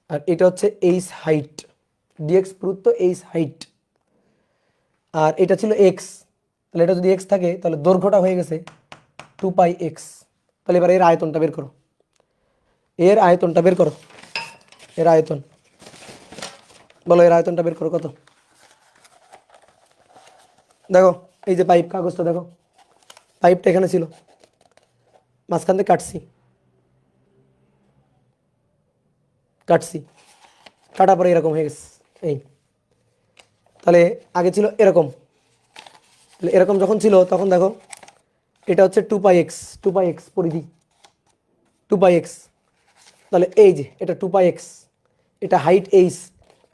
আর এটা হচ্ছে এইচ হাইট, ডিএক্স পুরুত্ব এইচ হাইট, আর এটা ছিল এক্স। তাহলে এটা যদি এক্স থাকে তাহলে দৈর্ঘ্যটা হয়ে গেছে 2 পাই এক্স। তাহলে এবার এর আয়তনটা বের করো, এর আয়তনটা বের করো, এর আয়তন বলো, এর আয়তনটা বের করো কত? দেখো এই যে পাইপ, কাগজটা দেখো, পাইপটা এখানে ছিল, মাঝখান থেকে কাটছি, কাটার পরে এরকম হয়ে গেছে এই। তাহলে আগে ছিল এরকম, তাহলে এরকম যখন ছিল তখন দেখো এটা হচ্ছে 2 পাই এক্স পরিধি, 2 পাই এক্স। তাহলে এই যে এটা 2 পাই এক্স, এটা হাইট এইচ,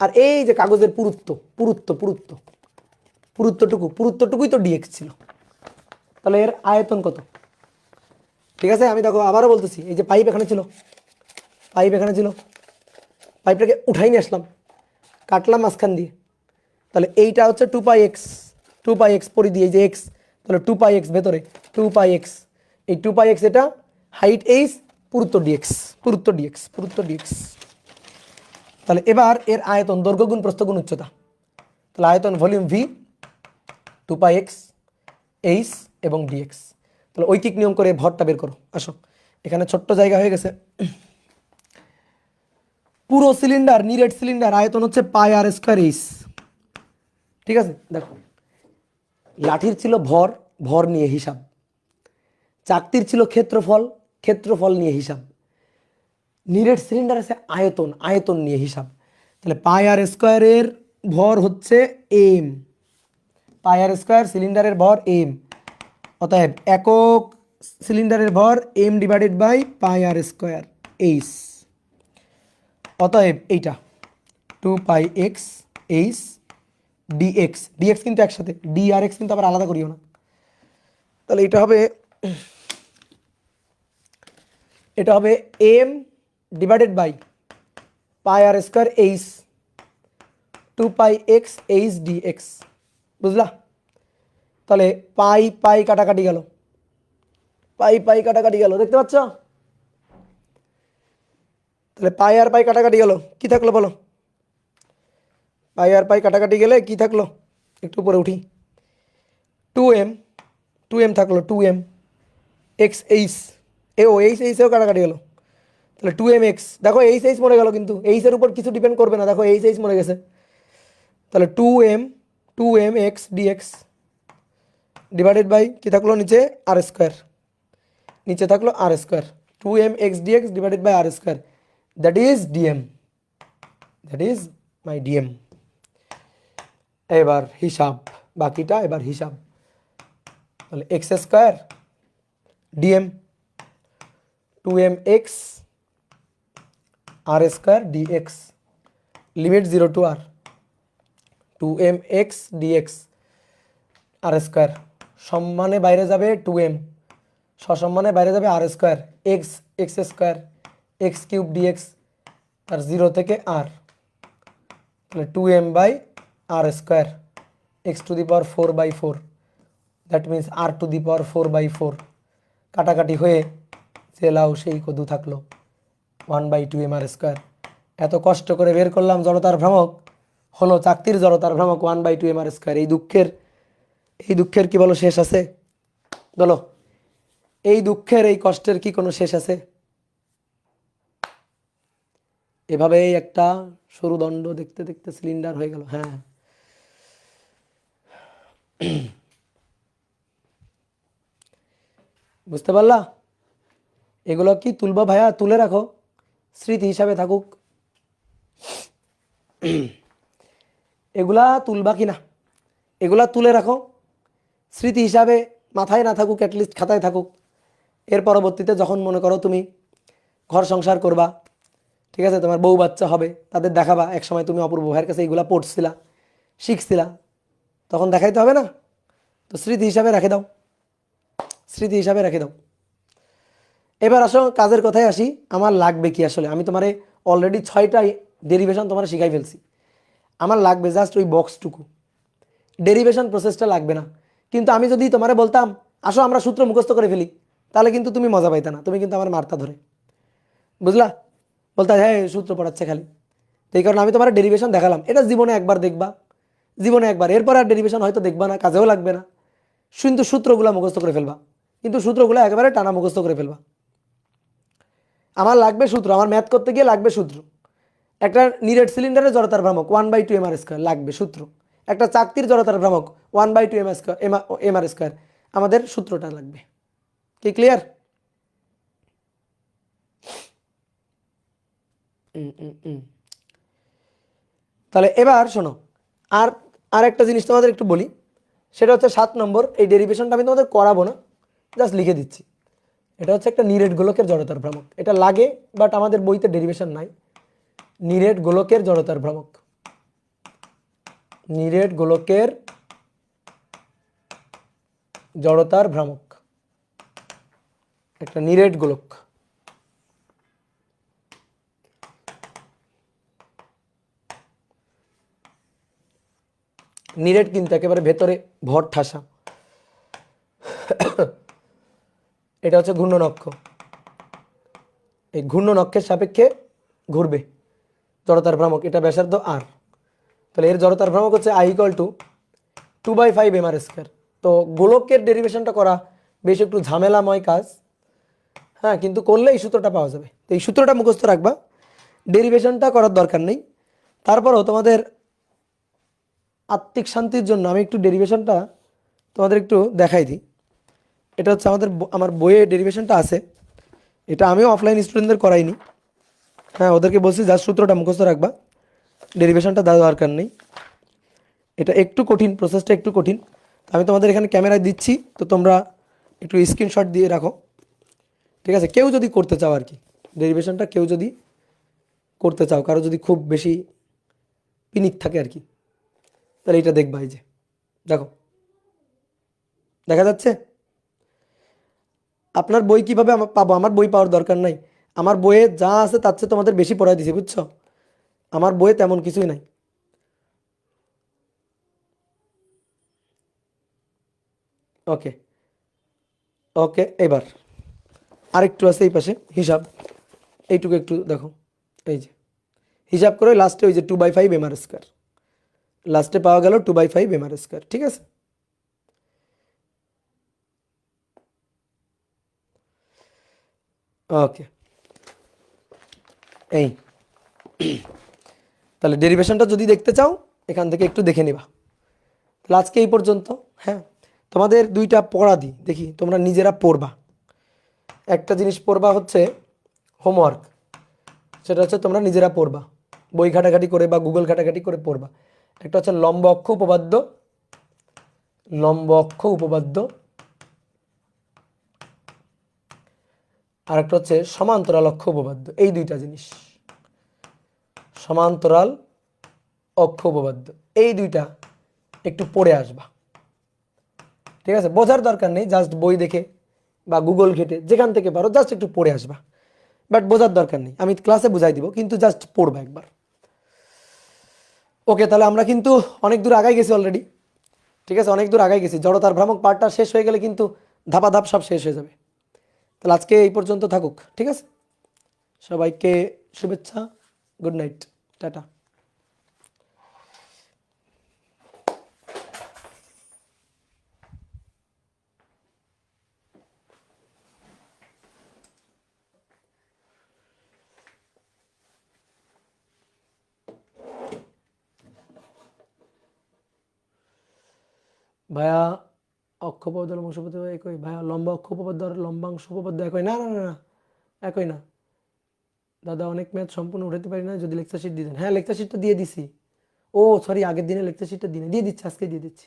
আর এই যে কাগজের পুরুত্বটুকুই তো ডিএক্স ছিল। তাহলে এর আয়তন কত? ঠিক আছে, আমি দেখো আবারও বলতেছি, এই যে পাইপ এখানে ছিল, পাইপটাকে উঠাই নিয়ে আসলাম, কাটলাম মাঝখান দিয়ে। তাহলে এইটা হচ্ছে 2 পাই এক্স পরিধি, এই যে এক্স, তাহলে 2 পাই এক্স ভেতরে 2 পাই এক্স, এই 2 পাই এক্স এটা হাইট এইচ, পুরুত্ব ডিএক্স। তাহলে এবার এর আয়তন দৈর্ঘ্য গুণ প্রস্থ গুণ উচ্চতা, তাহলে আয়তন ভলিউম ভি 2 পাই এক্স এইচ এবং ডিএক্স। তাহলে ঐকিক নিয়ম করে ভরটা বের করো। আসো এখানে ছোট্ট জায়গা হয়ে গেছে। পুরো সিলিন্ডার, নিরেট সিলিন্ডার আয়তন হচ্ছে পাই আর স্কোয়ার এইচ। ঠিক আছে, দেখো লাঠির ছিল ভর নিয়ে হিসাব, চাকতির ছিল ক্ষেত্রফল নিয়ে হিসাব, নিরেট সিলিন্ডার আছে আয়তন নিয়ে হিসাব। তাহলে পাই আর স্কোয়ারের ভর হচ্ছে এম, পাই আর স্কোয়ার সিলিন্ডারের ভর এম, অতএব একক সিলিন্ডারের ভর M divided by pi R square H. অতএব এইটা two pi X H DX, DX কিন্তু একসাথে, ডি আর এক্স কিন্তু আবার আলাদা করিও না। তাহলে এটা হবে M divided by pi R square H two pi X H DX, বুঝলা? তাহলে পাই পাই কাটাকাটি গেল, পাই পাই কাটাকাটি গেল, দেখতে পাচ্ছ? তাহলে পাই আর পাই কাটাকাটি গেল, কি থাকলো বলো? পাই আর পাই কাটাকাটি গেলে কি থাকলো? একটু উপরে উঠি, টু এম থাকলো, two M X H, H এইচেও কাটাকাটি গেল, তাহলে টু এম এক্স, দেখো এইচ এইচ মরে গেল, কিন্তু এইচের উপর কিছু ডিপেন্ড করবে না, দেখো এইচ এইচ মরে গেছে। তাহলে two M X DX divided by কি থাকলো নিচে আর স্কোয়ার, নিচে থাকলো R square, two M X DX divided by R square, that is DM, that is my DM. এবার হিসাব, বাকিটা এবার হিসাব। তাহলে X square DM two M X R square DX, limit 0 to R, two M X DX R square সম্মানে বাইরে যাবে two M, সসম্মানে বাইরে যাবে R square, x x square X cube DX, R 0 থেকে আর, তাহলে two M by R square X to the power 4/4, that means R to the power 4/4, কাটাকাটি হয়ে যে লাও সেই কদু থাকলো 1/2 আর স্কোয়ার। এত কষ্ট করে বের করলাম জড়তার ভ্রামক, হলো চাকতির জড়তার ভ্রামক 1/2 আর স্কোয়ার। এই দুঃখের কি বলো শেষ আছে? বলো, এই দুঃখের এই কষ্টের কি কোনো শেষ আছে? এভাবেই একটা সরু দণ্ড দেখতে দেখতে সিলিন্ডার হয়ে গেল। হ্যাঁ, বুঝতে পারলা? এগুলো কি তুলবা ভাইয়া? তুলে রাখো, স্মৃতি হিসাবে থাকুক। এগুলা তুলবা কি না? এগুলা তুলে রাখো, স্মৃতি হিসাবে মাথায় না থাকুক, অ্যাটলিস্ট খাতায় থাকুক। এর পরবর্তীতে যখন মনে করো তুমি ঘর সংসার করবা, ঠিক আছে, তোমার বউ বাচ্চা হবে, তাদের দেখাবা এক সময় তুমি অপূর্ব ভাইয়ের কাছে এইগুলা পড়ছিলা, শিখছিলা, তখন দেখাইতে হবে না? তো স্মৃতি হিসাবে রেখে দাও, স্মৃতি হিসাবে রেখে দাও। এবার আসো কাজের কথায় আসি, আমার লাগবে কি আসলে? আমি তোমারে অলরেডি 6টা ডেরিভেশন তোমার শিখাই ফেলছি, আমার লাগবে জাস্ট ওই বক্সটুকু, ডেরিভেশন প্রসেসটা লাগবে না। কিন্তু আমি যদি তোমারে বলতাম আসো আমরা সূত্র মুখস্থ করে ফেলি, তাহলে কিন্তু তুমি মজা পাইতা না, তুমি কিন্তু আমার মারতা ধরে, বুঝলা? বলতা হ্যাঁ সূত্র পড়াচ্ছে খালি। তো এই কারণে আমি তোমার ডেরিভেশন দেখালাম, এটা জীবনে একবার দেখবা, জীবনে একবার, এরপর আর ডেরিভেশন হয়তো দেখবা না, কাজেও লাগবে না, কিন্তু সূত্রগুলো মুখস্থ করে ফেলবা, কিন্তু সূত্রগুলো একেবারে টানা মুখস্থ করে ফেলবা। আমার লাগবে সূত্র, আমার ম্যাথ করতে গিয়ে লাগবে সূত্র। একটা নিরেট সিলিন্ডারের জড়তার ভ্রামক 1/2 এম আর স্কোয়ার লাগবে সূত্র, একটা চাকতির জড়তার ভ্রামক 1/2 এম আর স্কোয়ার, আমাদের সূত্রটা লাগবে। কি ক্লিয়ার? তাহলে এবার শোনো, আর একটা জিনিস তোমাদের একটু বলি, সেটা হচ্ছে 7 নম্বর। এই ডেরিভেশনটা আমি তোমাদের করাবো না, জাস্ট লিখে দিচ্ছি। এটা হচ্ছে একটা নিরেট গোলকের জড়তার ভ্রামক, এটা লাগে বাট আমাদের বইতে ডেরিভেশন নাই। নিরেট গোলকের জড়তার ভ্রামক, নিরেট গোলকের জড়তার ভ্রামক, একটা নিরেট গোলক। নিরেট কিন্তু একেবারে ভেতরে ভর ঠাসা। এটা হচ্ছে ঘূর্ণনক্ষ, এই ঘূর্ণনক্ষের সাপেক্ষে ঘুরবে জড়তার ভ্রামক, এটা ব্যাসার্ধ আর। তাহলে এর জড়তার ভ্রামক হচ্ছে I = 2/5 এম আর স্কোয়ার। তো গোলকের ডেরিভেশনটা করা বেশ একটু ঝামেলাময় কাজ, হ্যাঁ, কিন্তু করলে এই সূত্রটা পাওয়া যাবে। তো এই সূত্রটা মুখস্থ রাখবা, ডেরিভেশনটা করার দরকার নেই। তারপরও তোমাদের আত্মিক শান্তির জন্য আমি একটু ডেরিভেশনটা তোমাদের একটু দেখাই দিই। এটা হচ্ছে আমার বইয়ে ডেরিভেশনটা আছে, এটা আমিও অফলাইন স্টুডেন্টদের করাইনি, হ্যাঁ, ওদেরকে বলছি জাস্ট সূত্রটা মুখস্থ রাখবা, ডেরিভেশনটা দেওয়ার দরকার নেই। এটা একটু কঠিন, প্রসেসটা একটু কঠিন। আমি তোমাদের এখানে ক্যামেরায় দিচ্ছি, তো তোমরা একটু স্ক্রিনশট দিয়ে রাখো, ঠিক আছে? কেউ যদি করতে চাও আর কি, ডেরিভেশনটা কেউ যদি করতে চাও, কারো যদি খুব বেশি পিনিক থাকে আর কি। তাহলে এটা দেখবা, এই যে দেখো দেখা যাচ্ছে। আপনার বই কিভাবে পাবো? আমার বই পাওয়ার দরকার নাই, আমার বইয়ে যা আছে তার চেয়ে তোমাদের বেশি পড়াই দিছি, বুঝছো? আমার বইয়ে তেমন কিছুই নাই। ওকে ওকে, এবার আরেকটু আছে এই পাশে হিসাব, এইটুকু একটু দেখো। এই যে হিসাব করে লাস্টে ওই যে 2/5 m² লাস্টে পাওয়া গেল 2/5 m², ঠিক আছে? ওকে, এই তাহলে ডেরিভেশনটা যদি দেখতে চাও এখান থেকে একটু দেখে নিবা। তাহলে আজকে এই পর্যন্ত। হ্যাঁ, তোমাদের দুইটা পড়া দিই, দেখি তোমরা নিজেরা পড়বা। একটা জিনিস পড়বা হচ্ছে হোমওয়ার্ক, সেটা হচ্ছে তোমরা নিজেরা পড়বা, বই ঘাটাঘাটি করে বা গুগল ঘাটাঘাটি করে পড়বা। একটা হচ্ছে লম্ব অক্ষ উপপাদ্য, লম্ব অক্ষ উপপাদ্য, আর একটা হচ্ছে সমান্তরাল অক্ষ উপপাদ্য। এই দুইটা জিনিস, সমান্তরাল অক্ষ উপপাদ্য, এই দুইটা একটু পড়ে আসবা, ঠিক আছে? বোঝার দরকার নেই, জাস্ট বই দেখে বা গুগল ঘেটে যেখান থেকে পারো জাস্ট একটু পড়ে আসবা, বাট বোঝার দরকার নেই, আমি ক্লাসে বুঝাই দিব, কিন্তু জাস্ট পড়বা একবার। ওকে, তাহলে আমরা কিন্তু অনেক দূর আগাই গেছি অলরেডি, ঠিক আছে? অনেক দূর আগাই গেছি, জড়তার ভ্রামক পার্টটা শেষ হয়ে গেলে কিন্তু ধাপাধাপ সব শেষ হয়ে যাবে। তাহলে আজকে এই পর্যন্ত থাকুক, ঠিক আছে? সবাইকে শুভেচ্ছা, গুড নাইট, টাটা। ভাইয়া অক্ষ উপপাদ্য লম্বাংশ উপপাদ্য একই? ভাইয়া লম্বা অক্ষ উপপাদ্য আর লম্বাংশ উপপাদ্য একই? না না না না, একই না দাদা, অনেক ম্যাথ সম্পূর্ণ উঠাতে পারি না, যদি লেকচার শিট দিয়ে দেন। হ্যাঁ, লেকচার শিটটা দিয়ে দিছি। ও সরি, আগের দিনে লেকচার শিটটা দিয়ে দিচ্ছি, আজকে দিয়ে দিচ্ছি।